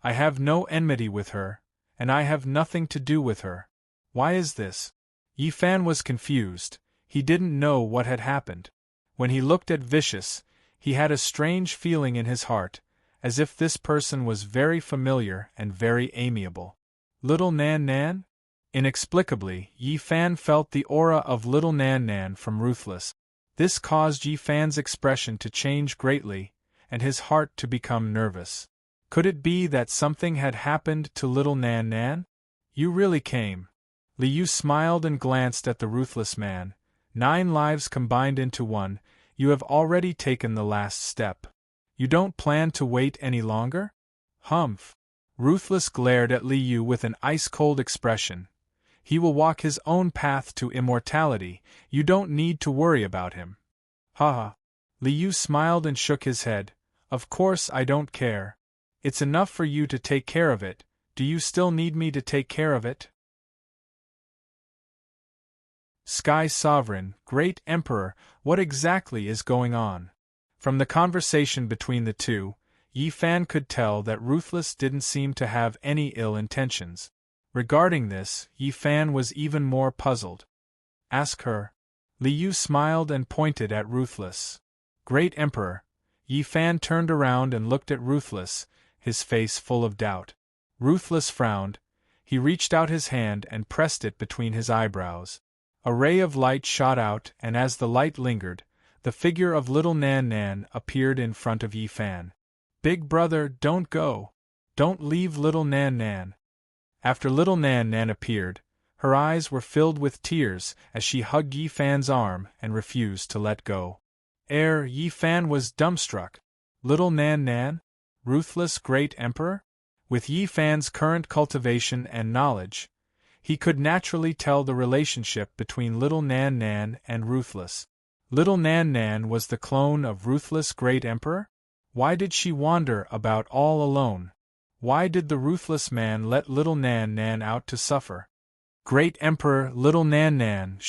I have no enmity with her, and I have nothing to do with her. Why is this? Yi Fan was confused. He didn't know what had happened. When he looked at Vicious, he had a strange feeling in his heart, as if this person was very familiar and very amiable. Little Nan Nan? Inexplicably, Yi Fan felt the aura of Little Nan Nan from Ruthless. This caused Yi Fan's expression to change greatly, and his heart to become nervous. Could it be that something had happened to Little Nan Nan? You really came. Li Yu smiled and glanced at the ruthless man. 9 lives combined into one, you have already taken the last step. You don't plan to wait any longer? Humph. Ruthless glared at Li Yu with an ice-cold expression. He will walk his own path to immortality, you don't need to worry about him. Ha. Li Yu smiled and shook his head. Of course I don't care. It's enough for you to take care of it. Do you still need me to take care of it? Sky Sovereign, Great Emperor, what exactly is going on? From the conversation between the two, Yi Fan could tell that Ruthless didn't seem to have any ill intentions. Regarding this, Yi Fan was even more puzzled. Ask her. Li Yu smiled and pointed at Ruthless. Great Emperor. Yi Fan turned around and looked at Ruthless, his face full of doubt. Ruthless frowned. He reached out his hand and pressed it between his eyebrows. A ray of light shot out, and as the light lingered, the figure of little Nan Nan appeared in front of Yi Fan. "Big brother, don't go! Don't leave little Nan Nan!" After little Nan Nan appeared, her eyes were filled with tears as she hugged Yi Fan's arm and refused to let go. Yi Fan was dumbstruck. Little Nan Nan? Ruthless great emperor? With Yi Fan's current cultivation and knowledge, he could naturally tell the relationship between little Nan Nan and Ruthless. Little Nan Nan was the clone of Ruthless great emperor? Why did she wander about all alone? Why did the ruthless man let little Nan Nan out to suffer? "Great Emperor, little Nan Nan,"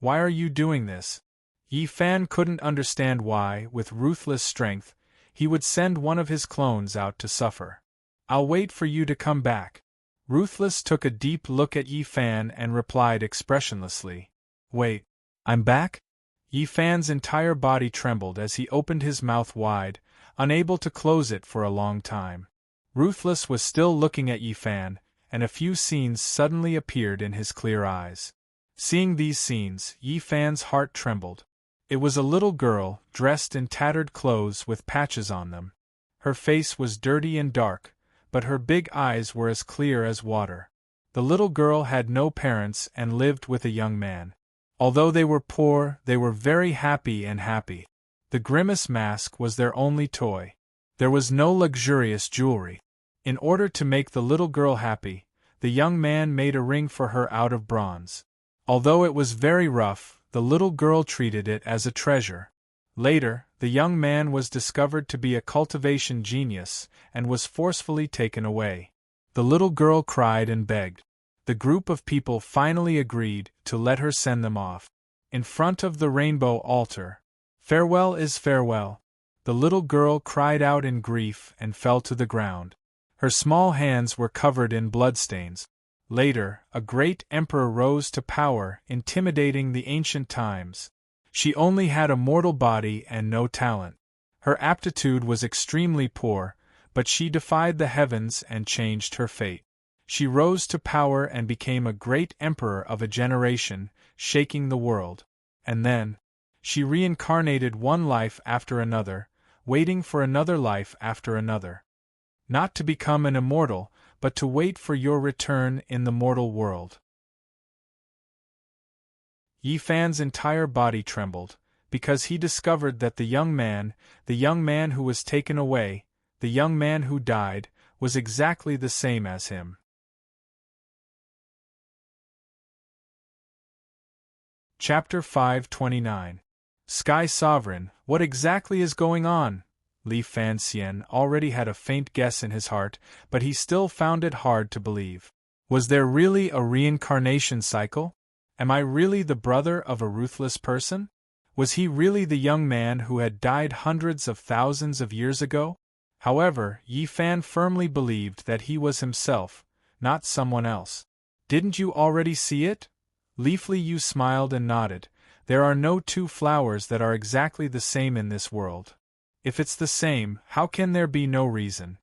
why are you doing this? Yi Fan couldn't understand why, with ruthless strength, he would send one of his clones out to suffer. "I'll wait for you to come back." Ruthless took a deep look at Yi Fan and replied expressionlessly, "Wait, I'm back?" Yi Fan's entire body trembled as he opened his mouth wide, unable to close it for a long time. Ruthless was still looking at Yi Fan, and a few scenes suddenly appeared in his clear eyes. Seeing these scenes, Yi Fan's heart trembled. It was a little girl, dressed in tattered clothes with patches on them. Her face was dirty and dark, but her big eyes were as clear as water. The little girl had no parents and lived with a young man. Although they were poor, they were very happy and happy. The grimace mask was their only toy. There was no luxurious jewelry. In order to make the little girl happy, the young man made a ring for her out of bronze. Although it was very rough, the little girl treated it as a treasure. Later, the young man was discovered to be a cultivation genius and was forcefully taken away. The little girl cried and begged. The group of people finally agreed to let her send them off. In front of the rainbow altar, "Farewell is farewell." The little girl cried out in grief and fell to the ground. Her small hands were covered in bloodstains. Later, a great emperor rose to power, intimidating the ancient times. She only had a mortal body and no talent. Her aptitude was extremely poor, but she defied the heavens and changed her fate. She rose to power and became a great emperor of a generation, shaking the world. And then, she reincarnated one life after another, waiting for another life after another. Not to become an immortal, but to wait for your return in the mortal world. Yi Fan's entire body trembled, because he discovered that the young man who was taken away, the young man who died, was exactly the same as him. Chapter 529. Sky Sovereign, what exactly is going on? Li Fanxian already had a faint guess in his heart, but he still found it hard to believe. Was there really a reincarnation cycle? Am I really the brother of a ruthless person? Was he really the young man who had died hundreds of thousands of years ago? However, Yi Fan firmly believed that he was himself, not someone else. Didn't you already see it? Leafly Yu smiled and nodded. There are no two flowers that are exactly the same in this world. If it's the same, how can there be no reason?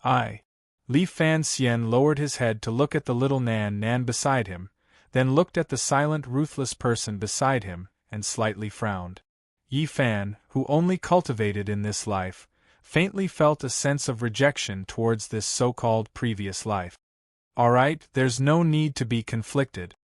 Li Fanxian lowered his head to look at the little Nan Nan beside him, then looked at the silent ruthless person beside him, and slightly frowned. Yi Fan, who only cultivated in this life, faintly felt a sense of rejection towards this so-called previous life. Alright, there's no need to be conflicted.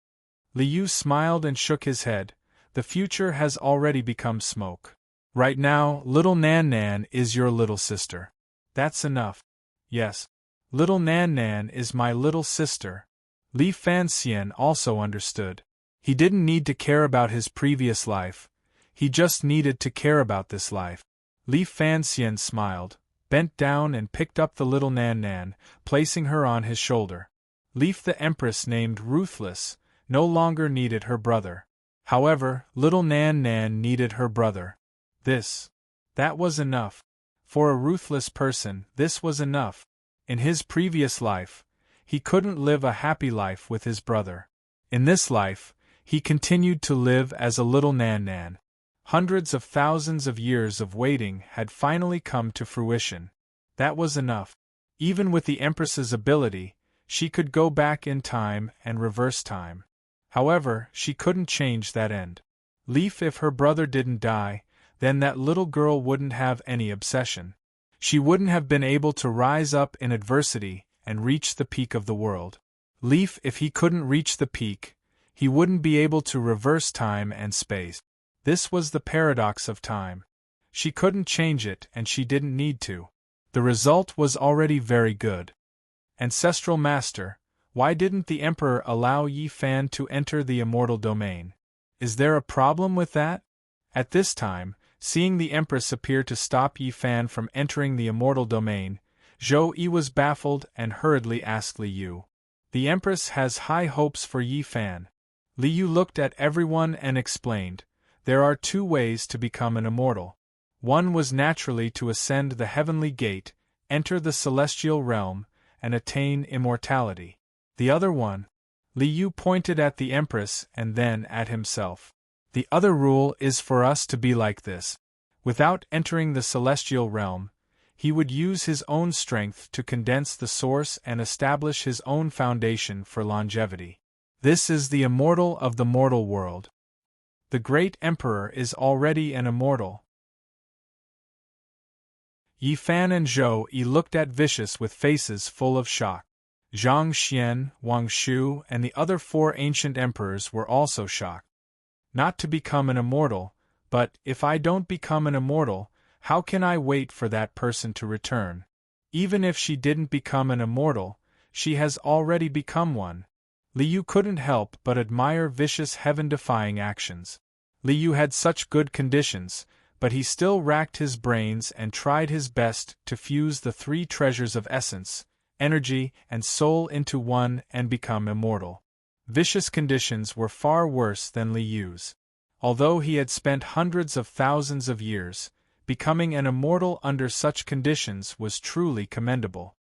Li Yu smiled and shook his head. The future has already become smoke. Right now, little Nan Nan is your little sister. That's enough. Yes. Little Nan Nan is my little sister. Li Fanxian also understood. He didn't need to care about his previous life. He just needed to care about this life. Li Fanxian smiled, bent down and picked up the little Nan Nan, placing her on his shoulder. Leaf the Empress named Ruthless no longer needed her brother. However, little Nan Nan needed her brother. That was enough. For a ruthless person, this was enough. In his previous life, he couldn't live a happy life with his brother. In this life, he continued to live as a little Nan Nan. Hundreds of thousands of years of waiting had finally come to fruition. That was enough. Even with the Empress's ability, She could go back in time and reverse time. However, she couldn't change that end. Leaf, if her brother didn't die, then that little girl wouldn't have any obsession. She wouldn't have been able to rise up in adversity and reach the peak of the world. Leaf, if he couldn't reach the peak, he wouldn't be able to reverse time and space. This was the paradox of time. She couldn't change it and she didn't need to. The result was already very good. Ancestral Master, why didn't the Emperor allow Yi Fan to enter the immortal domain? Is there a problem with that? At this time, seeing the Empress appear to stop Yi Fan from entering the immortal domain, Zhou Yi was baffled and hurriedly asked Li Yu. The Empress has high hopes for Yi Fan. Li Yu looked at everyone and explained, there are two ways to become an immortal. One was naturally to ascend the heavenly gate, enter the celestial realm, and attain immortality. The other one, Li Yu pointed at the Empress and then at himself. The other rule is for us to be like this. Without entering the celestial realm, he would use his own strength to condense the source and establish his own foundation for longevity. This is the immortal of the mortal world. The great Emperor is already an immortal. Yi Fan and Zhou Yi looked at Vicious with faces full of shock. Zhang Xian, Wang Shu, and the other 4 ancient emperors were also shocked. Not to become an immortal, but if I don't become an immortal, how can I wait for that person to return? Even if she didn't become an immortal, she has already become one. Li Yu couldn't help but admire Vicious' heaven-defying actions. Li Yu had such good conditions, but he still racked his brains and tried his best to fuse the 3 treasures of essence, energy, and soul into one and become immortal. Vicious' conditions were far worse than Li Yu's. Although he had spent hundreds of thousands of years, becoming an immortal under such conditions was truly commendable.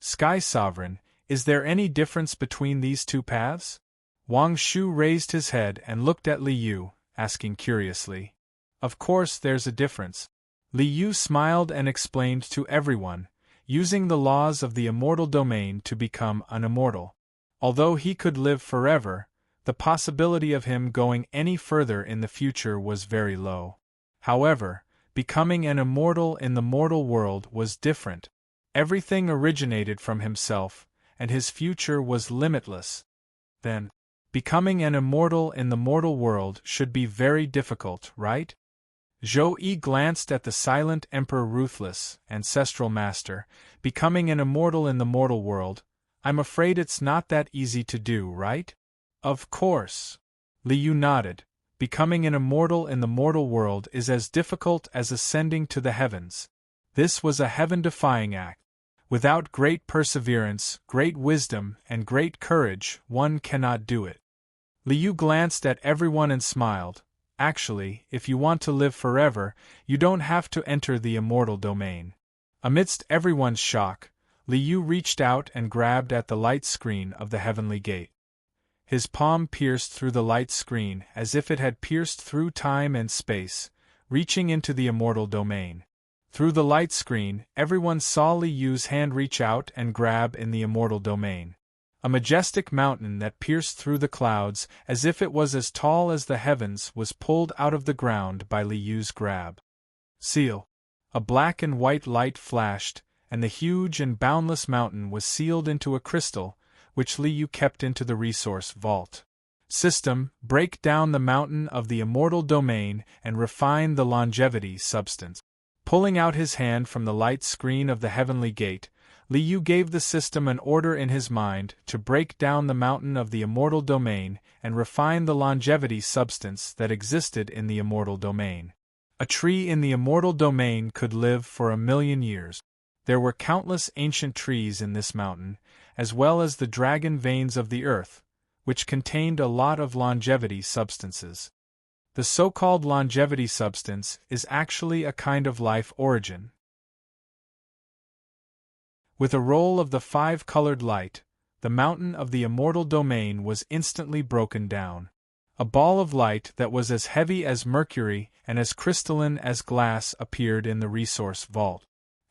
Sky Sovereign, is there any difference between these 2 paths? Wang Shu raised his head and looked at Li Yu, asking curiously. Of course there's a difference. Li Yu smiled and explained to everyone, using the laws of the immortal domain to become an immortal. Although he could live forever, the possibility of him going any further in the future was very low. However, becoming an immortal in the mortal world was different. Everything originated from himself, and his future was limitless. Then, becoming an immortal in the mortal world should be very difficult, right? Zhou Yi glanced at the silent Emperor. Ruthless, Ancestral Master, becoming an immortal in the mortal world, I'm afraid it's not that easy to do, right? Of course. Li Yu nodded. Becoming an immortal in the mortal world is as difficult as ascending to the heavens. This was a heaven-defying act. Without great perseverance, great wisdom, and great courage, one cannot do it. Li Yu glanced at everyone and smiled. Actually, if you want to live forever, you don't have to enter the immortal domain. Amidst everyone's shock, Li Yu reached out and grabbed at the light screen of the heavenly gate. His palm pierced through the light screen as if it had pierced through time and space, reaching into the immortal domain. Through the light screen, everyone saw Li Yu's hand reach out and grab in the immortal domain. A majestic mountain that pierced through the clouds as if it was as tall as the heavens was pulled out of the ground by Li Yu's grab. Seal. A black and white light flashed, and the huge and boundless mountain was sealed into a crystal, which Li Yu kept into the resource vault. System, break down the mountain of the immortal domain and refine the longevity substance. Pulling out his hand from the light screen of the heavenly gate, Li Yu gave the system an order in his mind to break down the mountain of the immortal domain and refine the longevity substance that existed in the immortal domain. A tree in the immortal domain could live for 1,000,000 years. There were countless ancient trees in this mountain, as well as the dragon veins of the earth, which contained a lot of longevity substances. The so-called longevity substance is actually a kind of life origin. With a roll of the 5-colored light, the mountain of the immortal domain was instantly broken down. A ball of light that was as heavy as mercury and as crystalline as glass appeared in the resource vault.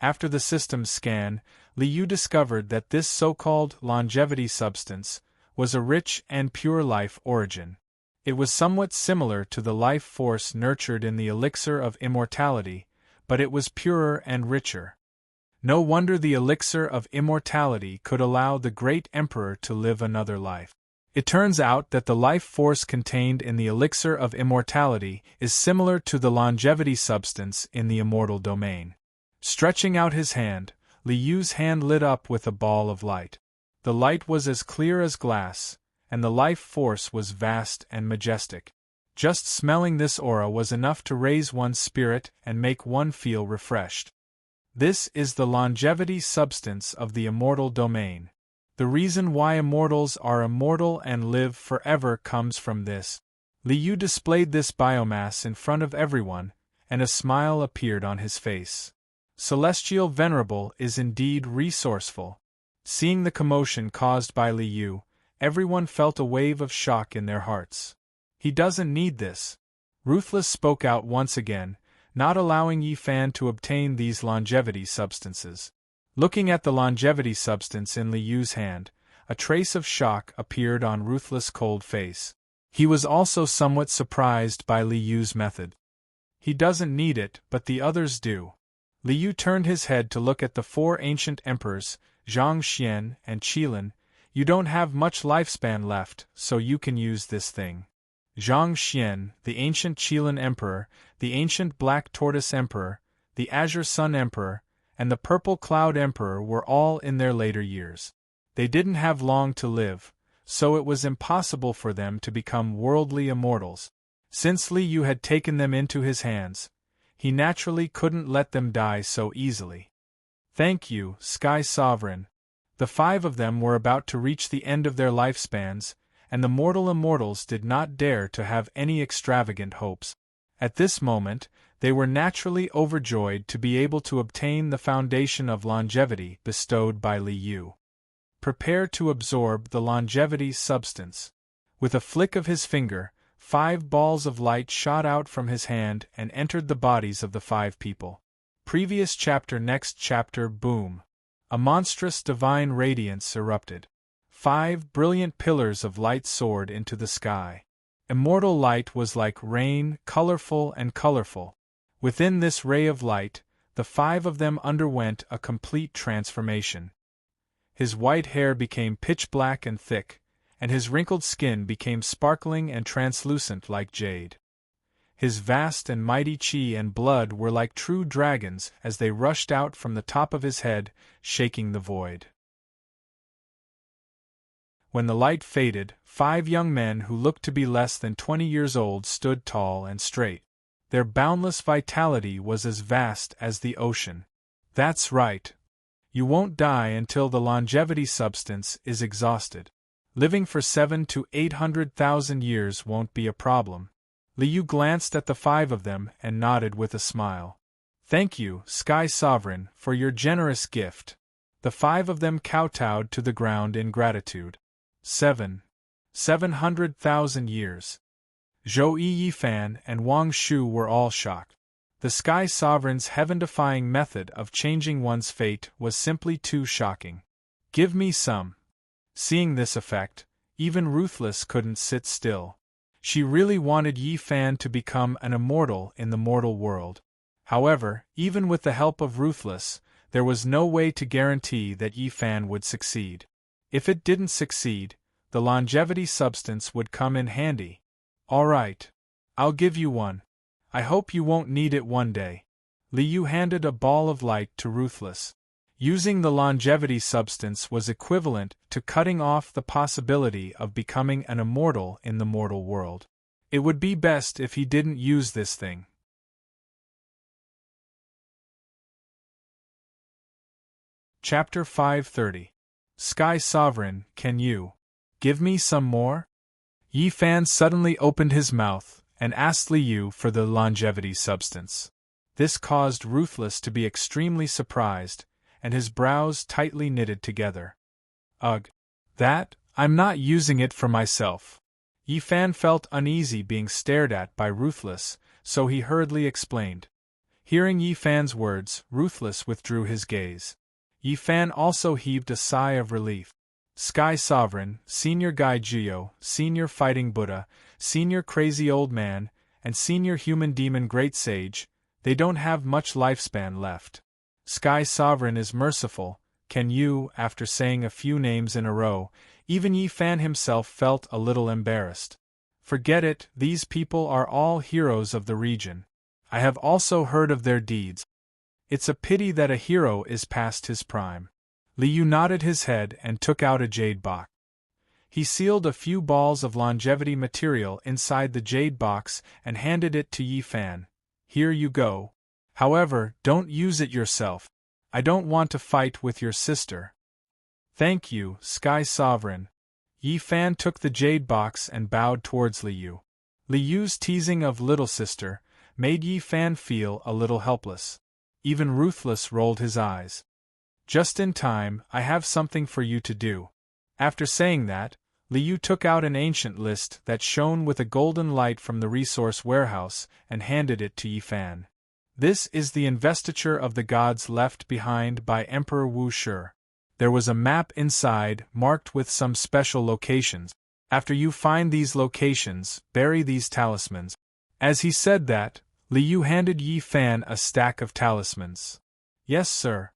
After the system's scan, Liu discovered that this so-called longevity substance was a rich and pure life origin. It was somewhat similar to the life force nurtured in the elixir of immortality, but it was purer and richer. No wonder the elixir of immortality could allow the great emperor to live another life. It turns out that the life force contained in the elixir of immortality is similar to the longevity substance in the immortal domain. Stretching out his hand, Liu's hand lit up with a ball of light. The light was as clear as glass, and the life force was vast and majestic. Just smelling this aura was enough to raise one's spirit and make one feel refreshed. This is the longevity substance of the immortal domain. The reason why immortals are immortal and live forever comes from this. Liu displayed this biomass in front of everyone, and a smile appeared on his face. Celestial Venerable is indeed resourceful. Seeing the commotion caused by Liu, everyone felt a wave of shock in their hearts. He doesn't need this. Ruthless spoke out once again, not allowing Yi Fan to obtain these longevity substances. Looking at the longevity substance in Liu's hand, a trace of shock appeared on Ruthless' cold face. He was also somewhat surprised by Liu's method. He doesn't need it, but the others do. Liu turned his head to look at the four ancient emperors, Zhang Xian and Qilin. You don't have much lifespan left, so you can use this thing. Zhang Xian, the ancient Qilin Emperor, the ancient Black Tortoise Emperor, the Azure Sun Emperor, and the Purple Cloud Emperor were all in their later years. They didn't have long to live, so it was impossible for them to become worldly immortals. Since Liu had taken them into his hands, he naturally couldn't let them die so easily. Thank you, Sky Sovereign. The five of them were about to reach the end of their lifespans, and the mortal immortals did not dare to have any extravagant hopes. At this moment, they were naturally overjoyed to be able to obtain the foundation of longevity bestowed by Liu. Prepare to absorb the longevity substance. With a flick of his finger, 5 balls of light shot out from his hand and entered the bodies of the 5 people. Previous chapter. Next chapter. Boom. A monstrous divine radiance erupted. 5 brilliant pillars of light soared into the sky. Immortal light was like rain, colorful and colorful. Within this ray of light, the 5 of them underwent a complete transformation. His white hair became pitch black and thick, and his wrinkled skin became sparkling and translucent like jade. His vast and mighty chi and blood were like true dragons as they rushed out from the top of his head, shaking the void. When the light faded, 5 young men who looked to be less than 20 years old stood tall and straight. Their boundless vitality was as vast as the ocean. That's right. You won't die until the longevity substance is exhausted. Living for 700,000 to 800,000 years won't be a problem. Liu glanced at the 5 of them and nodded with a smile. Thank you, Sky Sovereign, for your generous gift. The 5 of them kowtowed to the ground in gratitude. 700,000 years. Zhou Yifan and Wang Shu were all shocked. The Sky Sovereign's heaven-defying method of changing one's fate was simply too shocking. Give me some. Seeing this effect, even Ruthless couldn't sit still. She really wanted Yifan to become an immortal in the mortal world. However, even with the help of Ruthless, there was no way to guarantee that Yifan would succeed. If it didn't succeed, the longevity substance would come in handy. All right. I'll give you one. I hope you won't need it one day. Liu handed a ball of light to Ruthless. Using the longevity substance was equivalent to cutting off the possibility of becoming an immortal in the mortal world. It would be best if he didn't use this thing. Chapter 530. Sky Sovereign, can you give me some more? Yifan suddenly opened his mouth and asked Liu for the longevity substance. This caused Ruthless to be extremely surprised, and his brows tightly knitted together. Ugh. I'm not using it for myself. Yifan felt uneasy being stared at by Ruthless, so he hurriedly explained. Hearing Yi Fan's words, Ruthless withdrew his gaze. Yi Fan also heaved a sigh of relief. Sky Sovereign, Senior Guy Jiyo, Senior Fighting Buddha, Senior Crazy Old Man, and Senior Human Demon Great Sage, they don't have much lifespan left. Sky Sovereign is merciful. Can you, after saying a few names in a row, even Yi Fan himself felt a little embarrassed. Forget it, these people are all heroes of the region. I have also heard of their deeds. It's a pity that a hero is past his prime. Liu nodded his head and took out a jade box. He sealed a few balls of longevity material inside the jade box and handed it to Yi Fan. Here you go. However, don't use it yourself. I don't want to fight with your sister. Thank you, Sky Sovereign. Yi Fan took the jade box and bowed towards Liu. Liu's teasing of little sister made Yi Fan feel a little helpless. Even Ruthless rolled his eyes. Just in time, I have something for you to do. After saying that, Liu took out an ancient list that shone with a golden light from the resource warehouse and handed it to Yi Fan. This is the investiture of the gods left behind by Emperor Wu Shi. There was a map inside, marked with some special locations. After you find these locations, bury these talismans. As he said that, Liu handed Yi Fan a stack of talismans. Yes, sir.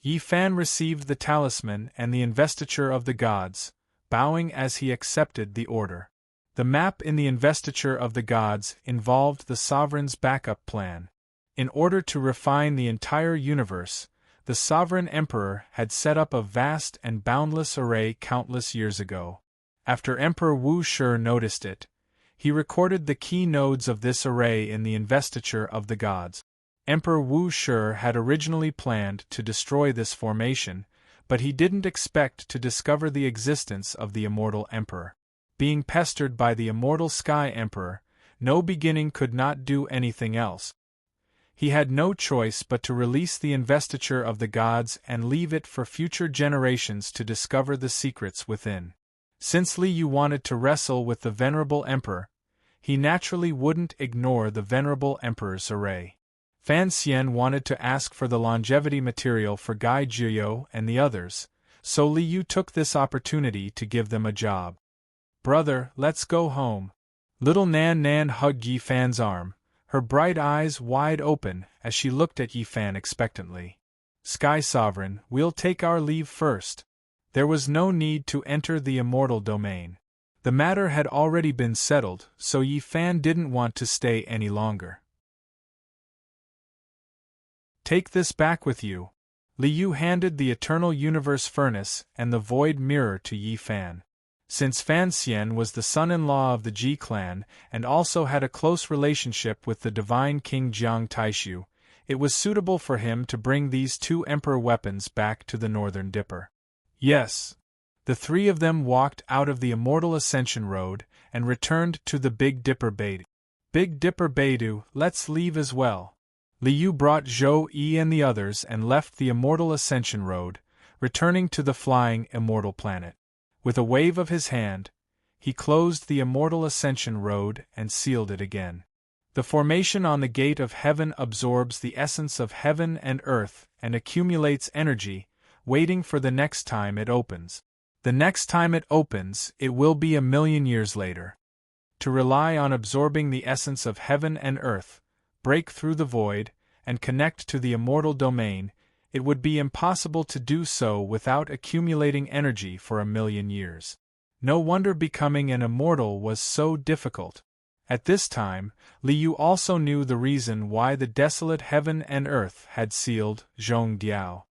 Yi Fan received the talisman and the investiture of the gods, bowing as he accepted the order. The map in the investiture of the gods involved the sovereign's backup plan. In order to refine the entire universe, the sovereign emperor had set up a vast and boundless array countless years ago. After Emperor Wu Shi noticed it, he recorded the key nodes of this array in the investiture of the gods. Emperor Wu Shi had originally planned to destroy this formation, but he didn't expect to discover the existence of the immortal emperor. Being pestered by the immortal Sky Emperor, no beginning could not do anything else. He had no choice but to release the investiture of the gods and leave it for future generations to discover the secrets within. Since Liu wanted to wrestle with the venerable emperor, he naturally wouldn't ignore the venerable emperor's array. Fan Xian wanted to ask for the longevity material for Guy Jiyo and the others, so Liu took this opportunity to give them a job. Brother, let's go home. Little Nan Nan hugged Yi Fan's arm, her bright eyes wide open as she looked at Yi Fan expectantly. Sky Sovereign, we'll take our leave first. There was no need to enter the immortal domain. The matter had already been settled, so Yi Fan didn't want to stay any longer. Take this back with you. Liu handed the Eternal Universe Furnace and the Void Mirror to Yi Fan. Since Fan Xian was the son-in-law of the Ji clan and also had a close relationship with the divine King Jiang Taishu, it was suitable for him to bring these two emperor weapons back to the Northern Dipper. Yes. The three of them walked out of the Immortal Ascension Road and returned to the Big Dipper Beidou. Big Dipper Beidou, let's leave as well. Liu brought Zhou Yi and the others and left the Immortal Ascension Road, returning to the flying immortal planet. With a wave of his hand, he closed the Immortal Ascension Road and sealed it again. The formation on the Gate of Heaven absorbs the essence of heaven and earth and accumulates energy, waiting for the next time it opens. The next time it opens, it will be 1,000,000 years later. To rely on absorbing the essence of heaven and earth, break through the void, and connect to the immortal domain, it would be impossible to do so without accumulating energy for 1,000,000 years. No wonder becoming an immortal was so difficult. At this time, Liu also knew the reason why the desolate heaven and earth had sealed Zhongdiao.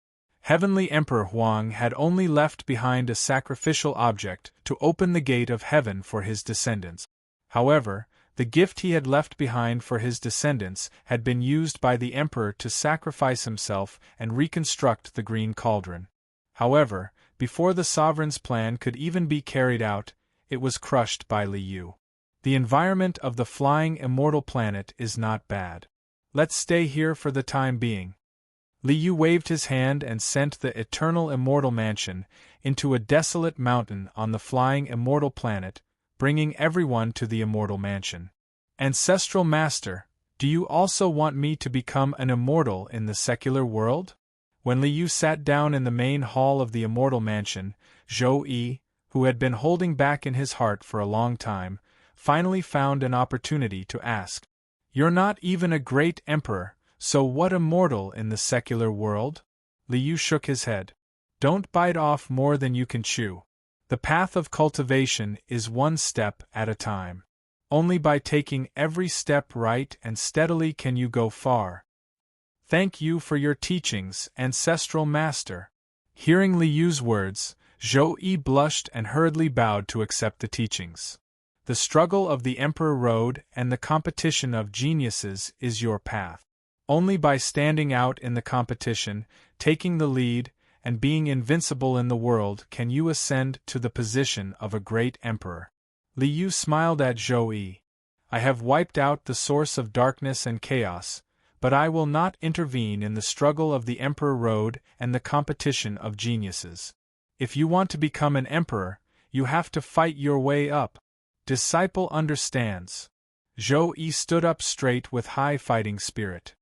Heavenly Emperor Huang had only left behind a sacrificial object to open the gate of heaven for his descendants. However, the gift he had left behind for his descendants had been used by the emperor to sacrifice himself and reconstruct the Green Cauldron. However, before the sovereign's plan could even be carried out, it was crushed by Liu. The environment of the flying immortal planet is not bad. Let's stay here for the time being. Liu waved his hand and sent the eternal immortal mansion into a desolate mountain on the flying immortal planet, bringing everyone to the immortal mansion. Ancestral Master, Do you also want me to become an immortal in the secular world? When Li Yu sat down in the main hall of the immortal mansion, Zhou Yi, who had been holding back in his heart for a long time, finally found an opportunity to ask. You're not even a great emperor, so what immortal in the secular world? Li Yu shook his head. Don't bite off more than you can chew. The path of cultivation is one step at a time. Only by taking every step right and steadily can you go far. Thank you for your teachings, ancestral master. Hearing Li Yu's words, Zhou Yi blushed and hurriedly bowed to accept the teachings. The struggle of the Emperor Road and the competition of geniuses is your path. Only by standing out in the competition, taking the lead, and being invincible in the world can you ascend to the position of a great emperor. Li Yu smiled at Zhou Yi. I have wiped out the source of darkness and chaos, but I will not intervene in the struggle of the Emperor Road and the competition of geniuses. If you want to become an emperor, you have to fight your way up. Disciple understands. Zhou Yi stood up straight with high fighting spirit.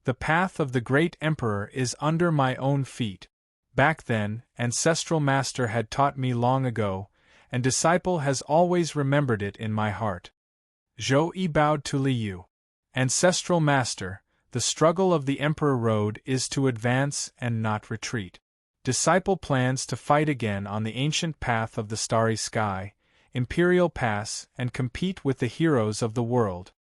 The path of the great emperor is under my own feet. Back then, ancestral master had taught me long ago, and disciple has always remembered it in my heart. Zhou Yi bowed to Li Yu. Ancestral master, the struggle of the Emperor Road is to advance and not retreat. Disciple plans to fight again on the ancient path of the starry sky, Imperial Pass, and compete with the heroes of the world.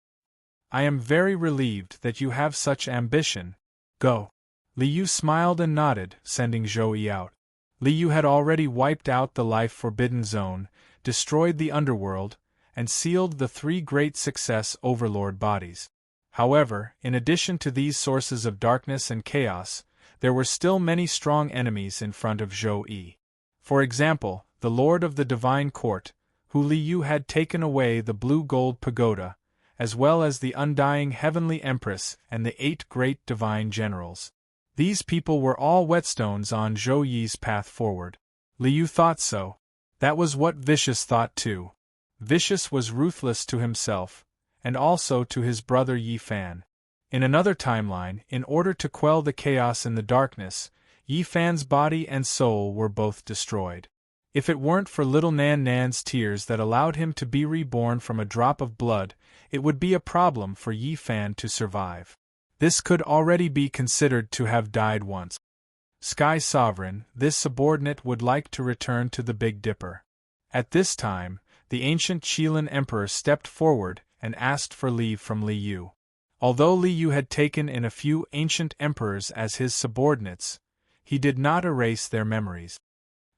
I am very relieved that you have such ambition. Go. Li Yu smiled and nodded, sending Zhou Yi out. Li Yu had already wiped out the life-forbidden zone, destroyed the underworld, and sealed the three great success overlord bodies. However, in addition to these sources of darkness and chaos, there were still many strong enemies in front of Zhou Yi. For example, the Lord of the Divine Court, who Li Yu had taken away the blue gold pagoda, as well as the undying Heavenly Empress and the 8 great divine generals. These people were all whetstones on Zhou Yi's path forward. Li Yu thought so. That was what Vicious thought too. Vicious was ruthless to himself, and also to his brother Yi Fan. In another timeline, in order to quell the chaos in the darkness, Yi Fan's body and soul were both destroyed. If it weren't for little Nan Nan's tears that allowed him to be reborn from a drop of blood, it would be a problem for Yi Fan to survive. This could already be considered to have died once. Sky Sovereign, this subordinate would like to return to the Big Dipper. At this time, the ancient Qilin Emperor stepped forward and asked for leave from Li Yu. Although Li Yu had taken in a few ancient emperors as his subordinates, he did not erase their memories.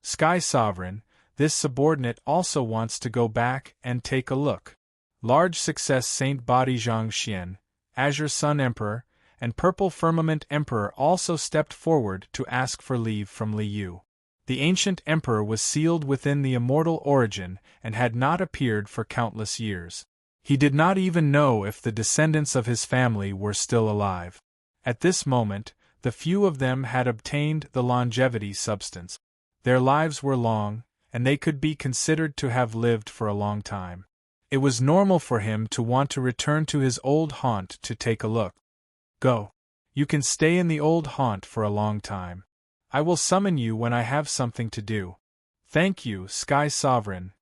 Sky Sovereign, this subordinate also wants to go back and take a look. Large Success Saint Body Zhangxian, Azure Sun Emperor, and Purple Firmament Emperor also stepped forward to ask for leave from Li Yu. The ancient emperor was sealed within the immortal origin and had not appeared for countless years. He did not even know if the descendants of his family were still alive. At this moment, the few of them had obtained the longevity substance. Their lives were long, and they could be considered to have lived for a long time. It was normal for him to want to return to his old haunt to take a look. Go. You can stay in the old haunt for a long time. I will summon you when I have something to do. Thank you, Sky Sovereign.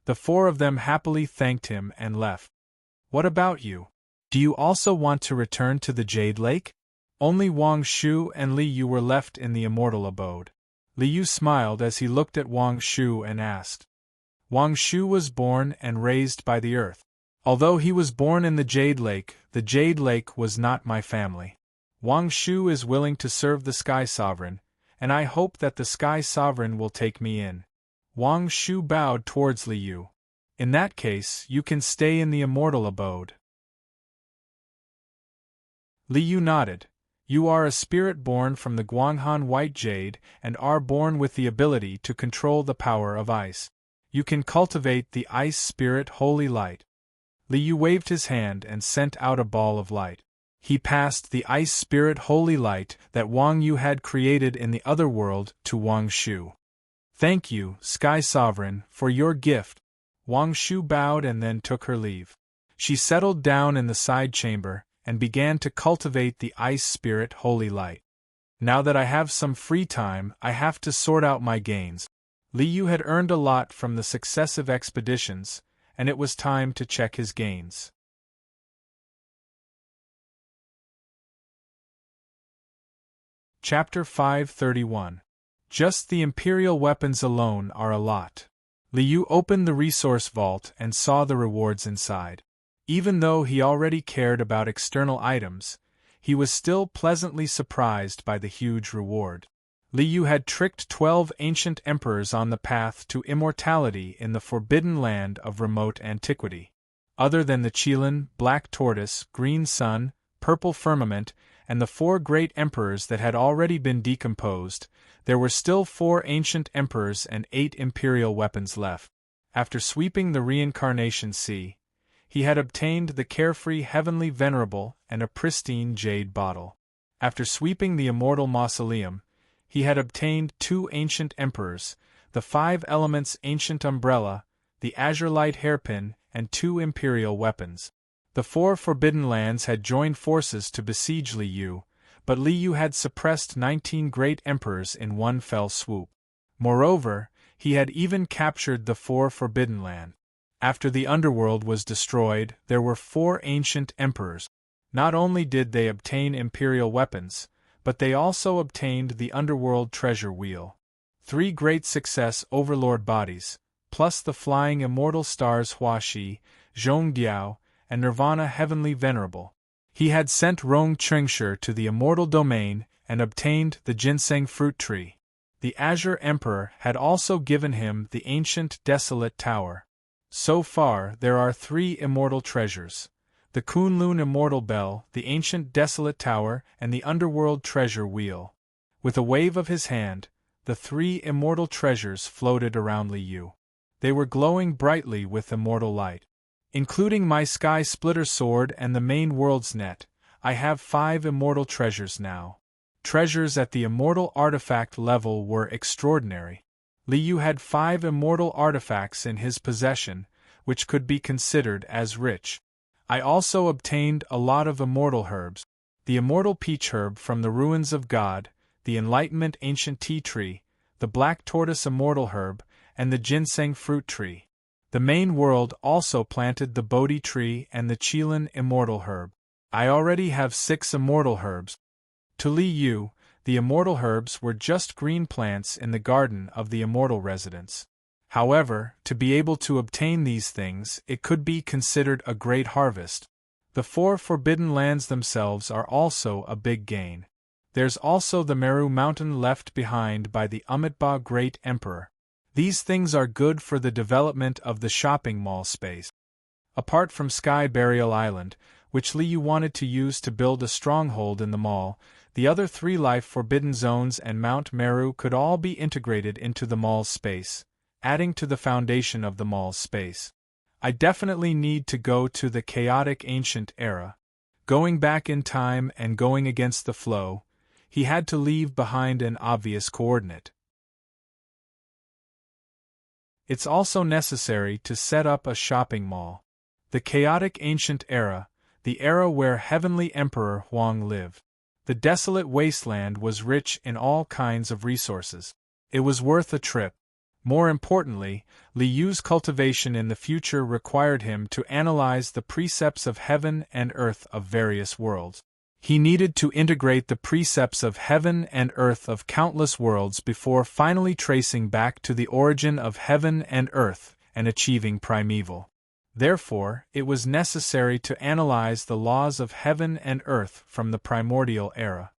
The 4 of them happily thanked him and left. What about you? Do you also want to return to the Jade Lake? Only Wang Shu and Li Yu were left in the immortal abode. Li Yu smiled as he looked at Wang Shu and asked. Wang Shu was born and raised by the earth. Although he was born in the Jade Lake was not my family. Wang Shu is willing to serve the Sky Sovereign, and I hope that the Sky Sovereign will take me in. Wang Shu bowed towards Li Yu. In that case, you can stay in the immortal abode. Li Yu nodded. You are a spirit born from the Guanghan White Jade and are born with the ability to control the power of ice. You can cultivate the ice spirit holy light. Li Yu waved his hand and sent out a ball of light. He passed the ice spirit holy light that Wang Yu had created in the other world to Wang Shu. Thank you, Sky Sovereign, for your gift. Wang Shu bowed and then took her leave. She settled down in the side chamber, and began to cultivate the ice spirit holy light. Now that I have some free time, I have to sort out my gains. Li Yu had earned a lot from the successive expeditions, and it was time to check his gains. Chapter 531. Just the Imperial weapons alone are a lot. Li Yu opened the resource vault and saw the rewards inside. Even though he already cared about external items, he was still pleasantly surprised by the huge reward. Li Yu had tricked 12 ancient emperors on the path to immortality in the forbidden land of remote antiquity. Other than the Qilin, Black Tortoise, Green Sun, Purple Firmament, and the 4 great emperors that had already been decomposed, there were still 4 ancient emperors and 8 imperial weapons left. After sweeping the reincarnation sea, he had obtained the carefree heavenly venerable and a pristine jade bottle. After sweeping the immortal mausoleum, he had obtained 2 ancient emperors, the 5 elements ancient umbrella, the azure light hairpin, and 2 imperial weapons. The 4 forbidden lands had joined forces to besiege Li Yu, but Li Yu had suppressed 19 great emperors in one fell swoop. Moreover, he had even captured the 4 forbidden lands. After the underworld was destroyed, there were 4 ancient emperors. Not only did they obtain imperial weapons, but they also obtained the underworld treasure wheel. 3 great success overlord bodies, plus the flying immortal stars Huaxi, Zhongdiao, and Nirvana heavenly venerable. He had sent Rong Chengshi to the immortal domain and obtained the ginseng fruit tree. The Azure Emperor had also given him the ancient desolate tower. So far, there are 3 immortal treasures: the Kunlun immortal bell, the ancient desolate tower, and the underworld treasure wheel. With a wave of his hand, the 3 immortal treasures floated around Li Yu. They were glowing brightly with immortal light. Including my sky splitter sword and the main world's net, I have 5 immortal treasures now. Treasures at the immortal artifact level were extraordinary. Li Yu had 5 immortal artifacts in his possession, which could be considered as rich. I also obtained a lot of immortal herbs: the immortal peach herb from the ruins of God, the enlightenment ancient tea tree, the black tortoise immortal herb, and the ginseng fruit tree. The main world also planted the Bodhi tree and the Qilin immortal herb. I already have 6 immortal herbs. To Li Yu, the immortal herbs were just green plants in the garden of the immortal residence. However, to be able to obtain these things, it could be considered a great harvest. The 4 forbidden lands themselves are also a big gain. There's also the Meru mountain left behind by the Amitabha Great Emperor. These things are good for the development of the shopping mall space. Apart from Sky Burial Island, which Li Yu wanted to use to build a stronghold in the mall, the other 3 life forbidden zones and Mount Meru could all be integrated into the mall's space, adding to the foundation of the mall's space. I definitely need to go to the chaotic ancient era. Going back in time and going against the flow, he had to leave behind an obvious coordinate. It's also necessary to set up a shopping mall. The chaotic ancient era, the era where Heavenly Emperor Huang lived. The desolate wasteland was rich in all kinds of resources. It was worth a trip. More importantly, Li Yu's cultivation in the future required him to analyze the precepts of heaven and earth of various worlds. He needed to integrate the precepts of heaven and earth of countless worlds before finally tracing back to the origin of heaven and earth and achieving primeval. Therefore, it was necessary to analyze the laws of heaven and earth from the primordial era.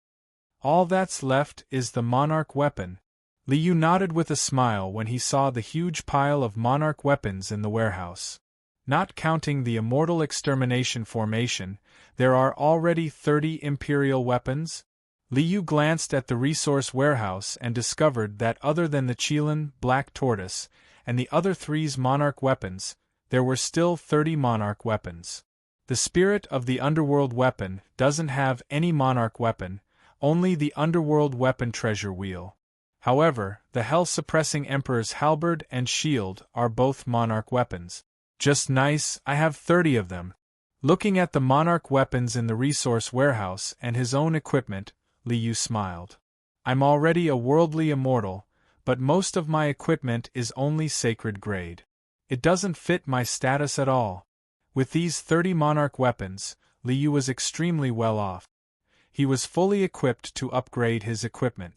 All that's left is the monarch weapon. Li Yu nodded with a smile when he saw the huge pile of monarch weapons in the warehouse. Not counting the immortal extermination formation, there are already 30 imperial weapons. Li Yu glanced at the resource warehouse and discovered that other than the Qilin, Black Tortoise, and the other 3's monarch weapons, there were still 30 monarch weapons. The spirit of the underworld weapon doesn't have any monarch weapon, only the underworld weapon treasure wheel. However, the hell-suppressing Emperor's halberd and shield are both monarch weapons. Just nice, I have 30 of them. Looking at the monarch weapons in the resource warehouse and his own equipment, Liu smiled. I'm already a worldly immortal, but most of my equipment is only sacred grade. It doesn't fit my status at all. With these 30 monarch weapons, Liu was extremely well off. He was fully equipped to upgrade his equipment.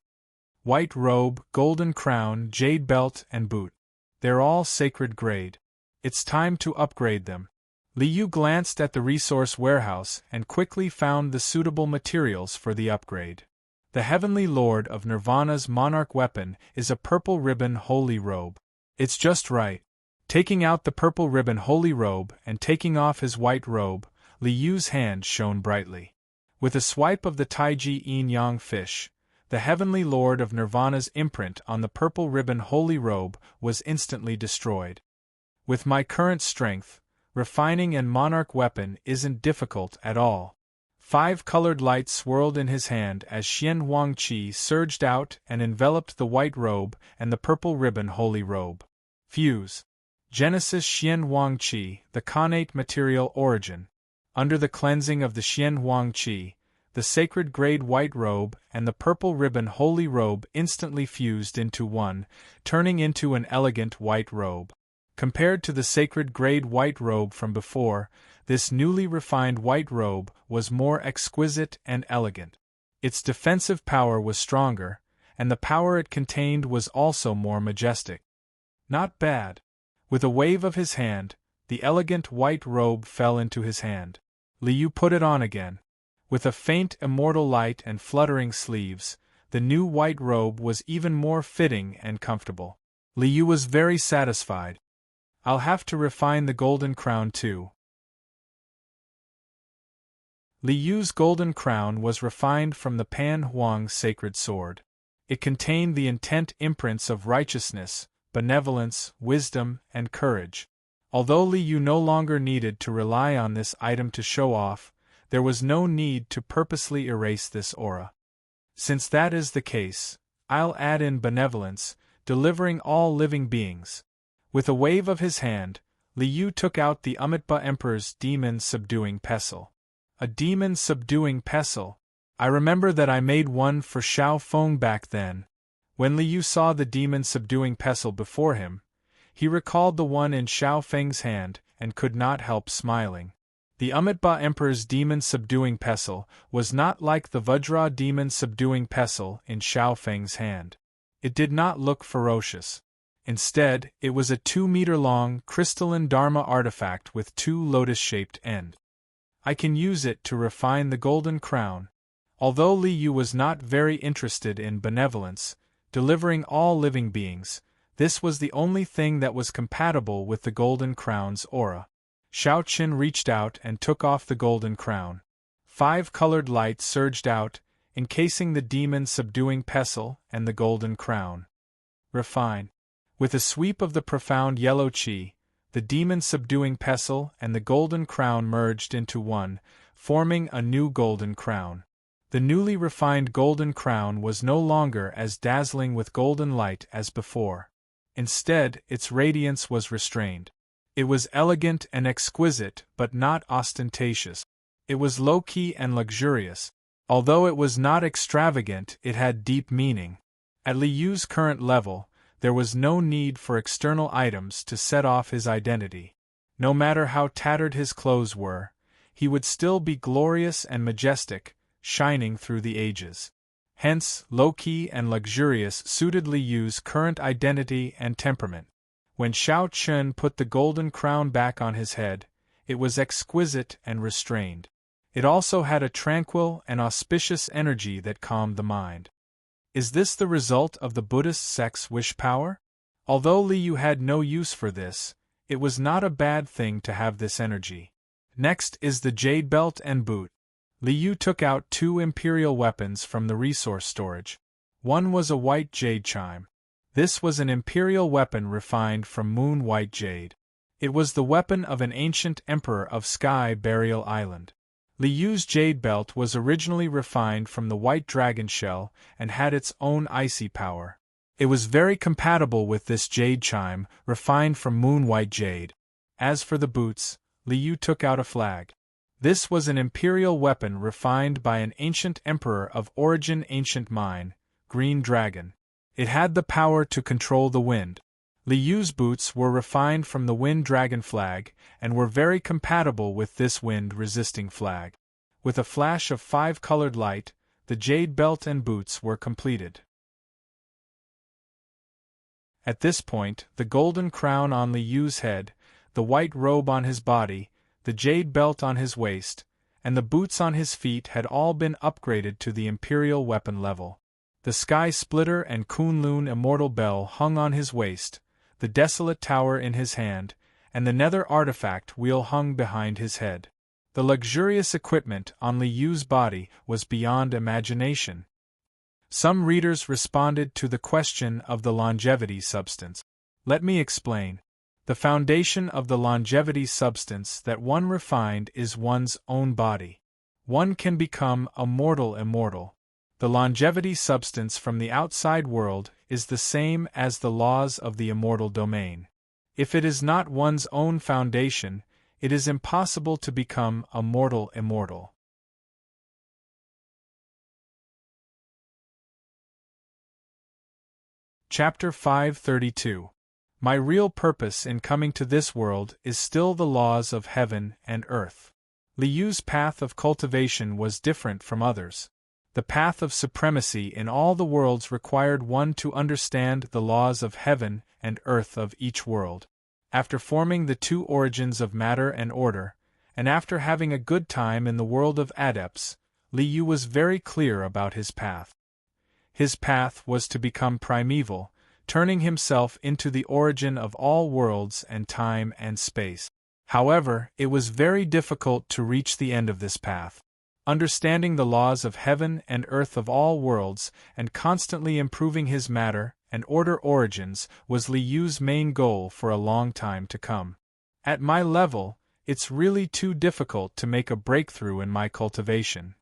White robe, golden crown, jade belt, and boot. They're all sacred grade. It's time to upgrade them. Liu glanced at the resource warehouse and quickly found the suitable materials for the upgrade. The Heavenly Lord of Nirvana's monarch weapon is a purple ribbon holy robe. It's just right. Taking out the purple ribbon holy robe and taking off his white robe, Liu's hand shone brightly. With a swipe of the Taiji Yin-Yang fish, the Heavenly Lord of Nirvana's imprint on the purple ribbon holy robe was instantly destroyed. With my current strength, refining an monarch weapon isn't difficult at all. 5 colored lights swirled in his hand as Xian Huangqi surged out and enveloped the white robe and the purple ribbon holy robe. Fuse. Genesis Xian Huangqi, the Khanate material origin. Under the cleansing of the Xian Huangqi, the sacred grade white robe and the purple ribbon holy robe instantly fused into one, turning into an elegant white robe. Compared to the sacred grade white robe from before, this newly refined white robe was more exquisite and elegant. Its defensive power was stronger, and the power it contained was also more majestic. Not bad. With a wave of his hand, the elegant white robe fell into his hand. Liu put it on again. With a faint immortal light and fluttering sleeves, the new white robe was even more fitting and comfortable. Liu was very satisfied. I'll have to refine the golden crown too. Liu's golden crown was refined from the Pan Huang sacred sword. It contained the intent imprints of righteousness, benevolence, wisdom, and courage. Although Liu no longer needed to rely on this item to show off, there was no need to purposely erase this aura. Since that is the case, I'll add in benevolence, delivering all living beings. With a wave of his hand, Liu took out the Amitabha Emperor's demon-subduing pestle. A demon-subduing pestle? I remember that I made one for Xiao Feng back then. When Liu saw the demon-subduing pestle before him, he recalled the one in Xiao Feng's hand and could not help smiling. The Amitabha Emperor's demon-subduing pestle was not like the Vajra demon-subduing pestle in Xiao Feng's hand. It did not look ferocious. Instead, it was a 2-meter-long, crystalline Dharma artifact with 2 lotus-shaped ends. I can use it to refine the golden crown. Although Liu was not very interested in benevolence, delivering all living beings, this was the only thing that was compatible with the golden crown's aura. Xiao Qin reached out and took off the golden crown. 5 colored lights surged out, encasing the demon-subduing pestle and the golden crown. Refine. With a sweep of the profound yellow qi, the demon-subduing pestle and the golden crown merged into one, forming a new golden crown. The newly refined golden crown was no longer as dazzling with golden light as before. Instead, its radiance was restrained. It was elegant and exquisite, but not ostentatious. It was low-key and luxurious. Although it was not extravagant, it had deep meaning. At Liu's current level, there was no need for external items to set off his identity. No matter how tattered his clothes were, he would still be glorious and majestic, shining through the ages. Hence, low-key and luxurious suited Liu's current identity and temperament. When Xiao Qin put the golden crown back on his head, it was exquisite and restrained. It also had a tranquil and auspicious energy that calmed the mind. Is this the result of the Buddhist sect's wish power? Although Liu had no use for this, it was not a bad thing to have this energy. Next is the jade belt and boot. Liu took out 2 imperial weapons from the resource storage. One was a white jade chime. This was an imperial weapon refined from moon white jade. It was the weapon of an ancient emperor of Sky Burial Island. Liu's jade belt was originally refined from the white dragon shell and had its own icy power. It was very compatible with this jade chime, refined from moon white jade. As for the boots, Liu took out a flag. This was an imperial weapon refined by an ancient emperor of origin, ancient mine, Green Dragon. It had the power to control the wind. Li Yu's boots were refined from the Wind Dragon flag, and were very compatible with this wind-resisting flag. With a flash of 5-colored light, the jade belt and boots were completed. At this point, the golden crown on Li Yu's head, the white robe on his body, the jade belt on his waist, and the boots on his feet had all been upgraded to the imperial weapon level. The Sky Splitter and Kunlun immortal bell hung on his waist, the desolate tower in his hand, and the nether artifact wheel hung behind his head. The luxurious equipment on Li Yu's body was beyond imagination. Some readers responded to the question of the longevity substance. Let me explain. The foundation of the longevity substance that one refined is one's own body. One can become immortal. The longevity substance from the outside world is the same as the laws of the immortal domain. If it is not one's own foundation, it is impossible to become immortal. Chapter 532. My real purpose in coming to this world is still the laws of heaven and earth. Li Yu's path of cultivation was different from others. The path of supremacy in all the worlds required one to understand the laws of heaven and earth of each world. After forming the two origins of matter and order, and after having a good time in the world of adepts, Li Yu was very clear about his path. His path was to become primeval, turning himself into the origin of all worlds and time and space. However, it was very difficult to reach the end of this path. Understanding the laws of heaven and earth of all worlds and constantly improving his matter and order origins was Li Yu's main goal for a long time to come. At my level, it's really too difficult to make a breakthrough in my cultivation.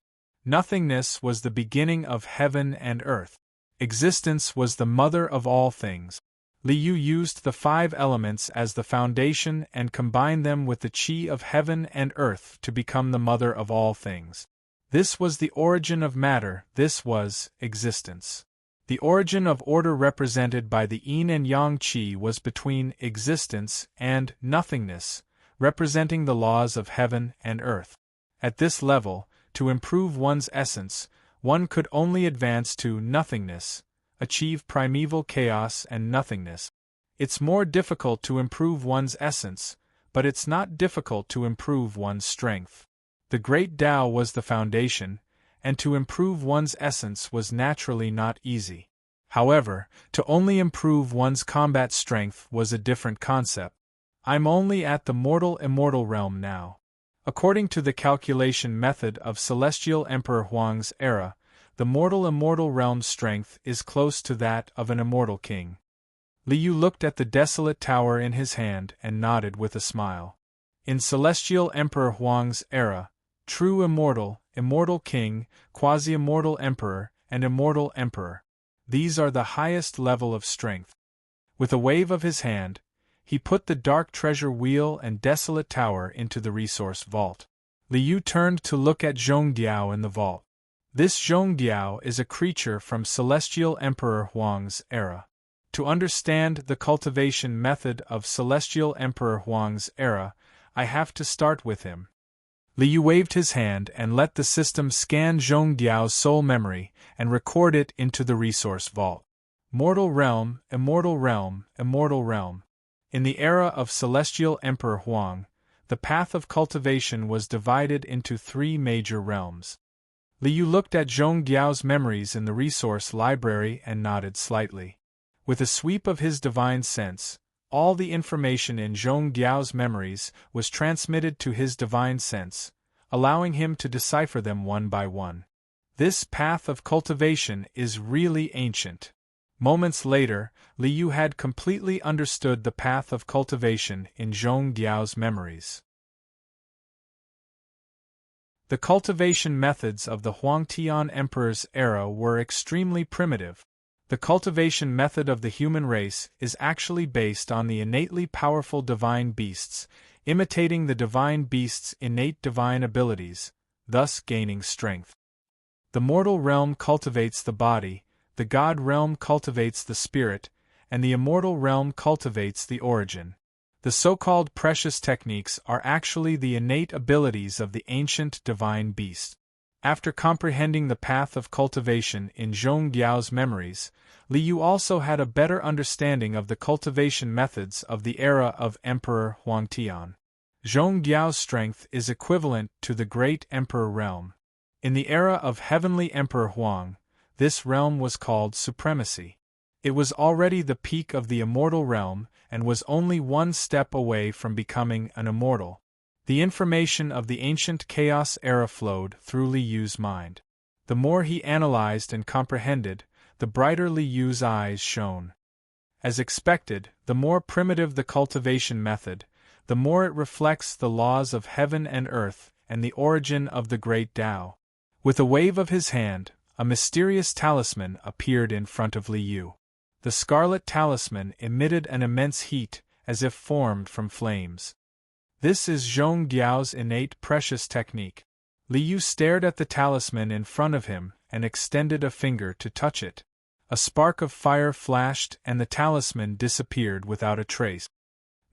Nothingness was the beginning of heaven and earth. Existence was the mother of all things. Li Yu used the 5 elements as the foundation and combined them with the chi of heaven and earth to become the mother of all things. This was the origin of matter, this was existence. The origin of order represented by the yin and yang chi was between existence and nothingness, representing the laws of heaven and earth. At this level, to improve one's essence, one could only advance to nothingness, achieve primeval chaos and nothingness. It's more difficult to improve one's essence, but it's not difficult to improve one's strength. The Great Tao was the foundation, and to improve one's essence was naturally not easy. However, to only improve one's combat strength was a different concept. I'm only at the mortal-immortal realm now. According to the calculation method of Celestial Emperor Huang's era, the mortal-immortal realm's strength is close to that of an immortal king. Li Yu looked at the desolate tower in his hand and nodded with a smile. In Celestial Emperor Huang's era, true immortal, immortal king, quasi-immortal emperor, and immortal emperor. These are the highest level of strength. With a wave of his hand, he put the dark treasure wheel and desolate tower into the resource vault. Li Yu turned to look at Zhongdiao in the vault. This Zhongdiao is a creature from Celestial Emperor Huang's era. To understand the cultivation method of Celestial Emperor Huang's era, I have to start with him. Li Yu waved his hand and let the system scan Zhongdiao's soul memory and record it into the resource vault. Mortal realm, immortal realm, immortal realm. In the era of Celestial Emperor Huang, the path of cultivation was divided into 3 major realms. Li Yu looked at Zhongdiao's memories in the resource library and nodded slightly. With a sweep of his divine sense, all the information in Zhongdiao's memories was transmitted to his divine sense, allowing him to decipher them one by one. This path of cultivation is really ancient. Moments later, Li Yu had completely understood the path of cultivation in Zhongdiao's memories. The cultivation methods of the Huangtian Emperor's era were extremely primitive. The cultivation method of the human race is actually based on the innately powerful divine beasts, imitating the divine beast's innate divine abilities, thus gaining strength. The mortal realm cultivates the body, the god realm cultivates the spirit, and the immortal realm cultivates the origin. The so-called precious techniques are actually the innate abilities of the ancient divine beast. After comprehending the path of cultivation in Zhong Diao's memories, Li Yu also had a better understanding of the cultivation methods of the era of Emperor Huangtian. Zhong Diao's strength is equivalent to the Great Emperor realm. In the era of Heavenly Emperor Huang, this realm was called Supremacy. It was already the peak of the immortal realm and was only one step away from becoming an immortal. The information of the ancient chaos era flowed through Li Yu's mind. The more he analyzed and comprehended, the brighter Li Yu's eyes shone. As expected, the more primitive the cultivation method, the more it reflects the laws of heaven and earth and the origin of the great Tao. With a wave of his hand, a mysterious talisman appeared in front of Li Yu. The scarlet talisman emitted an immense heat, as if formed from flames. This is Zhong Diao's innate precious technique. Li Yu stared at the talisman in front of him and extended a finger to touch it. A spark of fire flashed and the talisman disappeared without a trace.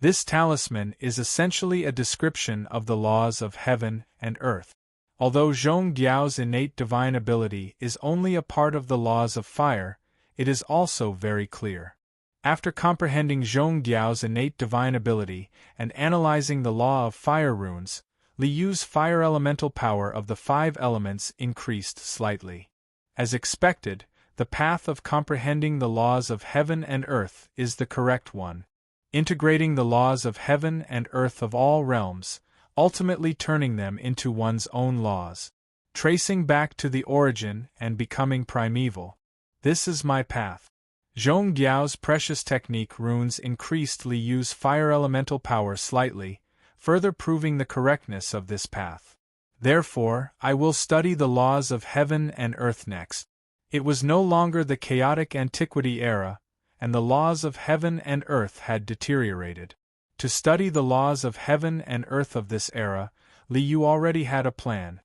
This talisman is essentially a description of the laws of heaven and earth. Although Zhong Diao's innate divine ability is only a part of the laws of fire, it is also very clear. After comprehending Zhong Diao's innate divine ability and analyzing the law of fire runes, Li Yu's fire elemental power of the 5 elements increased slightly. As expected, the path of comprehending the laws of heaven and earth is the correct one, integrating the laws of heaven and earth of all realms, ultimately turning them into one's own laws, tracing back to the origin and becoming primeval. This is my path. Zhong Diao's precious technique runes increased Li Yu's fire elemental power slightly, further proving the correctness of this path. Therefore, I will study the laws of heaven and earth next. It was no longer the chaotic antiquity era, and the laws of heaven and earth had deteriorated. To study the laws of heaven and earth of this era, Li Yu already had a plan.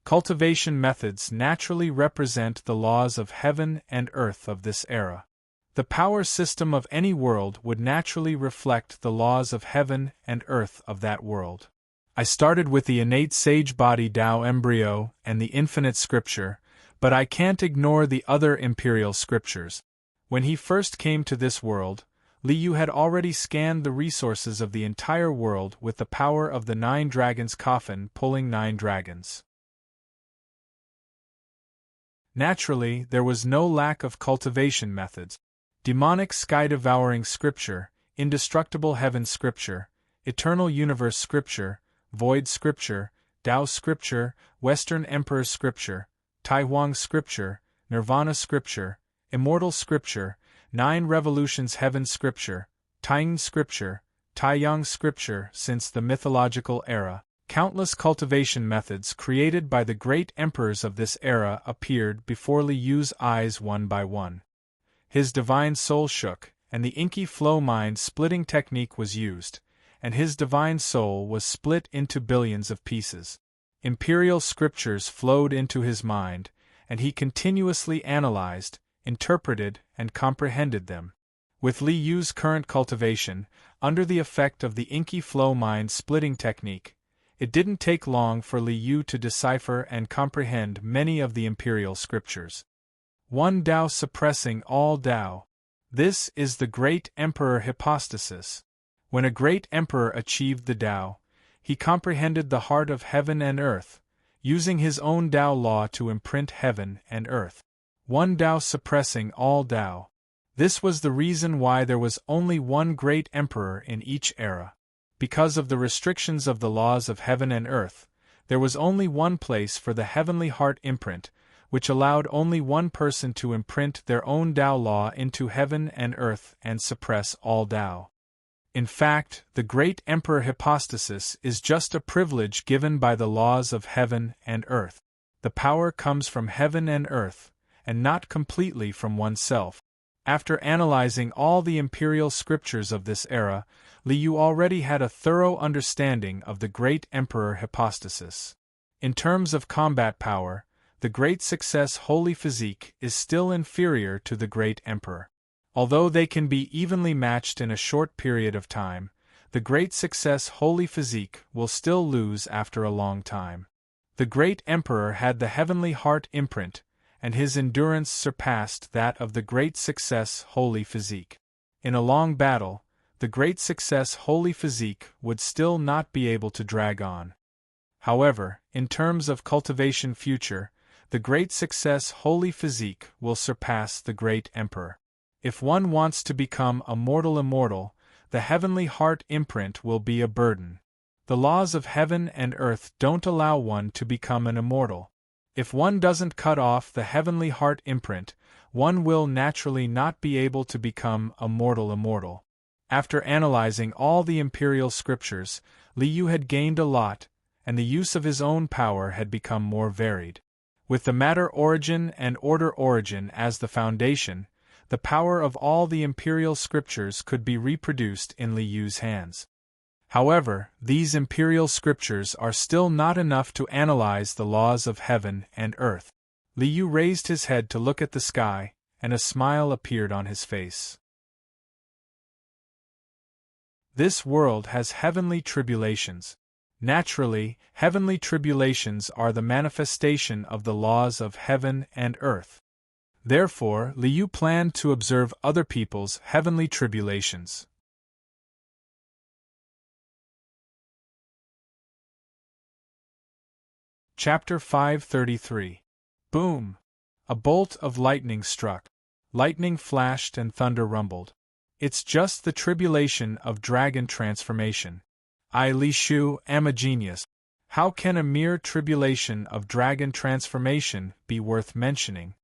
Cultivation methods naturally represent the laws of heaven and earth of this era. The power system of any world would naturally reflect the laws of heaven and earth of that world. I started with the innate sage body Tao embryo and the infinite scripture, but I can't ignore the other imperial scriptures. When he first came to this world, Li Yu had already scanned the resources of the entire world with the power of the 9 dragons coffin pulling 9 dragons. Naturally, there was no lack of cultivation methods. Demonic sky-devouring scripture, indestructible heaven scripture, eternal universe scripture, void scripture, Tao scripture, Western Emperor scripture, Taihuang scripture, Nirvana scripture, immortal scripture, 9 revolutions heaven scripture, Taiyang scripture, Taiyang scripture. Since the mythological era, countless cultivation methods created by the great emperors of this era appeared before Li Yu's eyes one by one. His divine soul shook, and the inky flow mind-splitting technique was used, and his divine soul was split into billions of pieces. Imperial scriptures flowed into his mind, and he continuously analyzed, interpreted, and comprehended them. With Li Yu's current cultivation, under the effect of the inky flow mind-splitting technique, it didn't take long for Li Yu to decipher and comprehend many of the imperial scriptures. One Tao suppressing all Tao. This is the great emperor hypostasis. When a great emperor achieved the Tao, he comprehended the heart of heaven and earth, using his own Tao law to imprint heaven and earth. One Tao suppressing all Tao. This was the reason why there was only one great emperor in each era. Because of the restrictions of the laws of heaven and earth, there was only one place for the heavenly heart imprint, which allowed only one person to imprint their own Tao law into heaven and earth and suppress all Tao. In fact, the great emperor hypostasis is just a privilege given by the laws of heaven and earth. The power comes from heaven and earth, and not completely from oneself. After analyzing all the imperial scriptures of this era, Li Yu already had a thorough understanding of the great emperor hypostasis. In terms of combat power, the great success holy physique is still inferior to the great emperor. Although they can be evenly matched in a short period of time, the great success holy physique will still lose after a long time. The great emperor had the heavenly heart imprint, and his endurance surpassed that of the great success holy physique. In a long battle, the great success holy physique would still not be able to drag on. However, in terms of cultivation future, the great success holy physique will surpass the great emperor. If one wants to become a mortal immortal, the heavenly heart imprint will be a burden. The laws of heaven and earth don't allow one to become an immortal. If one doesn't cut off the heavenly heart imprint, one will naturally not be able to become a mortal immortal. After analyzing all the imperial scriptures, Li Yu had gained a lot, and the use of his own power had become more varied. With the matter origin and order origin as the foundation, the power of all the imperial scriptures could be reproduced in Li Yu's hands. However, these imperial scriptures are still not enough to analyze the laws of heaven and earth. Li Yu raised his head to look at the sky, and a smile appeared on his face. This world has heavenly tribulations. Naturally, heavenly tribulations are the manifestation of the laws of heaven and earth. Therefore, Li Yu planned to observe other people's heavenly tribulations. Chapter 533. Boom! A bolt of lightning struck. Lightning flashed and thunder rumbled. It's just the tribulation of dragon transformation. I, Li Shu, am a genius. How can a mere tribulation of dragon transformation be worth mentioning?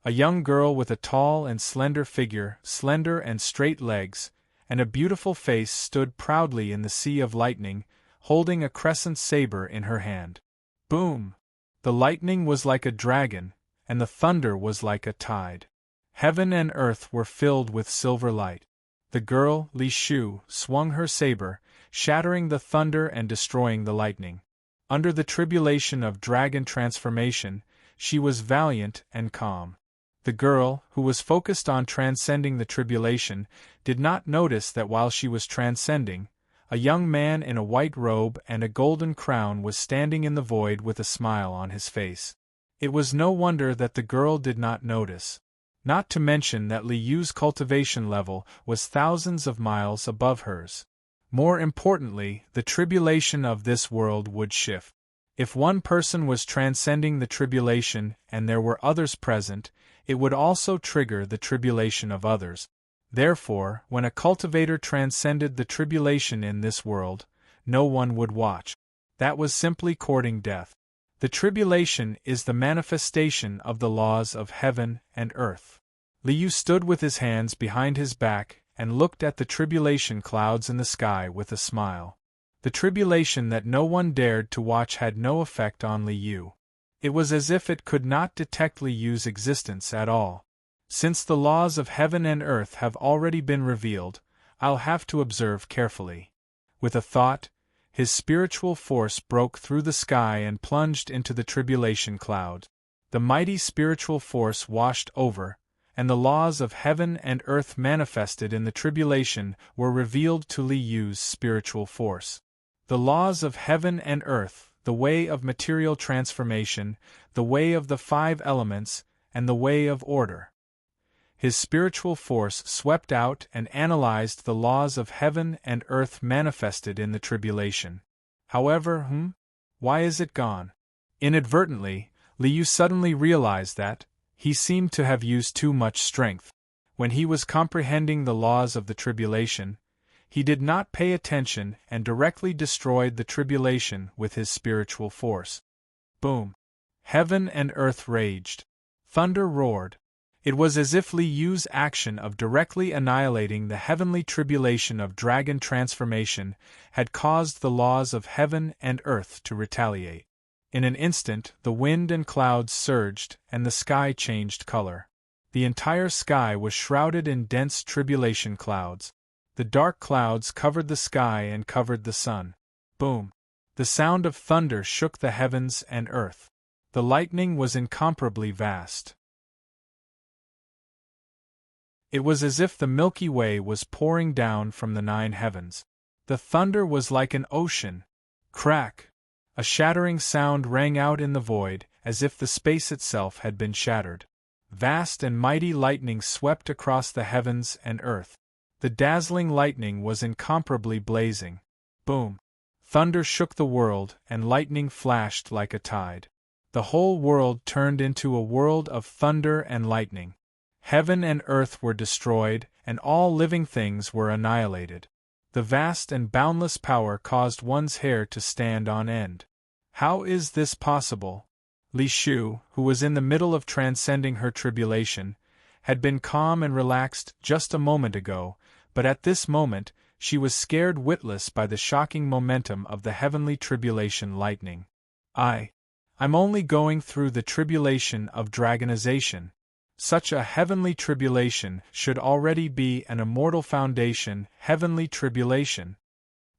A young girl with a tall and slender figure, slender and straight legs, and a beautiful face stood proudly in the sea of lightning, holding a crescent saber in her hand. Boom! The lightning was like a dragon, and the thunder was like a tide. Heaven and earth were filled with silver light. The girl, Li Shu, swung her saber, shattering the thunder and destroying the lightning. Under the tribulation of dragon transformation, she was valiant and calm. The girl, who was focused on transcending the tribulation, did not notice that while she was transcending, a young man in a white robe and a golden crown was standing in the void with a smile on his face. It was no wonder that the girl did not notice. Not to mention that Li Yu's cultivation level was thousands of miles above hers. More importantly, the tribulation of this world would shift. If one person was transcending the tribulation and there were others present, it would also trigger the tribulation of others. Therefore, when a cultivator transcended the tribulation in this world, no one would watch. That was simply courting death. The tribulation is the manifestation of the laws of heaven and earth. Li Yu stood with his hands behind his back and looked at the tribulation clouds in the sky with a smile. The tribulation that no one dared to watch had no effect on Li Yu. It was as if it could not detect Li Yu's existence at all. Since the laws of heaven and earth have already been revealed, I'll have to observe carefully. With a thought, his spiritual force broke through the sky and plunged into the tribulation cloud. The mighty spiritual force washed over, and the laws of heaven and earth manifested in the tribulation were revealed to Li Yu's spiritual force. The laws of heaven and earth, the way of material transformation, the way of the 5 elements, and the way of order. His spiritual force swept out and analyzed the laws of heaven and earth manifested in the tribulation. However, why is it gone? Inadvertently, Li Yu suddenly realized that he seemed to have used too much strength. When he was comprehending the laws of the tribulation, he did not pay attention and directly destroyed the tribulation with his spiritual force. Boom! Heaven and earth raged. Thunder roared. It was as if Li Yu's action of directly annihilating the heavenly tribulation of dragon transformation had caused the laws of heaven and earth to retaliate. In an instant, the wind and clouds surged, and the sky changed color. The entire sky was shrouded in dense tribulation clouds. The dark clouds covered the sky and covered the sun. Boom! The sound of thunder shook the heavens and earth. The lightning was incomparably vast. It was as if the Milky Way was pouring down from the 9 heavens. The thunder was like an ocean. Crack! A shattering sound rang out in the void, as if the space itself had been shattered. Vast and mighty lightning swept across the heavens and earth. The dazzling lightning was incomparably blazing. Boom! Thunder shook the world, and lightning flashed like a tide. The whole world turned into a world of thunder and lightning. Heaven and earth were destroyed, and all living things were annihilated. The vast and boundless power caused one's hair to stand on end. How is this possible? Li Shu, who was in the middle of transcending her tribulation, had been calm and relaxed just a moment ago, but at this moment, she was scared witless by the shocking momentum of the heavenly tribulation lightning. I'm only going through the tribulation of dragonization. Such a heavenly tribulation should already be an immortal foundation, heavenly tribulation.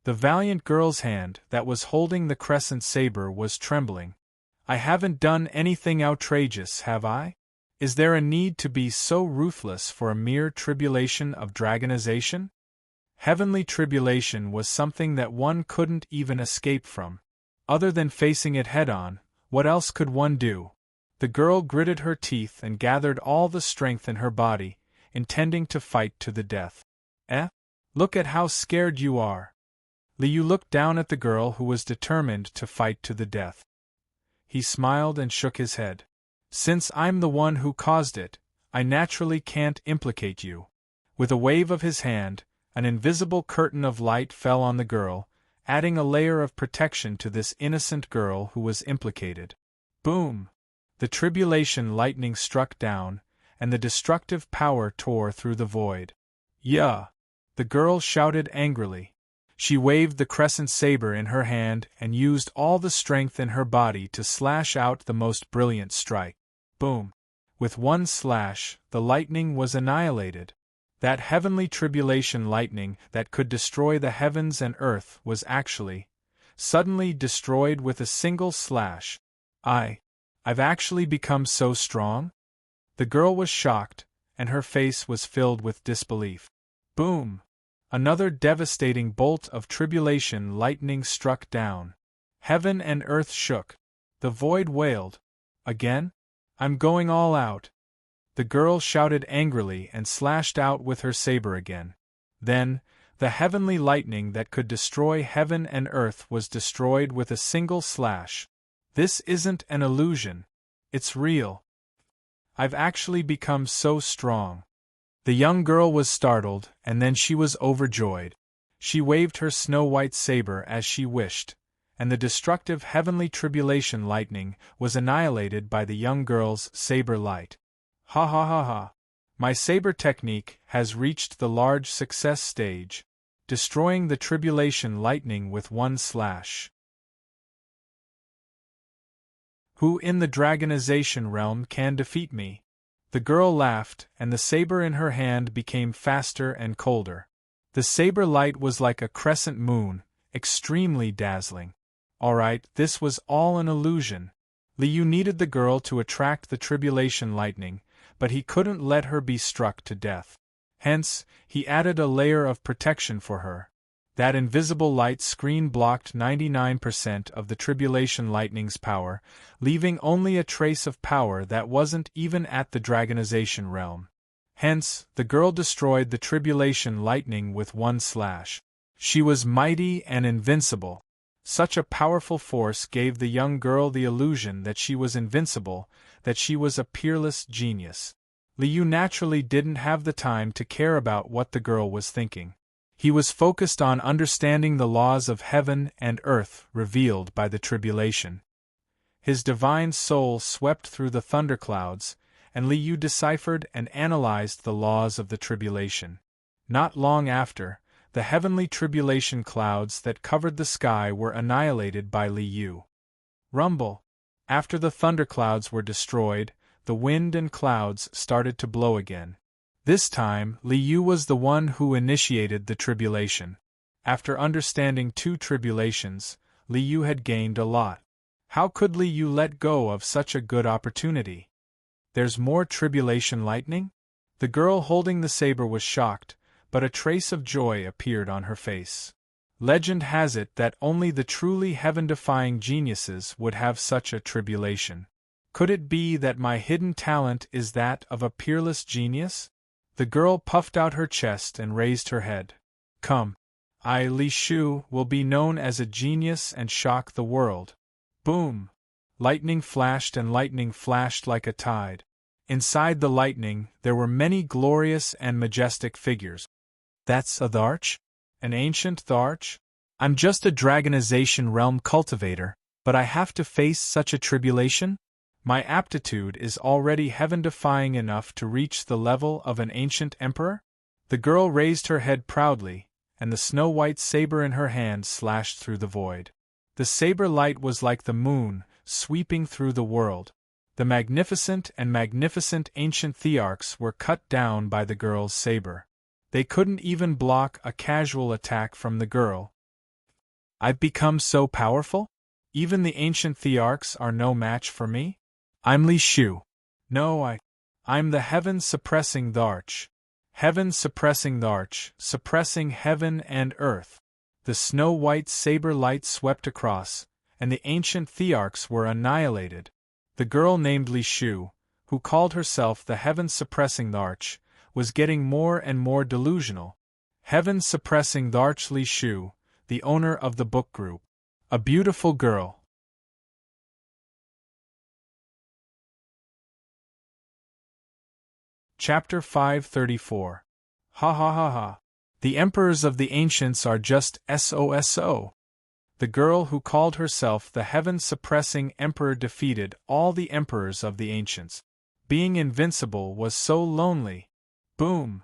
The valiant girl's hand that was holding the crescent saber was trembling. I haven't done anything outrageous, have I? Is there a need to be so ruthless for a mere tribulation of dragonization? Heavenly tribulation was something that one couldn't even escape from. Other than facing it head-on, what else could one do? The girl gritted her teeth and gathered all the strength in her body, intending to fight to the death. Look at how scared you are. Liu looked down at the girl who was determined to fight to the death. He smiled and shook his head. Since I'm the one who caused it, I naturally can't implicate you. With a wave of his hand, an invisible curtain of light fell on the girl, adding a layer of protection to this innocent girl who was implicated. Boom! The tribulation lightning struck down, and the destructive power tore through the void. Yeah! The girl shouted angrily. She waved the crescent saber in her hand and used all the strength in her body to slash out the most brilliant strike. Boom! With one slash, the lightning was annihilated. That heavenly tribulation lightning that could destroy the heavens and earth was actually, suddenly destroyed with a single slash. I've actually become so strong? The girl was shocked, and her face was filled with disbelief. Boom! Another devastating bolt of tribulation lightning struck down. Heaven and earth shook. The void wailed. Again? I'm going all out. The girl shouted angrily and slashed out with her saber again. Then, the heavenly lightning that could destroy heaven and earth was destroyed with a single slash. This isn't an illusion. It's real. I've actually become so strong. The young girl was startled, and then she was overjoyed. She waved her snow-white saber as she wished, and the destructive heavenly tribulation lightning was annihilated by the young girl's saber light. Ha ha ha ha. My saber technique has reached the large success stage, destroying the tribulation lightning with one slash. Who in the dragonization realm can defeat me? The girl laughed, and the saber in her hand became faster and colder. The saber light was like a crescent moon, extremely dazzling. Alright, this was all an illusion. Liu needed the girl to attract the tribulation lightning, but he couldn't let her be struck to death. Hence, he added a layer of protection for her. That invisible light screen blocked 99% of the tribulation lightning's power, leaving only a trace of power that wasn't even at the dragonization realm. Hence, the girl destroyed the tribulation lightning with one slash. She was mighty and invincible. Such a powerful force gave the young girl the illusion that she was invincible, that she was a peerless genius. Liu naturally didn't have the time to care about what the girl was thinking. He was focused on understanding the laws of heaven and earth revealed by the tribulation. His divine soul swept through the thunderclouds, and Liu deciphered and analyzed the laws of the tribulation. Not long after, the heavenly tribulation clouds that covered the sky were annihilated by Liu. Rumble. After the thunderclouds were destroyed, the wind and clouds started to blow again. This time, Li Yu was the one who initiated the tribulation. After understanding 2 tribulations, Li Yu had gained a lot. How could Li Yu let go of such a good opportunity? There's more tribulation lightning? The girl holding the saber was shocked, but a trace of joy appeared on her face. Legend has it that only the truly heaven-defying geniuses would have such a tribulation. Could it be that my hidden talent is that of a peerless genius? The girl puffed out her chest and raised her head. Come. I, Li Shu, will be known as a genius and shock the world. Boom! Lightning flashed and lightning flashed like a tide. Inside the lightning, there were many glorious and majestic figures. That's a Tharch? An ancient Tharch? I'm just a Dragonization Realm cultivator, but I have to face such a tribulation? My aptitude is already heaven-defying enough to reach the level of an ancient emperor? The girl raised her head proudly, and the snow-white saber in her hand slashed through the void. The saber light was like the moon, sweeping through the world. The magnificent ancient Thearchs were cut down by the girl's saber. They couldn't even block a casual attack from the girl. I've become so powerful? Even the ancient Thearchs are no match for me? I'm Li Shu. No, I'm the heaven-suppressing Tharch. Heaven-suppressing Tharch, suppressing heaven and earth. The snow-white saber light swept across, and the ancient Thearchs were annihilated. The girl named Li Shu, who called herself the heaven-suppressing Tharch, was getting more and more delusional. Heaven-suppressing Tharch Li Shu, the owner of the book group. A beautiful girl. Chapter 534. Ha ha ha ha. The emperors of the ancients are just SOSO. The girl who called herself the heaven-suppressing emperor defeated all the emperors of the ancients. Being invincible was so lonely. Boom!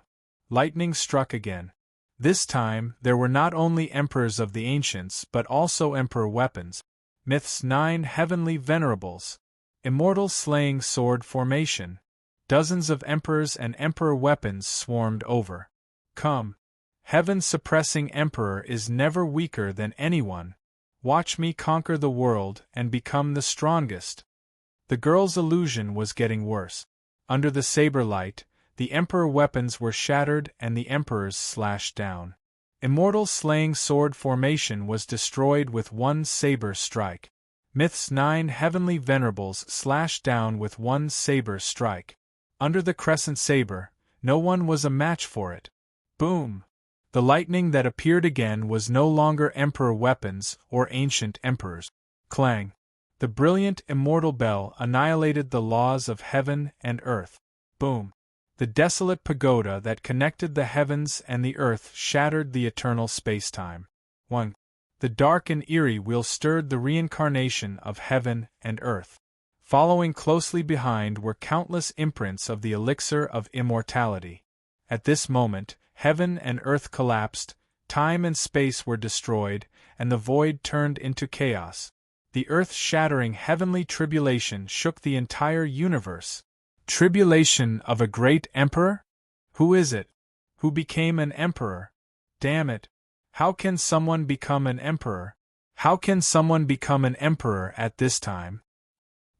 Lightning struck again. This time, there were not only emperors of the ancients but also emperor weapons. Myths 9 heavenly venerables. Immortal slaying sword formation. Dozens of emperors and emperor weapons swarmed over. Come. Heaven-suppressing emperor is never weaker than anyone. Watch me conquer the world and become the strongest. The girl's illusion was getting worse. Under the saber light, the emperor weapons were shattered and the emperors slashed down. Immortal slaying sword formation was destroyed with one saber strike. Myths 9 heavenly venerables slashed down with one saber strike. Under the crescent saber, no one was a match for it. Boom! The lightning that appeared again was no longer emperor weapons or ancient emperors. Clang! The brilliant immortal bell annihilated the laws of heaven and earth. Boom! The desolate pagoda that connected the heavens and the earth shattered the eternal space-time. 1. The dark and eerie wheel stirred the reincarnation of heaven and earth. Following closely behind were countless imprints of the elixir of immortality. At this moment, heaven and earth collapsed, time and space were destroyed, and the void turned into chaos. The earth-shattering heavenly tribulation shook the entire universe. Tribulation of a great emperor? Who is it? Who became an emperor? Damn it! How can someone become an emperor? How can someone become an emperor at this time?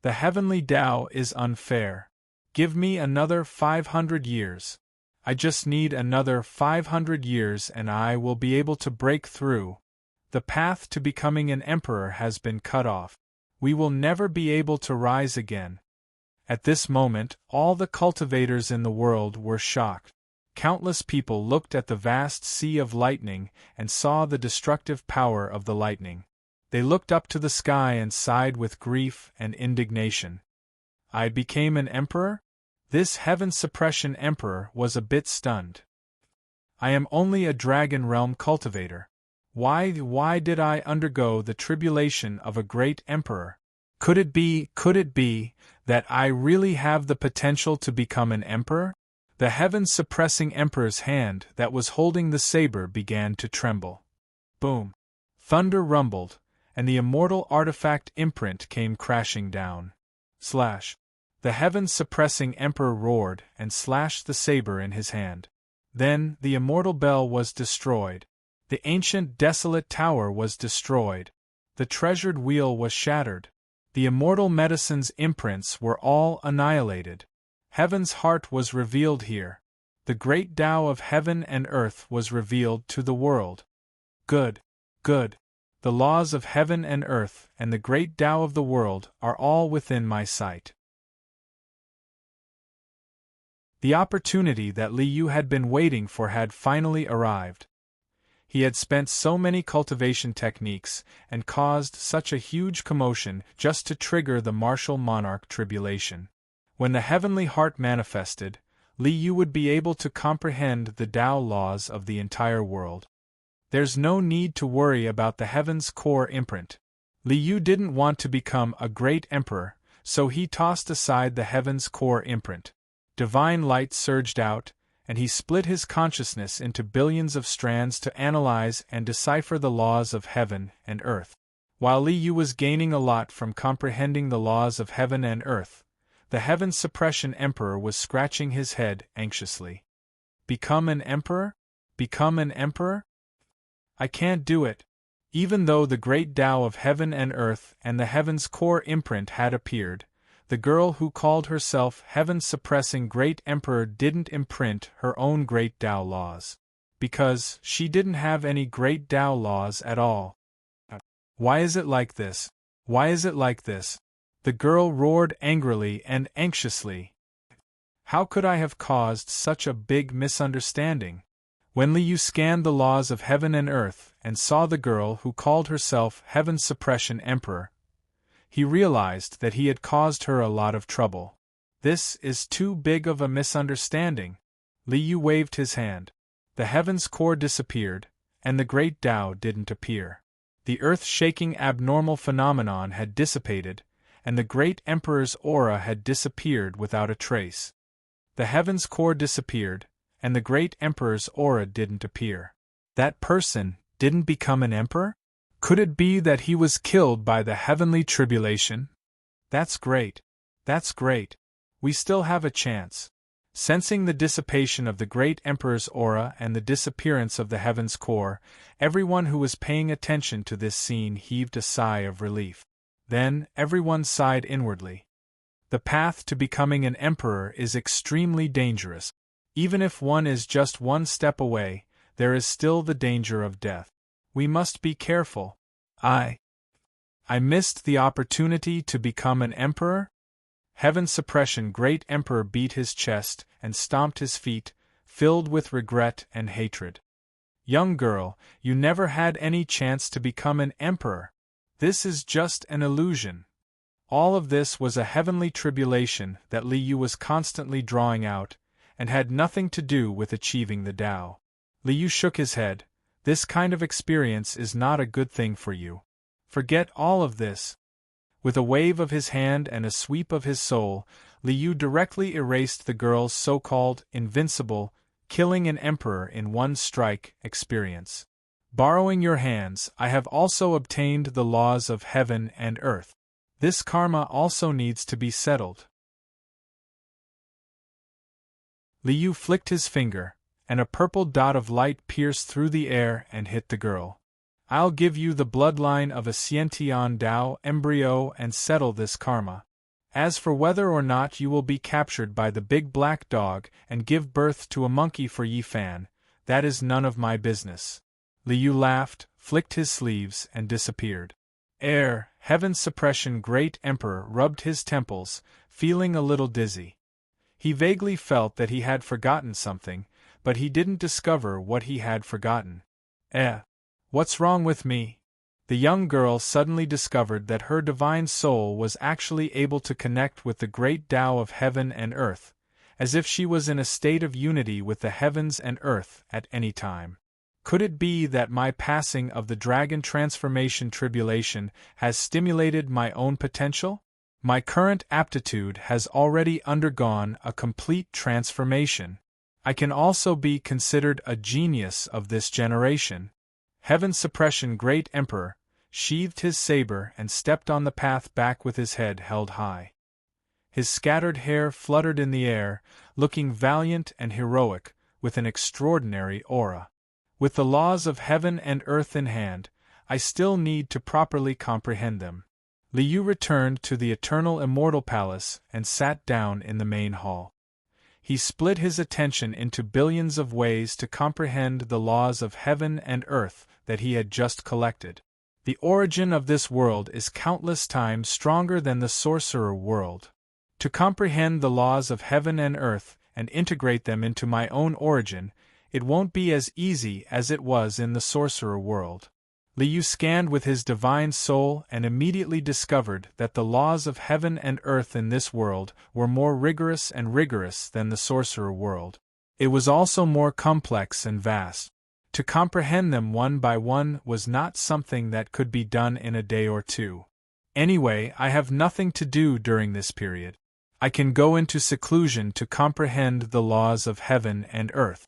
The heavenly Tao is unfair. Give me another 500 years. I just need another 500 years and I will be able to break through. The path to becoming an emperor has been cut off. We will never be able to rise again. At this moment, all the cultivators in the world were shocked. Countless people looked at the vast sea of lightning and saw the destructive power of the lightning. They looked up to the sky and sighed with grief and indignation. I became an emperor? This heaven-suppression emperor was a bit stunned. I am only a dragon realm cultivator. Why did I undergo the tribulation of a great emperor? Could it be that I really have the potential to become an emperor? The heaven-suppressing emperor's hand that was holding the saber began to tremble. Boom! Thunder rumbled, and the immortal artifact imprint came crashing down. Slash! The heaven-suppressing emperor roared and slashed the saber in his hand. Then the immortal bell was destroyed. The ancient desolate tower was destroyed. The treasured wheel was shattered. The immortal medicine's imprints were all annihilated. Heaven's heart was revealed here. The great Tao of heaven and earth was revealed to the world. Good, good. The laws of heaven and earth and the great Tao of the world are all within my sight. The opportunity that Li Yu had been waiting for had finally arrived. He had spent so many cultivation techniques and caused such a huge commotion just to trigger the martial monarch tribulation. When the heavenly heart manifested, Li Yu would be able to comprehend the Tao laws of the entire world. There's no need to worry about the heaven's core imprint. Li Yu didn't want to become a great emperor, so he tossed aside the heaven's core imprint. Divine light surged out, and he split his consciousness into billions of strands to analyze and decipher the laws of heaven and earth. While Li Yu was gaining a lot from comprehending the laws of heaven and earth, the heaven suppression emperor was scratching his head anxiously. Become an emperor? Become an emperor? I can't do it. Even though the great Tao of heaven and earth and the heaven's core imprint had appeared, the girl who called herself heaven-suppressing great emperor didn't imprint her own great Tao laws. Because she didn't have any great Tao laws at all. Why is it like this? Why is it like this? The girl roared angrily and anxiously. How could I have caused such a big misunderstanding? When Li Yu scanned the laws of heaven and earth and saw the girl who called herself Heaven's Suppression Emperor, he realized that he had caused her a lot of trouble. This is too big of a misunderstanding. Li Yu waved his hand. The heaven's core disappeared, and the great Tao didn't appear. The earth-shaking abnormal phenomenon had dissipated, and the great emperor's aura had disappeared without a trace. The heaven's core disappeared, and the great emperor's aura didn't appear. That person didn't become an emperor? Could it be that he was killed by the heavenly tribulation? That's great. That's great. We still have a chance. Sensing the dissipation of the great emperor's aura and the disappearance of the heaven's core, everyone who was paying attention to this scene heaved a sigh of relief. Then everyone sighed inwardly. The path to becoming an emperor is extremely dangerous. Even if one is just one step away, there is still the danger of death. We must be careful. I missed the opportunity to become an emperor? Heaven Suppression Great Emperor beat his chest and stomped his feet, filled with regret and hatred. Young girl, you never had any chance to become an emperor. This is just an illusion. All of this was a heavenly tribulation that Li Yu was constantly drawing out, and had nothing to do with achieving the Tao. Li Yu shook his head. This kind of experience is not a good thing for you. Forget all of this. With a wave of his hand and a sweep of his soul, Li Yu directly erased the girl's so-called invincible, killing an emperor in one strike experience. Borrowing your hands, I have also obtained the laws of heaven and earth. This karma also needs to be settled. Li Yu flicked his finger, and a purple dot of light pierced through the air and hit the girl. I'll give you the bloodline of a Xiantian Dao embryo and settle this karma. As for whether or not you will be captured by the big black dog and give birth to a monkey for Yi Fan, that is none of my business. Li Yu laughed, flicked his sleeves, and disappeared. Heaven Suppression Great Emperor rubbed his temples, feeling a little dizzy. He vaguely felt that he had forgotten something, but he didn't discover what he had forgotten. What's wrong with me? The young girl suddenly discovered that her divine soul was actually able to connect with the great Tao of heaven and earth, as if she was in a state of unity with the heavens and earth at any time. Could it be that my passing of the dragon transformation tribulation has stimulated my own potential? My current aptitude has already undergone a complete transformation. I can also be considered a genius of this generation. Heaven Suppression Great Emperor sheathed his saber and stepped on the path back with his head held high. His scattered hair fluttered in the air, looking valiant and heroic, with an extraordinary aura. With the laws of heaven and earth in hand, I still need to properly comprehend them. Liu returned to the eternal immortal palace and sat down in the main hall. He split his attention into billions of ways to comprehend the laws of heaven and earth that he had just collected. The origin of this world is countless times stronger than the sorcerer world. To comprehend the laws of heaven and earth and integrate them into my own origin, it won't be as easy as it was in the sorcerer world. Liu scanned with his divine soul and immediately discovered that the laws of heaven and earth in this world were more rigorous than the sorcerer world. It was also more complex and vast. To comprehend them one by one was not something that could be done in a day or two. Anyway, I have nothing to do during this period. I can go into seclusion to comprehend the laws of heaven and earth.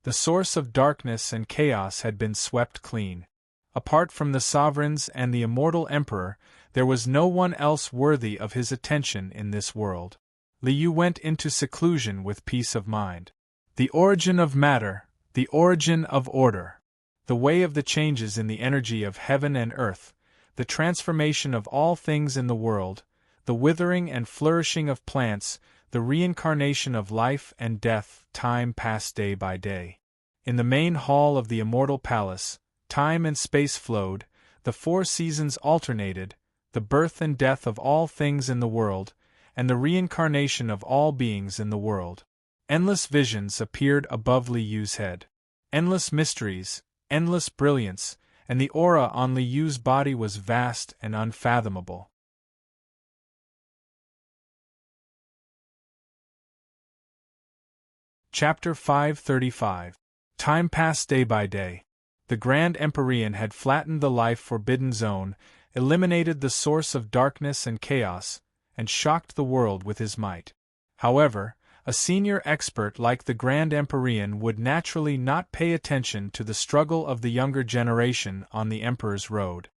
The source of darkness and chaos had been swept clean. Apart from the sovereigns and the immortal emperor, there was no one else worthy of his attention in this world. Liu went into seclusion with peace of mind. The origin of matter, the origin of order, the way of the changes in the energy of heaven and earth, the transformation of all things in the world, the withering and flourishing of plants, the reincarnation of life and death. Time passed day by day. In the main hall of the immortal palace, time and space flowed, the 4 seasons alternated, the birth and death of all things in the world, and the reincarnation of all beings in the world. Endless visions appeared above Liu's head. Endless mysteries, endless brilliance, and the aura on Liu's body was vast and unfathomable. Chapter 535. Time passed day by day. The Grand Empyrean had flattened the life-forbidden zone, eliminated the source of darkness and chaos, and shocked the world with his might. However, a senior expert like the Grand Empyrean would naturally not pay attention to the struggle of the younger generation on the Emperor's road.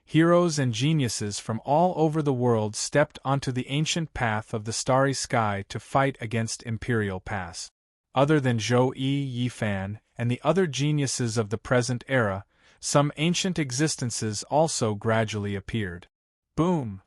Heroes and geniuses from all over the world stepped onto the ancient path of the starry sky to fight against Imperial Pass. Other than Zhou Yifan and the other geniuses of the present era, some ancient existences also gradually appeared. Boom!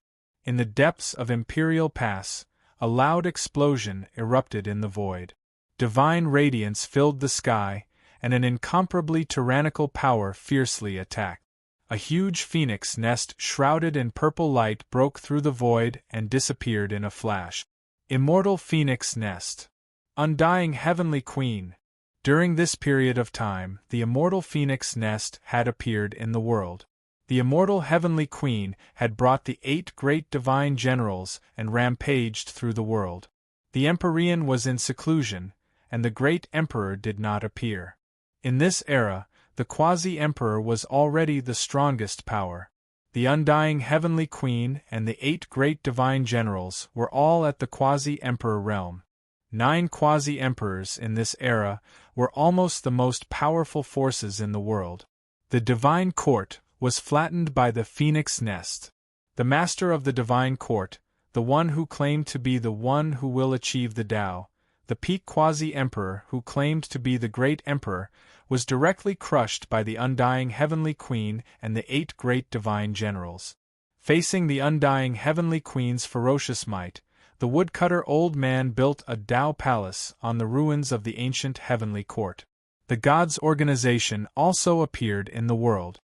In the depths of Imperial Pass, a loud explosion erupted in the void. Divine radiance filled the sky, and an incomparably tyrannical power fiercely attacked. A huge phoenix nest shrouded in purple light broke through the void and disappeared in a flash. Immortal Phoenix Nest. Undying Heavenly Queen. During this period of time, the immortal Phoenix Nest had appeared in the world. The immortal Heavenly Queen had brought the 8 great divine generals and rampaged through the world. The Empyrean was in seclusion, and the great emperor did not appear. In this era, the quasi-emperor was already the strongest power. The undying Heavenly Queen and the 8 great divine generals were all at the quasi-emperor realm. 9 quasi-emperors in this era were almost the most powerful forces in the world. The divine court was flattened by the Phoenix Nest. The master of the divine court, the one who claimed to be the one who will achieve the Tao, the peak quasi-emperor who claimed to be the great emperor, was directly crushed by the undying Heavenly Queen and the 8 great divine generals. Facing the undying Heavenly Queen's ferocious might, the woodcutter old man built a Tao palace on the ruins of the ancient heavenly court. The gods' organization also appeared in the world.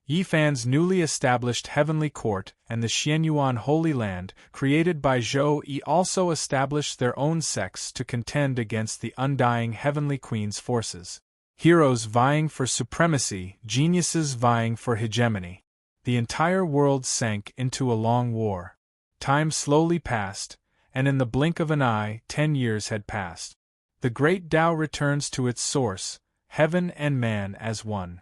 Yifan's newly established heavenly court and the Xianyuan Holy Land, created by Zhou Yi, also established their own sects to contend against the undying Heavenly Queen's forces. Heroes vying for supremacy, geniuses vying for hegemony. The entire world sank into a long war. Time slowly passed, and in the blink of an eye, 10 years had passed. The great Tao returns to its source, heaven and man as one.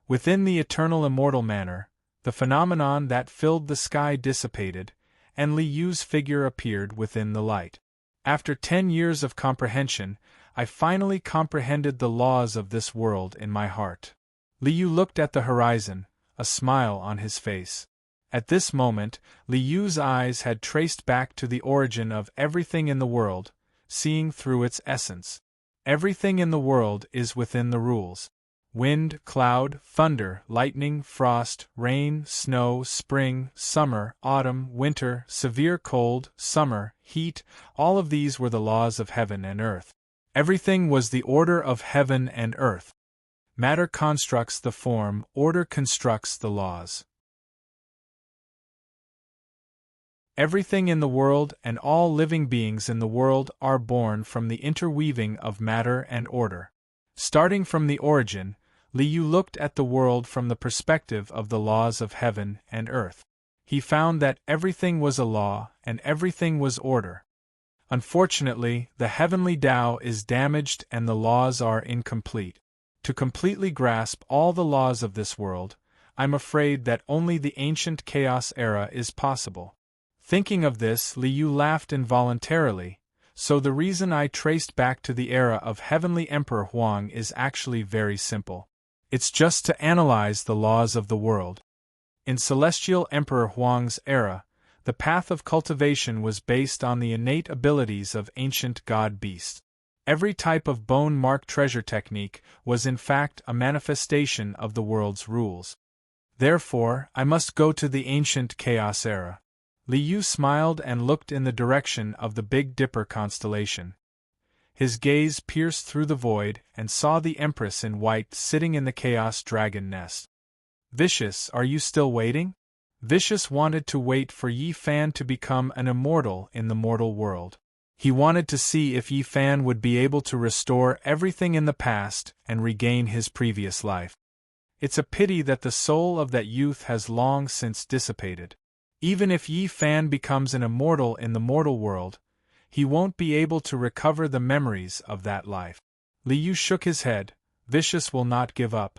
Within the eternal immortal manner, the phenomenon that filled the sky dissipated, and Liu's figure appeared within the light. After 10 years of comprehension, I finally comprehended the laws of this world in my heart. Liu looked at the horizon, a smile on his face. At this moment, Li Yu's eyes had traced back to the origin of everything in the world, seeing through its essence. Everything in the world is within the rules. Wind, cloud, thunder, lightning, frost, rain, snow, spring, summer, autumn, winter, severe cold, summer, heat, all of these were the laws of heaven and earth. Everything was the order of heaven and earth. Matter constructs the form, order constructs the laws. Everything in the world and all living beings in the world are born from the interweaving of matter and order. Starting from the origin, Li Yu looked at the world from the perspective of the laws of heaven and earth. He found that everything was a law and everything was order. Unfortunately, the heavenly Tao is damaged and the laws are incomplete. To completely grasp all the laws of this world, I'm afraid that only the ancient chaos era is possible. Thinking of this, Li Yu laughed involuntarily, so the reason I traced back to the era of Heavenly Emperor Huang is actually very simple. It's just to analyze the laws of the world. In Celestial Emperor Huang's era, the path of cultivation was based on the innate abilities of ancient god-beasts. Every type of bone-mark treasure technique was in fact a manifestation of the world's rules. Therefore, I must go to the ancient chaos era. Li Yu smiled and looked in the direction of the Big Dipper constellation. His gaze pierced through the void and saw the Empress in white sitting in the Chaos Dragon nest. Vicious, are you still waiting? Vicious wanted to wait for Yi Fan to become an immortal in the mortal world. He wanted to see if Yi Fan would be able to restore everything in the past and regain his previous life. It's a pity that the soul of that youth has long since dissipated. Even if Yi Fan becomes an immortal in the mortal world, he won't be able to recover the memories of that life. Li Yu shook his head. Vicious will not give up.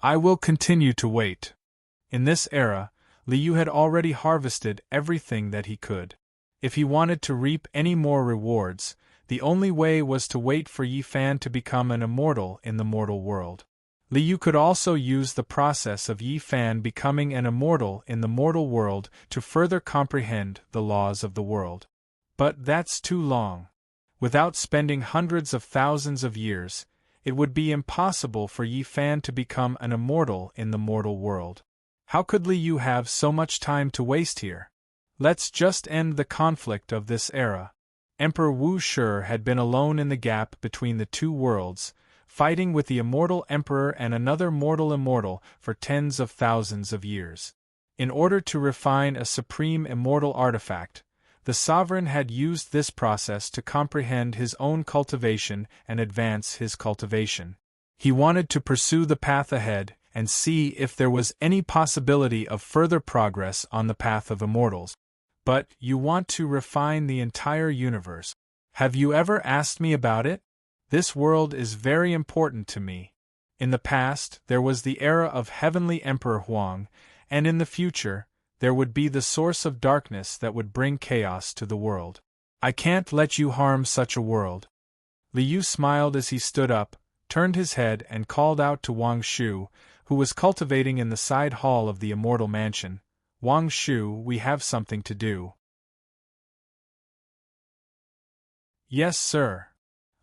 I will continue to wait. In this era, Li Yu had already harvested everything that he could. If he wanted to reap any more rewards, the only way was to wait for Yi Fan to become an immortal in the mortal world. Li Yu could also use the process of Yi Fan becoming an immortal in the mortal world to further comprehend the laws of the world. But that's too long. Without spending hundreds of thousands of years, it would be impossible for Yi Fan to become an immortal in the mortal world. How could Li Yu have so much time to waste here? Let's just end the conflict of this era. Emperor Wu Shi had been alone in the gap between the two worlds, fighting with the immortal emperor and another mortal immortal for tens of thousands of years. In order to refine a supreme immortal artifact, the sovereign had used this process to comprehend his own cultivation and advance his cultivation. He wanted to pursue the path ahead and see if there was any possibility of further progress on the path of immortals. But you want to refine the entire universe. Have you ever asked me about it? This world is very important to me. In the past, there was the era of Heavenly Emperor Huang, and in the future, there would be the source of darkness that would bring chaos to the world. I can't let you harm such a world. Li Yu smiled as he stood up, turned his head and called out to Wang Shu, who was cultivating in the side hall of the immortal mansion. Wang Shu, we have something to do. Yes, sir.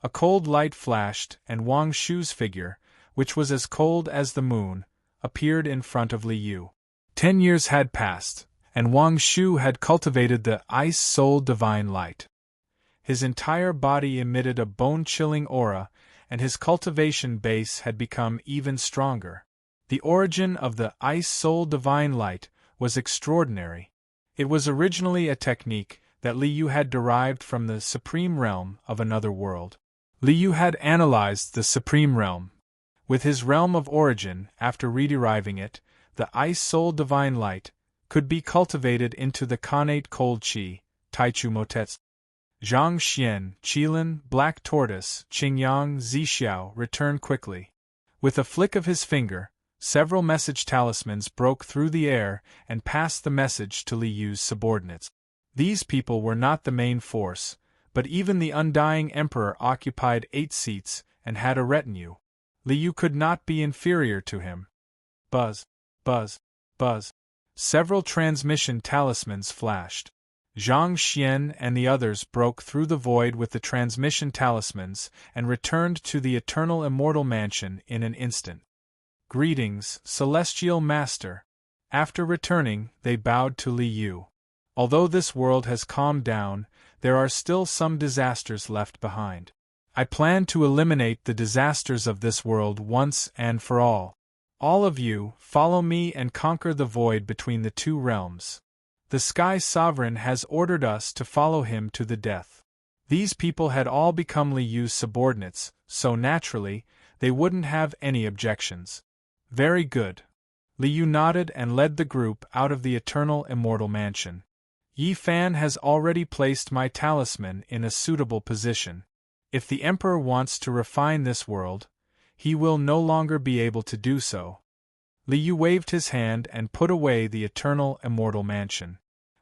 A cold light flashed, and Wang Shu's figure, which was as cold as the moon, appeared in front of Li Yu. 10 years had passed, and Wang Shu had cultivated the Ice Soul Divine Light. His entire body emitted a bone-chilling aura, and his cultivation base had become even stronger. The origin of the Ice Soul Divine Light was extraordinary. It was originally a technique that Li Yu had derived from the Supreme Realm of another world. Li Yu had analyzed the Supreme Realm. With his realm of origin, after re-deriving it, the Ice Soul Divine Light could be cultivated into the Khanate Cold Qi, Taichu Motets. Zhang Xian, Qilin, Black Tortoise, Qingyang, Zixiao returned quickly. With a flick of his finger, several message talismans broke through the air and passed the message to Li Yu's subordinates. These people were not the main force, but even the undying emperor occupied 8 seats and had a retinue. Li Yu could not be inferior to him. Buzz, buzz, buzz. Several transmission talismans flashed. Zhang Xian and the others broke through the void with the transmission talismans and returned to the eternal immortal mansion in an instant. Greetings, Celestial Master. After returning, they bowed to Li Yu. Although this world has calmed down, there are still some disasters left behind. I plan to eliminate the disasters of this world once and for all. All of you, follow me and conquer the void between the two realms. The Sky Sovereign has ordered us to follow him to the death. These people had all become Li Yu's subordinates, so naturally, they wouldn't have any objections. Very good. Li Yu nodded and led the group out of the eternal immortal mansion. Yi Fan has already placed my talisman in a suitable position. If the Emperor wants to refine this world, he will no longer be able to do so. Li Yu waved his hand and put away the eternal immortal mansion.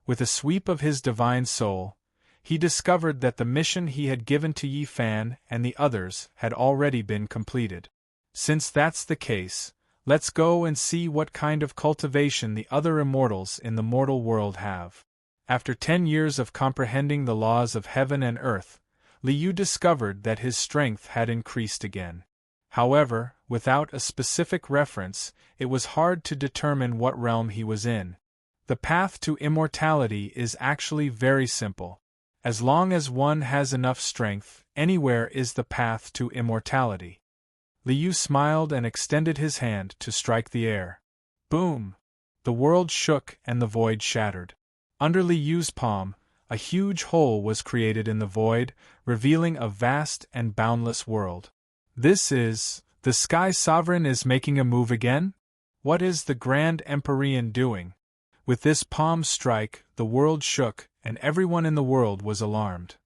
With a sweep of his divine soul, he discovered that the mission he had given to Yi Fan and the others had already been completed. Since that's the case, let's go and see what kind of cultivation the other immortals in the mortal world have. After 10 years of comprehending the laws of heaven and earth, Li Yu discovered that his strength had increased again. However, without a specific reference, it was hard to determine what realm he was in. The path to immortality is actually very simple. As long as one has enough strength, anywhere is the path to immortality. Li Yu smiled and extended his hand to strike the air. Boom! The world shook and the void shattered. Under Li Yu's palm, a huge hole was created in the void, revealing a vast and boundless world. The Sky Sovereign is making a move again? What is the Grand Empyrean doing? With this palm strike, the world shook, and everyone in the world was alarmed.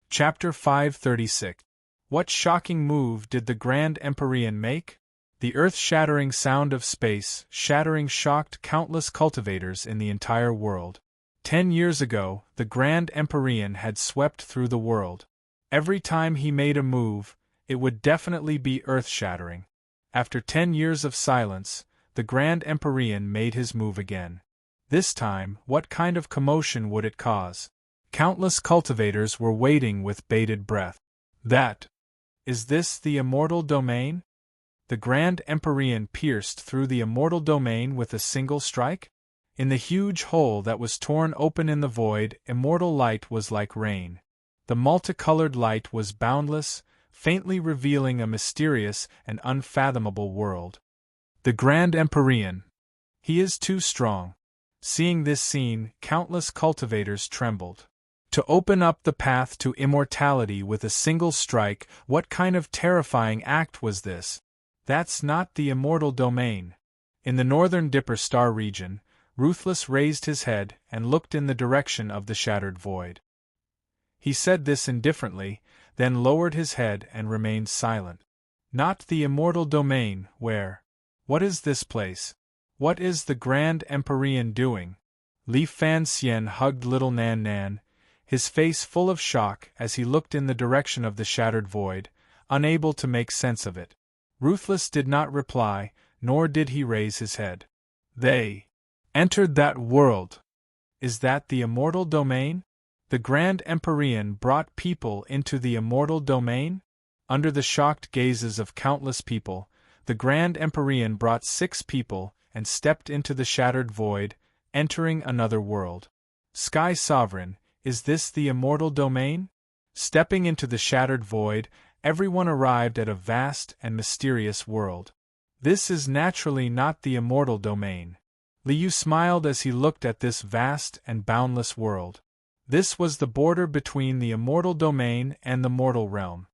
Chapter 536. What shocking move did the Grand Empyrean make? The earth-shattering sound of space shattering shocked countless cultivators in the entire world. 10 years ago, the Grand Empyrean had swept through the world. Every time he made a move, it would definitely be earth-shattering. After 10 years of silence, the Grand Empyrean made his move again. This time, what kind of commotion would it cause? Countless cultivators were waiting with bated breath. Is this the immortal domain? The Grand Empyrean pierced through the immortal domain with a single strike? In the huge hole that was torn open in the void, immortal light was like rain. The multicolored light was boundless, faintly revealing a mysterious and unfathomable world. The Grand Empyrean. He is too strong. Seeing this scene, countless cultivators trembled. To open up the path to immortality with a single strike, what kind of terrifying act was this? That's not the immortal domain. In the northern Dipper Star region, Ruthless raised his head and looked in the direction of the shattered void. He said this indifferently, then lowered his head and remained silent. Not the immortal domain, where? What is this place? What is the Grand Empyrean doing? Li Fan Xian hugged little Nan Nan, his face full of shock as he looked in the direction of the shattered void, unable to make sense of it. Ruthless did not reply, nor did he raise his head. They entered that world. Is that the immortal domain? The Grand Empyrean brought people into the immortal domain? Under the shocked gazes of countless people, the Grand Empyrean brought 6 people and stepped into the shattered void, entering another world. Sky Sovereign, is this the immortal domain? Stepping into the shattered void, everyone arrived at a vast and mysterious world. This is naturally not the immortal domain. Li Yu smiled as he looked at this vast and boundless world. This was the border between the immortal domain and the mortal realm.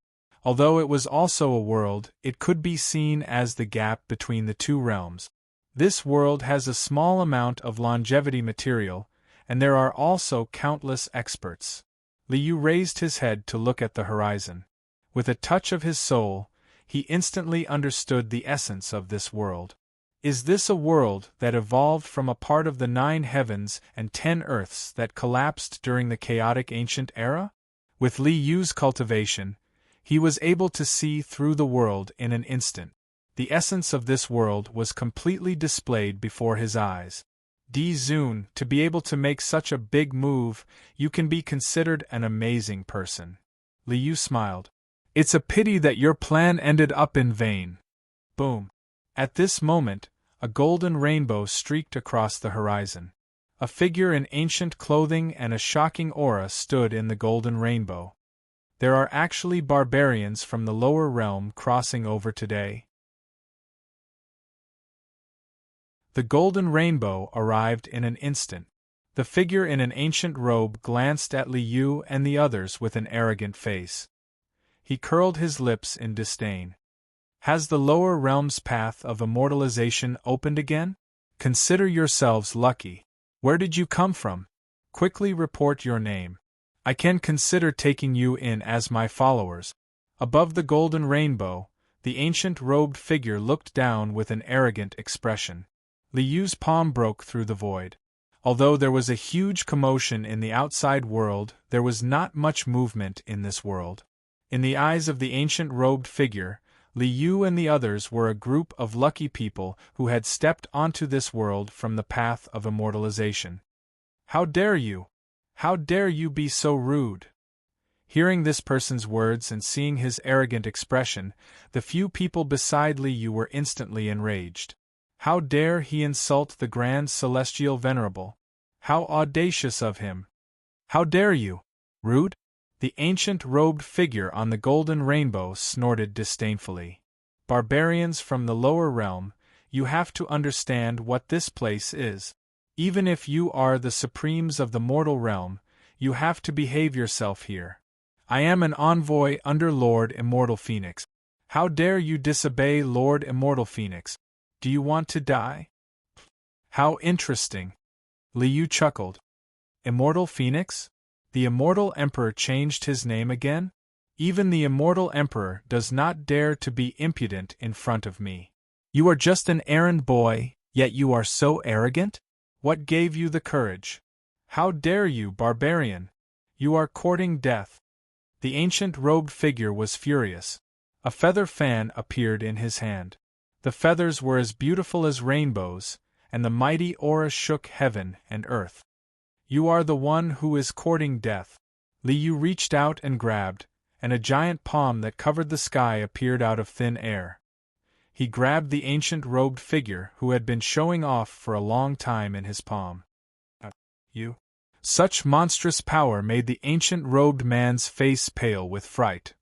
Although it was also a world, it could be seen as the gap between the two realms. This world has a small amount of longevity material, and there are also countless experts. Li Yu raised his head to look at the horizon. With a touch of his soul, he instantly understood the essence of this world. Is this a world that evolved from a part of the 9 heavens and 10 earths that collapsed during the chaotic ancient era? With Li Yu's cultivation, He was able to see through the world in an instant. The essence of this world was completely displayed before his eyes. Zun, to be able to make such a big move, you can be considered an amazing person. Liu smiled. It's a pity that your plan ended up in vain. Boom. At this moment, a golden rainbow streaked across the horizon. A figure in ancient clothing and a shocking aura stood in the golden rainbow. There are actually barbarians from the lower realm crossing over today. The golden rainbow arrived in an instant. The figure in an ancient robe glanced at Liu and the others with an arrogant face. He curled his lips in disdain. Has the lower realm's path of immortalization opened again? Consider yourselves lucky. Where did you come from? Quickly report your name. I can consider taking you in as my followers. Above the golden rainbow, the ancient robed figure looked down with an arrogant expression. Liu's palm broke through the void. Although there was a huge commotion in the outside world, there was not much movement in this world. In the eyes of the ancient robed figure, Liu and the others were a group of lucky people who had stepped onto this world from the path of immortalization. How dare you? How dare you be so rude? Hearing this person's words and seeing his arrogant expression, the few people beside Liu were instantly enraged. How dare he insult the Grand Celestial Venerable? How audacious of him! How dare you? Rude? The ancient robed figure on the golden rainbow snorted disdainfully. Barbarians from the lower realm, you have to understand what this place is. Even if you are the supremes of the mortal realm, you have to behave yourself here. I am an envoy under Lord Immortal Phoenix. How dare you disobey Lord Immortal Phoenix? Do you want to die? How interesting. Liu chuckled. Immortal Phoenix? The Immortal Emperor changed his name again? Even the Immortal Emperor does not dare to be impudent in front of me. You are just an errand boy, yet you are so arrogant? What gave you the courage? How dare you, barbarian? You are courting death. The ancient robed figure was furious. A feather fan appeared in his hand. The feathers were as beautiful as rainbows, and the mighty aura shook heaven and earth. You are the one who is courting death. Liu reached out and grabbed, and a giant palm that covered the sky appeared out of thin air. He grabbed the ancient robed figure who had been showing off for a long time in his palm. You? Such monstrous power made the ancient robed man's face pale with fright.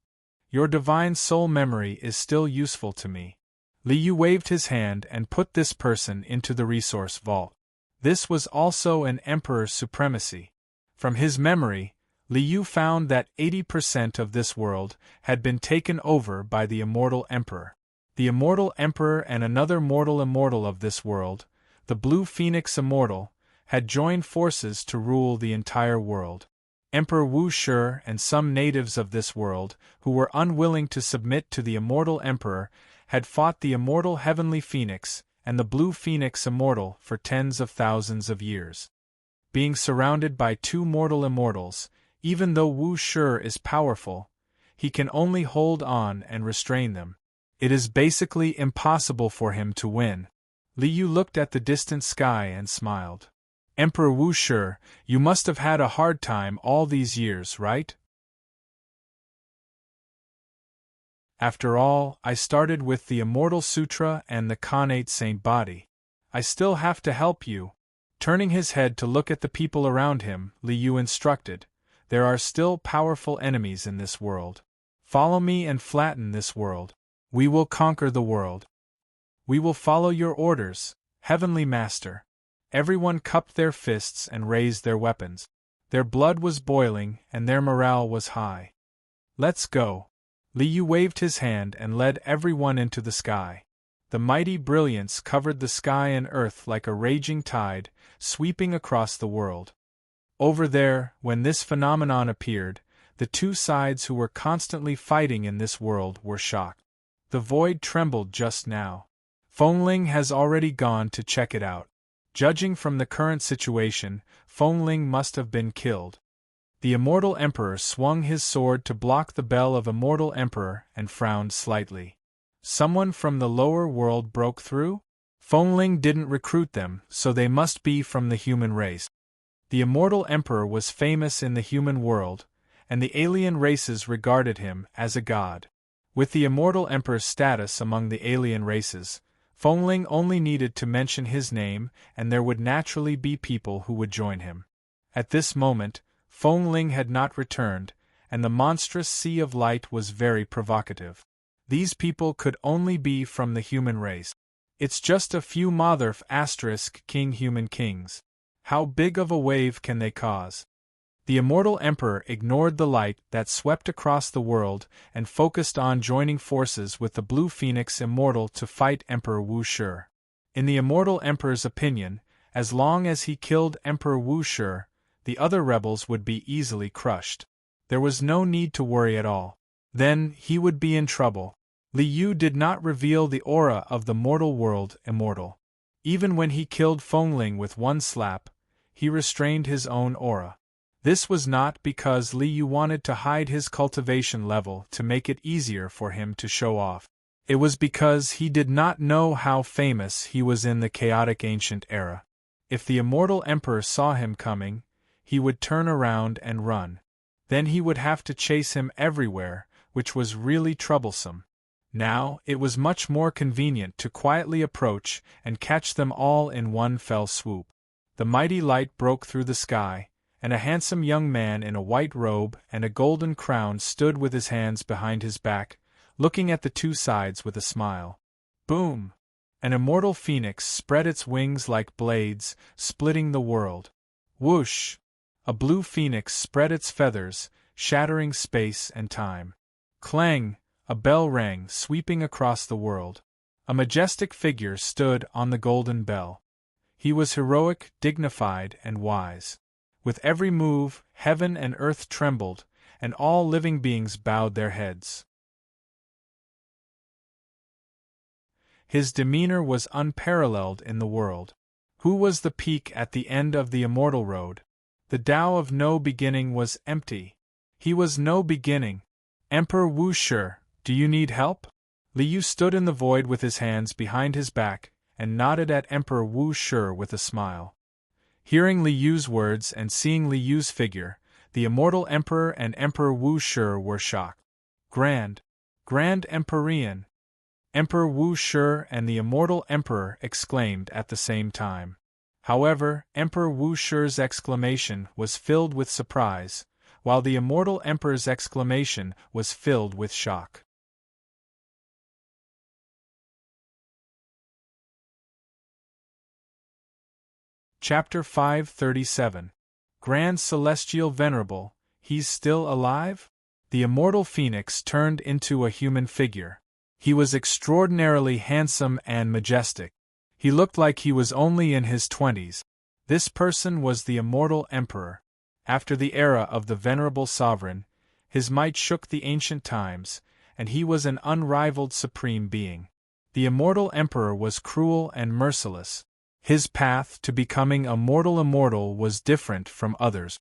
Your divine soul memory is still useful to me. Liu waved his hand and put this person into the resource vault. This was also an emperor's supremacy. From his memory, Liu found that 80% of this world had been taken over by the immortal emperor. The immortal emperor and another mortal immortal of this world, the Blue Phoenix Immortal, had joined forces to rule the entire world. Emperor Wu Shi and some natives of this world, who were unwilling to submit to the immortal emperor, had fought the immortal Heavenly Phoenix and the Blue Phoenix Immortal for tens of thousands of years. Being surrounded by two mortal immortals, even though Wu Shi is powerful, he can only hold on and restrain them. It is basically impossible for him to win. Liu looked at the distant sky and smiled. Emperor Wu Shi, you must have had a hard time all these years, right? After all, I started with the Immortal Sutra and the Khanate Saint Body. I still have to help you. Turning his head to look at the people around him, Liu instructed, there are still powerful enemies in this world. Follow me and flatten this world. We will conquer the world. We will follow your orders, Heavenly Master. Everyone cupped their fists and raised their weapons. Their blood was boiling and their morale was high. Let's go. Liu waved his hand and led everyone into the sky. The mighty brilliance covered the sky and earth like a raging tide, sweeping across the world. Over there, when this phenomenon appeared, the two sides who were constantly fighting in this world were shocked. The void trembled just now. Fengling has already gone to check it out. Judging from the current situation, Fengling must have been killed. The immortal emperor swung his sword to block the bell of immortal emperor and frowned slightly. Someone from the lower world broke through? Fengling didn't recruit them, so they must be from the human race. The immortal emperor was famous in the human world, and the alien races regarded him as a god. With the immortal emperor's status among the alien races, Fengling only needed to mention his name and there would naturally be people who would join him. At this moment, Fengling had not returned, and the monstrous sea of light was very provocative. These people could only be from the human race. It's just a few Motherf *King human kings. How big of a wave can they cause? The immortal emperor ignored the light that swept across the world and focused on joining forces with the Blue Phoenix Immortal to fight Emperor Wu Shi. In the immortal emperor's opinion, as long as he killed Emperor Wu Shi, the other rebels would be easily crushed. There was no need to worry at all. Then, he would be in trouble. Li Yu did not reveal the aura of the mortal world immortal. Even when he killed Fengling with one slap, he restrained his own aura. This was not because Li Yu wanted to hide his cultivation level to make it easier for him to show off. It was because he did not know how famous he was in the chaotic ancient era. If the immortal emperor saw him coming, he would turn around and run. Then he would have to chase him everywhere, which was really troublesome. Now, it was much more convenient to quietly approach and catch them all in one fell swoop. The mighty light broke through the sky, and a handsome young man in a white robe and a golden crown stood with his hands behind his back, looking at the two sides with a smile. Boom! An immortal phoenix spread its wings like blades, splitting the world. Whoosh! A blue phoenix spread its feathers, shattering space and time. Clang! A bell rang, sweeping across the world. A majestic figure stood on the golden bell. He was heroic, dignified, and wise. With every move, heaven and earth trembled, and all living beings bowed their heads. His demeanor was unparalleled in the world. Who was the peak at the end of the immortal road? The Tao of no beginning was empty. He was no beginning. Emperor Wu Shi, do you need help? Li Yu stood in the void with his hands behind his back, and nodded at Emperor Wu Shi with a smile. Hearing Li Yu's words and seeing Li Yu's figure, the immortal emperor and Emperor Wu Shi were shocked. Grand Empyrean! Emperor Wu Shi and the immortal emperor exclaimed at the same time. However, Emperor Wu Shi's exclamation was filled with surprise, while the immortal emperor's exclamation was filled with shock. Chapter 537. Grand Celestial Venerable, he's still alive? The immortal phoenix turned into a human figure. He was extraordinarily handsome and majestic. He looked like he was only in his 20s. This person was the immortal emperor. After the era of the venerable sovereign, his might shook the ancient times, and he was an unrivaled supreme being. The immortal emperor was cruel and merciless. His path to becoming a mortal immortal was different from others.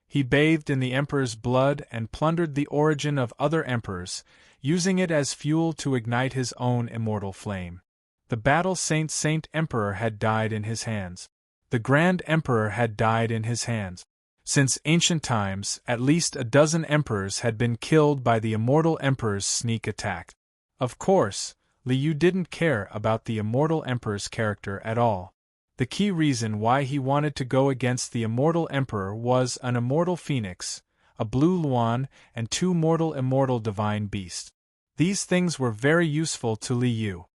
He bathed in the emperor's blood and plundered the origin of other emperors, using it as fuel to ignite his own immortal flame. The battle Saint Emperor had died in his hands. The Grand Emperor had died in his hands. Since ancient times, at least a dozen emperors had been killed by the immortal emperor's sneak attack. Of course, Li Yu didn't care about the immortal emperor's character at all. The key reason why he wanted to go against the immortal emperor was an immortal phoenix, a blue luan, and two immortal divine beasts. These things were very useful to Li Yu.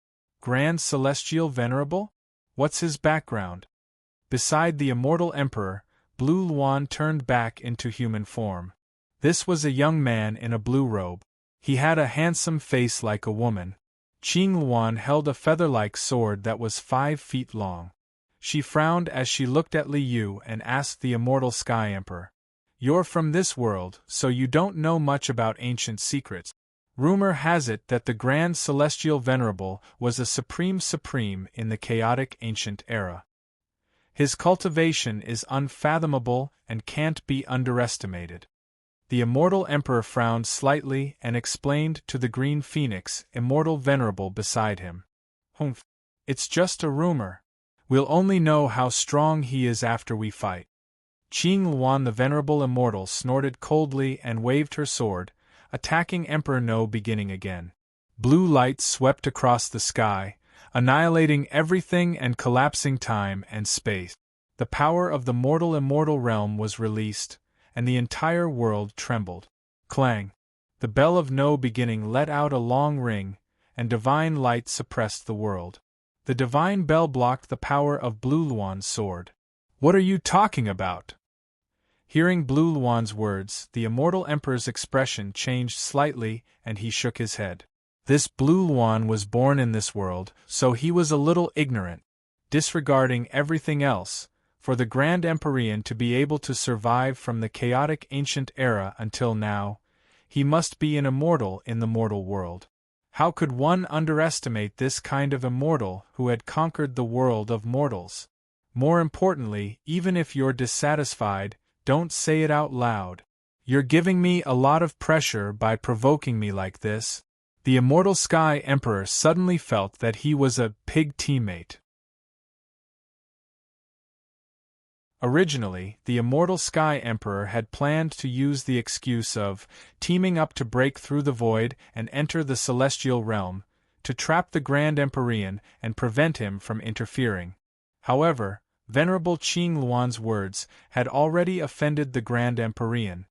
Grand Celestial Venerable? What's his background? Beside the immortal emperor, Blue Luan turned back into human form. This was a young man in a blue robe. He had a handsome face like a woman. Qing Luan held a feather-like sword that was 5 feet long. She frowned as she looked at Li Yu and asked the immortal Sky Emperor, "You're from this world, so you don't know much about ancient secrets. Rumor has it that the Grand Celestial Venerable was a supreme in the chaotic ancient era. His cultivation is unfathomable and can't be underestimated. The immortal emperor frowned slightly and explained to the green phoenix, immortal venerable, beside him. Humph. It's just a rumor. We'll only know how strong he is after we fight. Qing Luan, the venerable immortal, snorted coldly and waved her sword, attacking Emperor No, beginning again. Blue light swept across the sky, annihilating everything and collapsing time and space. The power of the mortal immortal realm was released, and the entire world trembled. Clang! The bell of No beginning let out a long ring, and divine light suppressed the world. The divine bell blocked the power of Blue Luan's sword. What are you talking about? Hearing Blue Luan's words, the immortal emperor's expression changed slightly and he shook his head. This Blue Luan was born in this world, so he was a little ignorant, disregarding everything else. For the Grand Empyrean to be able to survive from the chaotic ancient era until now, he must be an immortal in the mortal world. How could one underestimate this kind of immortal who had conquered the world of mortals? More importantly, even if you're dissatisfied, don't say it out loud. You're giving me a lot of pressure by provoking me like this. The immortal Sky Emperor suddenly felt that he was a pig teammate. Originally, the immortal Sky Emperor had planned to use the excuse of teaming up to break through the void and enter the celestial realm, to trap the Grand Empyrean and prevent him from interfering. However, Venerable Qing Luan's words had already offended the Grand Empyrean.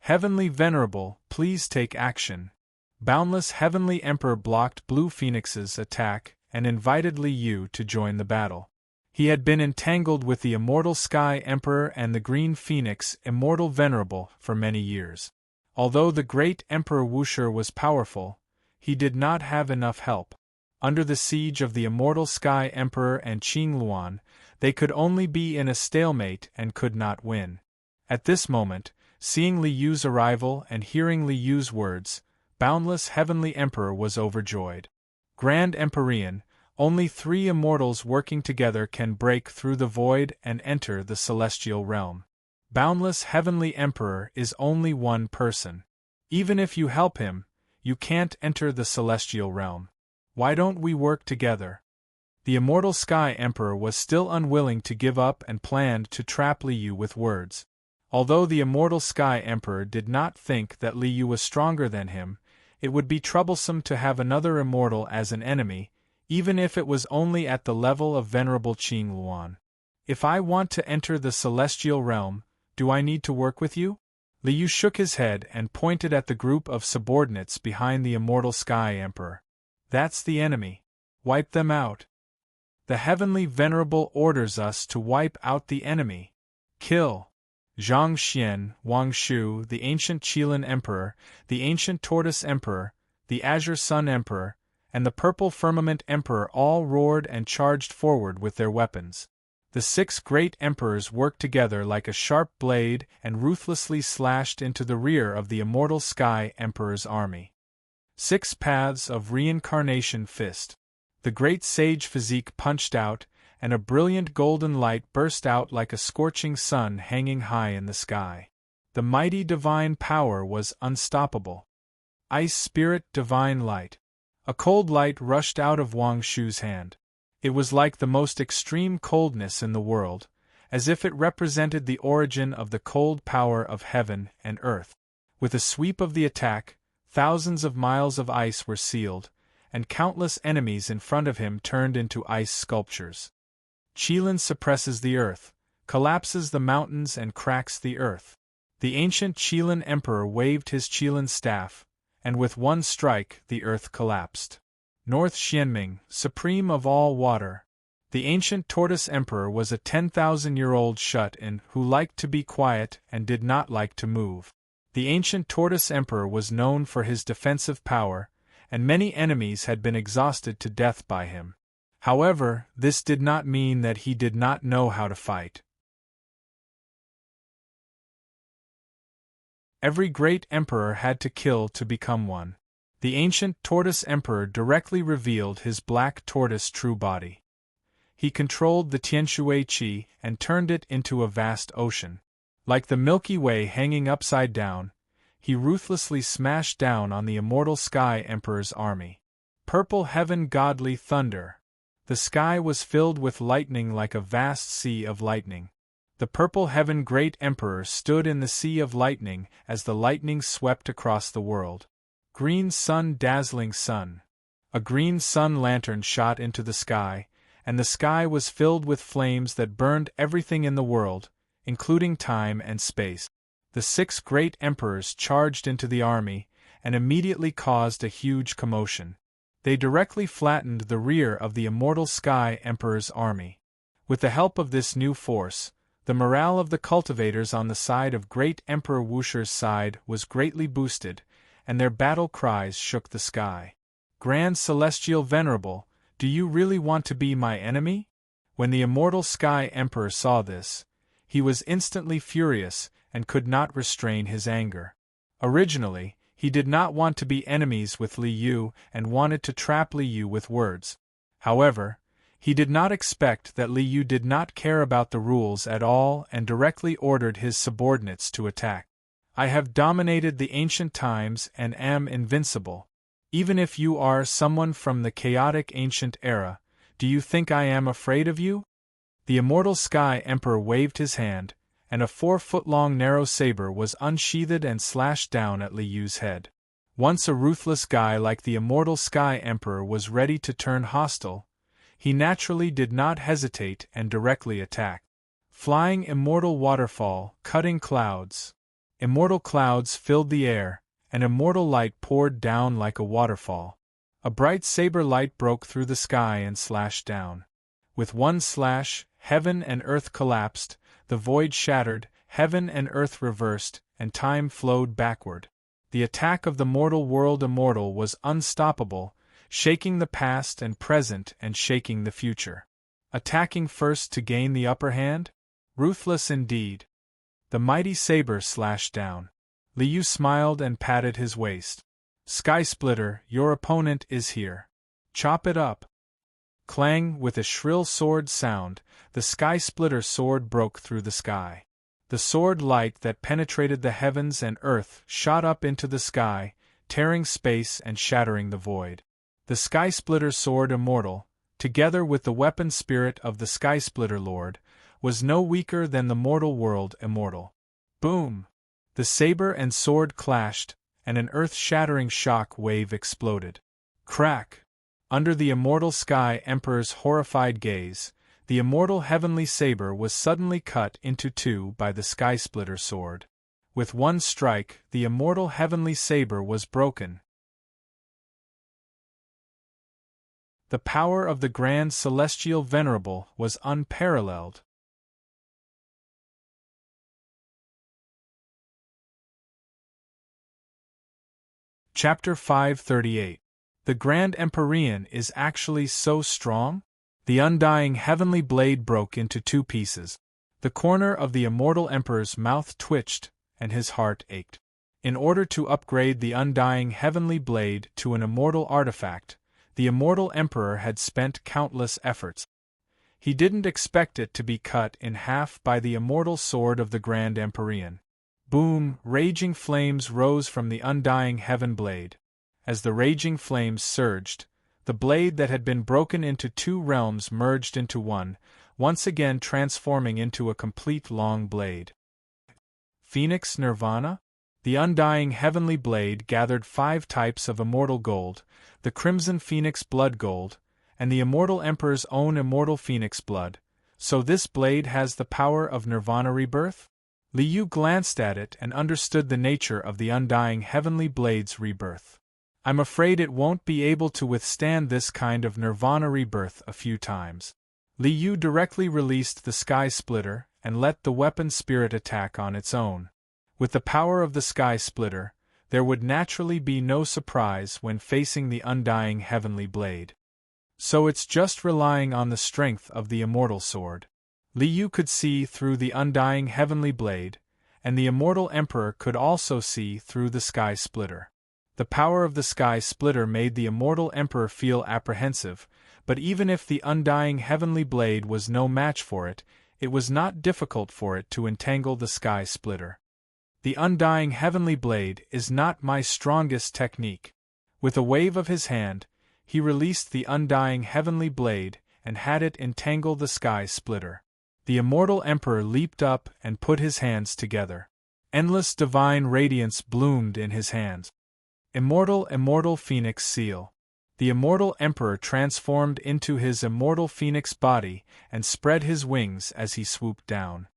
Heavenly Venerable, please take action. Boundless Heavenly Emperor blocked Blue Phoenix's attack and invited Li Yu to join the battle. He had been entangled with the immortal Sky Emperor and the Green Phoenix, Immortal Venerable, for many years. Although the great Emperor Wuxia was powerful, he did not have enough help. Under the siege of the immortal Sky Emperor and Qing Luan, they could only be in a stalemate and could not win. At this moment, seeing Li Yu's arrival and hearing Li Yu's words, Boundless Heavenly Emperor was overjoyed. Grand Empyrean, only 3 immortals working together can break through the void and enter the celestial realm. Boundless Heavenly Emperor is only one person. Even if you help him, you can't enter the celestial realm. Why don't we work together? The immortal Sky Emperor was still unwilling to give up and planned to trap Li Yu with words. Although the immortal Sky Emperor did not think that Li Yu was stronger than him, it would be troublesome to have another immortal as an enemy, even if it was only at the level of Venerable Qing Luan. If I want to enter the celestial realm, do I need to work with you? Li Yu shook his head and pointed at the group of subordinates behind the immortal Sky Emperor. That's the enemy. Wipe them out. The Heavenly Venerable orders us to wipe out the enemy. Kill. Zhang Xian, Wang Shu, the ancient Qilin Emperor, the ancient Tortoise Emperor, the Azure Sun Emperor, and the Purple Firmament Emperor all roared and charged forward with their weapons. The 6 great emperors worked together like a sharp blade and ruthlessly slashed into the rear of the immortal Sky Emperor's army. 6 paths of reincarnation fist. The great sage physique punched out, and a brilliant golden light burst out like a scorching sun hanging high in the sky. The mighty divine power was unstoppable. Ice Spirit Divine Light. A cold light rushed out of Wang Shu's hand. It was like the most extreme coldness in the world, as if it represented the origin of the cold power of heaven and earth. With a sweep of the attack, thousands of miles of ice were sealed, and countless enemies in front of him turned into ice sculptures. Qilin suppresses the earth, collapses the mountains and cracks the earth. The ancient Qilin Emperor waved his Qilin staff, and with one strike the earth collapsed. North Xianming, supreme of all water. The ancient Tortoise Emperor was a 10,000-year-old shut-in who liked to be quiet and did not like to move. The ancient Tortoise Emperor was known for his defensive power, and many enemies had been exhausted to death by him. However, this did not mean that he did not know how to fight. Every great emperor had to kill to become one. The ancient Tortoise Emperor directly revealed his black tortoise true body. He controlled the Tianshui Qi and turned it into a vast ocean. Like the Milky Way hanging upside down, he ruthlessly smashed down on the immortal Sky Emperor's army. Purple heaven godly thunder. The sky was filled with lightning like a vast sea of lightning. The purple heaven great emperor stood in the sea of lightning as the lightning swept across the world. Green sun, dazzling sun. A green sun lantern shot into the sky, and the sky was filled with flames that burned everything in the world, including time and space. The 6 great emperors charged into the army, and immediately caused a huge commotion. They directly flattened the rear of the immortal Sky Emperor's army. With the help of this new force, the morale of the cultivators on the side of Great Emperor Wusher's side was greatly boosted, and their battle cries shook the sky. Grand Celestial Venerable, do you really want to be my enemy? When the immortal Sky Emperor saw this, he was instantly furious and could not restrain his anger. Originally, he did not want to be enemies with Li Yu and wanted to trap Li Yu with words. However, he did not expect that Li Yu did not care about the rules at all and directly ordered his subordinates to attack. I have dominated the ancient times and am invincible. Even if you are someone from the chaotic ancient era, do you think I am afraid of you? The immortal Sky Emperor waved his hand, and a 4-foot-long narrow saber was unsheathed and slashed down at Li Yu's head. Once a ruthless guy like the immortal Sky Emperor was ready to turn hostile, he naturally did not hesitate and directly attacked. Flying immortal waterfall, cutting clouds. Immortal clouds filled the air, and immortal light poured down like a waterfall. A bright saber light broke through the sky and slashed down. With one slash, heaven and earth collapsed, the void shattered, heaven and earth reversed, and time flowed backward. The attack of the mortal world immortal was unstoppable, shaking the past and present and shaking the future. Attacking first to gain the upper hand? Ruthless indeed. The mighty saber slashed down. Li Yu smiled and patted his waist. Sky Splitter, your opponent is here. Chop it up. Clang, with a shrill sword sound, the Sky Splitter sword broke through the sky. The sword light that penetrated the heavens and earth shot up into the sky, tearing space and shattering the void. The Sky Splitter sword immortal, together with the weapon spirit of the Sky Splitter Lord, was no weaker than the mortal world immortal. Boom! The saber and sword clashed, and an earth-shattering shock wave exploded. Crack! Under the immortal Sky Emperor's horrified gaze, the immortal heavenly saber was suddenly cut into 2 by the Sky Splitter sword. With one strike, the immortal heavenly saber was broken. The power of the Grand Celestial Venerable was unparalleled. Chapter 538. The Grand Empyrean is actually so strong? The undying heavenly blade broke into 2 pieces. The corner of the immortal emperor's mouth twitched, and his heart ached. In order to upgrade the undying heavenly blade to an immortal artifact, the immortal emperor had spent countless efforts. He didn't expect it to be cut in half by the immortal sword of the Grand Empyrean. Boom! Raging flames rose from the undying heaven blade. As the raging flames surged, the blade that had been broken into 2 realms merged into one, once again transforming into a complete long blade. Phoenix Nirvana? The undying heavenly blade gathered 5 types of immortal gold, the Crimson Phoenix Blood Gold, and the immortal emperor's own immortal phoenix blood. So this blade has the power of Nirvana rebirth? Li Yu glanced at it and understood the nature of the undying heavenly blade's rebirth. I'm afraid it won't be able to withstand this kind of Nirvana rebirth a few times. Li Yu directly released the Sky Splitter and let the weapon spirit attack on its own. With the power of the Sky Splitter, there would naturally be no surprise when facing the undying heavenly blade. So it's just relying on the strength of the immortal sword. Li Yu could see through the undying heavenly blade, and the immortal emperor could also see through the Sky Splitter. The power of the Sky Splitter made the immortal emperor feel apprehensive, But even if the undying heavenly blade was no match for it, it was not difficult for it to entangle the sky splitter. The undying heavenly blade is not my strongest technique. With a wave of his hand, he released the undying heavenly blade and had it entangle the sky splitter. The immortal emperor leaped up and put his hands together. Endless divine radiance bloomed in his hands. Immortal phoenix seal. The immortal emperor transformed into his immortal phoenix body and spread his wings as he swooped down.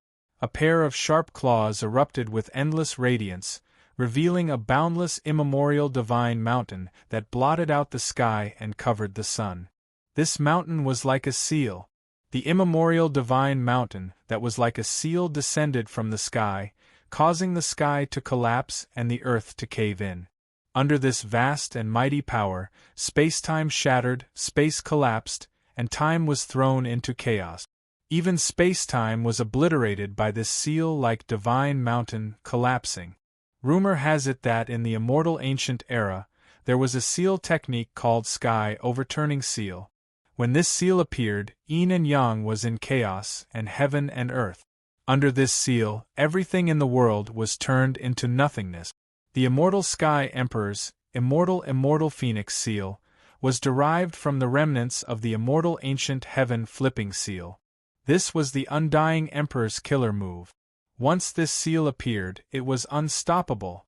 A pair of sharp claws erupted with endless radiance, revealing a boundless immemorial divine mountain that blotted out the sky and covered the sun. This mountain was like a seal. The immemorial divine mountain that was like a seal descended from the sky, causing the sky to collapse and the earth to cave in. Under this vast and mighty power, space-time shattered, space collapsed, and time was thrown into chaos. Even space-time was obliterated by this seal-like divine mountain collapsing. Rumor has it that in the immortal ancient era, there was a seal technique called sky overturning seal. When this seal appeared, yin and yang was in chaos and heaven and earth. Under this seal, everything in the world was turned into nothingness. The immortal sky emperor's immortal phoenix seal was derived from the remnants of the immortal ancient heaven flipping seal. This was the undying emperor's killer move. Once this seal appeared, it was unstoppable.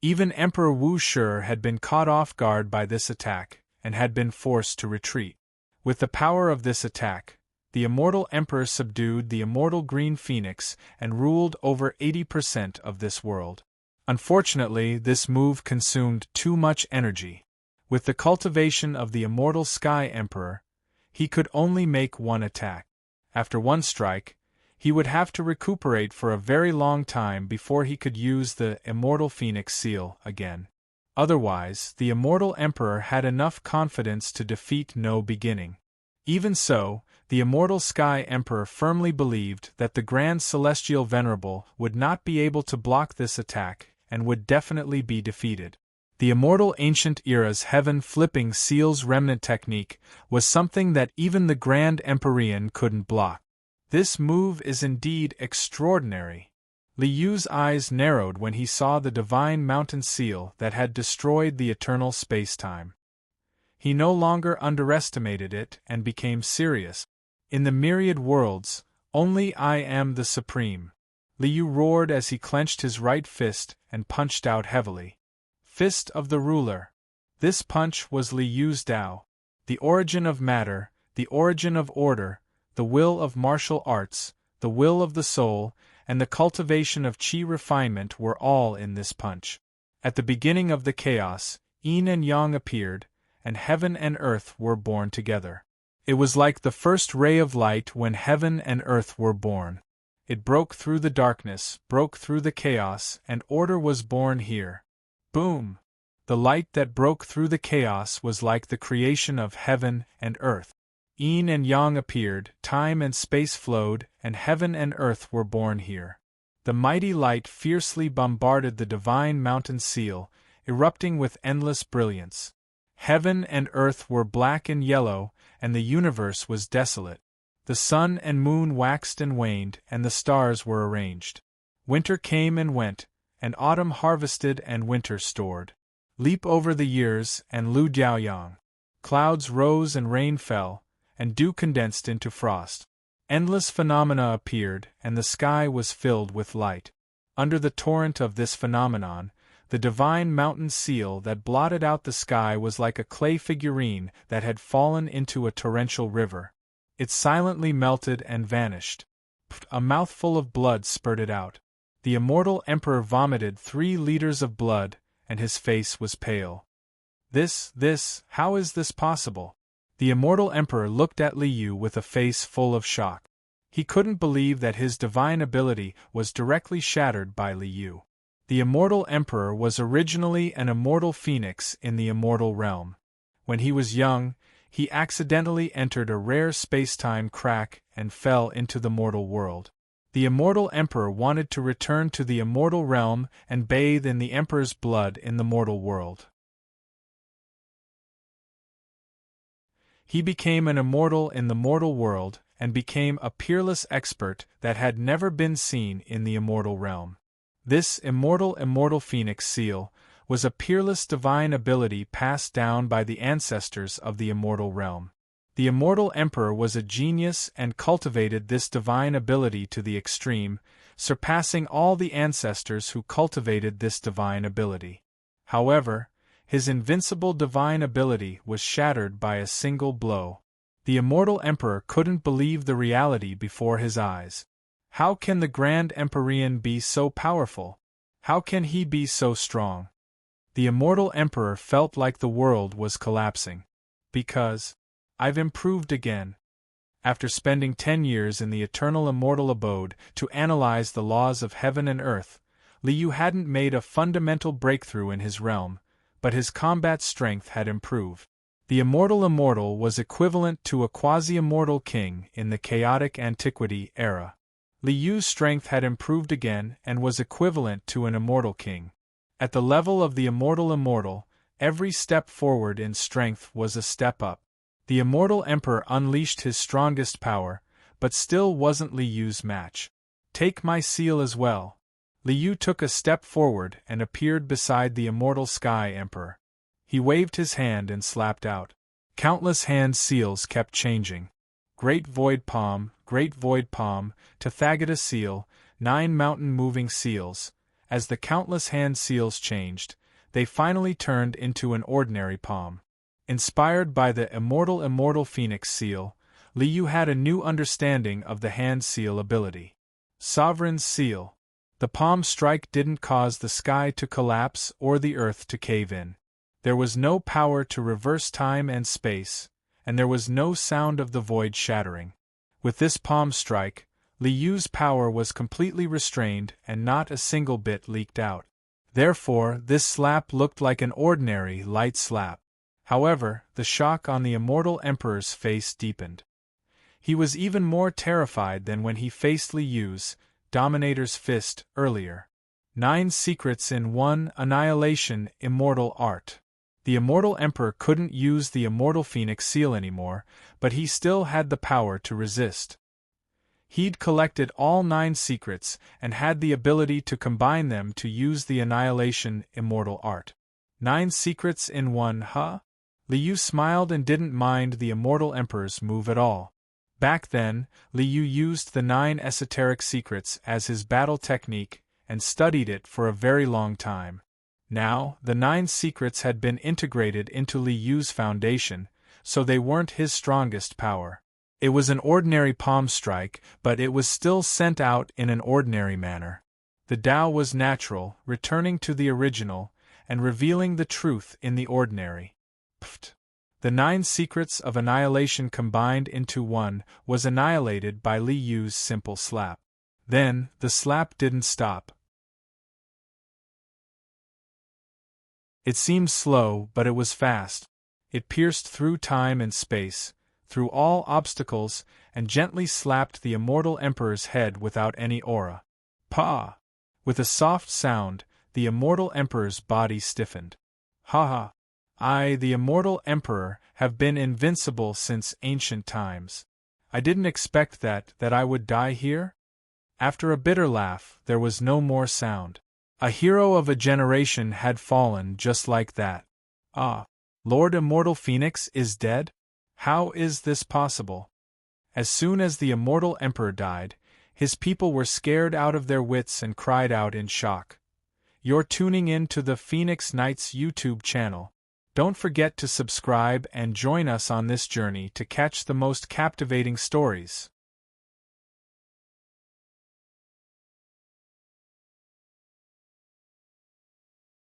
Even Emperor Wu Shi had been caught off guard by this attack, and had been forced to retreat. With the power of this attack, the immortal emperor subdued the immortal green phoenix and ruled over 80% of this world. Unfortunately, this move consumed too much energy. With the cultivation of the immortal sky emperor, he could only make one attack. After one strike, he would have to recuperate for a very long time before he could use the immortal phoenix seal again. Otherwise, the immortal emperor had enough confidence to defeat No Beginning. Even so, the immortal sky emperor firmly believed that the grand celestial venerable would not be able to block this attack and would definitely be defeated. The immortal ancient era's heaven-flipping seal's remnant technique was something that even the Grand Empyrean couldn't block. This move is indeed extraordinary. Li Yu's eyes narrowed when he saw the divine mountain seal that had destroyed the eternal space-time. He no longer underestimated it and became serious. In the myriad worlds, only I am the supreme. Li Yu roared as he clenched his right fist and punched out heavily. Fist of the ruler. This punch was Li Yu's Tao. The origin of matter, the origin of order, the will of martial arts, the will of the soul, and the cultivation of qi refinement were all in this punch. At the beginning of the chaos, yin and yang appeared, and heaven and earth were born together. It was like the first ray of light when heaven and earth were born. It broke through the darkness, broke through the chaos, and order was born here. Boom! The light that broke through the chaos was like the creation of heaven and earth. Yin and yang appeared, time and space flowed, and heaven and earth were born here. The mighty light fiercely bombarded the divine mountain seal, erupting with endless brilliance. Heaven and earth were black and yellow, and the universe was desolate. The sun and moon waxed and waned, and the stars were arranged. Winter came and went, and autumn harvested and winter stored. Leap over the years, and Lu Jiaoyang. Clouds rose and rain fell, and dew condensed into frost. Endless phenomena appeared, and the sky was filled with light. Under the torrent of this phenomenon, the divine mountain seal that blotted out the sky was like a clay figurine that had fallen into a torrential river. It silently melted and vanished. A mouthful of blood spurted out. The immortal emperor vomited 3 liters of blood, and his face was pale. How is this possible? The immortal emperor looked at Li Yu with a face full of shock. He couldn't believe that his divine ability was directly shattered by Li Yu. The immortal emperor was originally an immortal phoenix in the immortal realm. When he was young, he accidentally entered a rare space-time crack and fell into the mortal world. The immortal emperor wanted to return to the immortal realm and bathe in the emperor's blood in the mortal world. He became an immortal in the mortal world, and became a peerless expert that had never been seen in the immortal realm. This immortal phoenix seal was a peerless divine ability passed down by the ancestors of the immortal realm. The immortal emperor was a genius and cultivated this divine ability to the extreme, surpassing all the ancestors who cultivated this divine ability. However, his invincible divine ability was shattered by a single blow. The immortal emperor couldn't believe the reality before his eyes. How can the Grand Empyrean be so powerful? How can he be so strong? The immortal emperor felt like the world was collapsing. Because I've improved again. After spending 10 years in the eternal immortal abode to analyze the laws of heaven and earth, Liu hadn't made a fundamental breakthrough in his realm, but his combat strength had improved. The immortal was equivalent to a quasi-immortal king in the chaotic antiquity era. Liu's strength had improved again and was equivalent to an immortal king. At the level of the immortal, every step forward in strength was a step up. The immortal emperor unleashed his strongest power, but still wasn't Liu's match. Take my seal as well. Liu took a step forward and appeared beside the immortal sky emperor. He waved his hand and slapped out. Countless hand seals kept changing. Great Void Palm, Tathagata seal, 9 mountain moving seals. As the countless hand seals changed, they finally turned into an ordinary palm. Inspired by the immortal phoenix seal, Liu had a new understanding of the hand seal ability. Sovereign's seal. The palm strike didn't cause the sky to collapse or the earth to cave in. There was no power to reverse time and space, and there was no sound of the void shattering. With this palm strike, Liu's power was completely restrained and not a single bit leaked out. Therefore, this slap looked like an ordinary, light slap. However, the shock on the immortal emperor's face deepened. He was even more terrified than when he faced Liu's Dominator's fist earlier. 9 secrets in 1 annihilation immortal art. The immortal emperor couldn't use the immortal phoenix seal anymore, but he still had the power to resist. He'd collected all 9 secrets and had the ability to combine them to use the annihilation immortal art. 9 secrets in 1, huh? Liu smiled and didn't mind the immortal emperor's move at all. Back then, Liu used the 9 esoteric secrets as his battle technique and studied it for a very long time. Now, the 9 secrets had been integrated into Liu's foundation, so they weren't his strongest power. It was an ordinary palm strike, but it was still sent out in an ordinary manner. The Tao was natural, returning to the original, and revealing the truth in the ordinary. Pft. The 9 secrets of annihilation combined into one was annihilated by Liu's simple slap. Then, the slap didn't stop. It seemed slow, but it was fast. It pierced through time and space, through all obstacles, and gently slapped the immortal emperor's head without any aura. Pa! With a soft sound, the immortal emperor's body stiffened. Ha ha! I, the immortal emperor, have been invincible since ancient times. I didn't expect that I would die here? After a bitter laugh, there was no more sound. A hero of a generation had fallen just like that. Ah, Lord Immortal Phoenix is dead? How is this possible? As soon as the immortal emperor died, his people were scared out of their wits and cried out in shock. You're tuning in to the Phoenix Knights YouTube channel. Don't forget to subscribe and join us on this journey to catch the most captivating stories.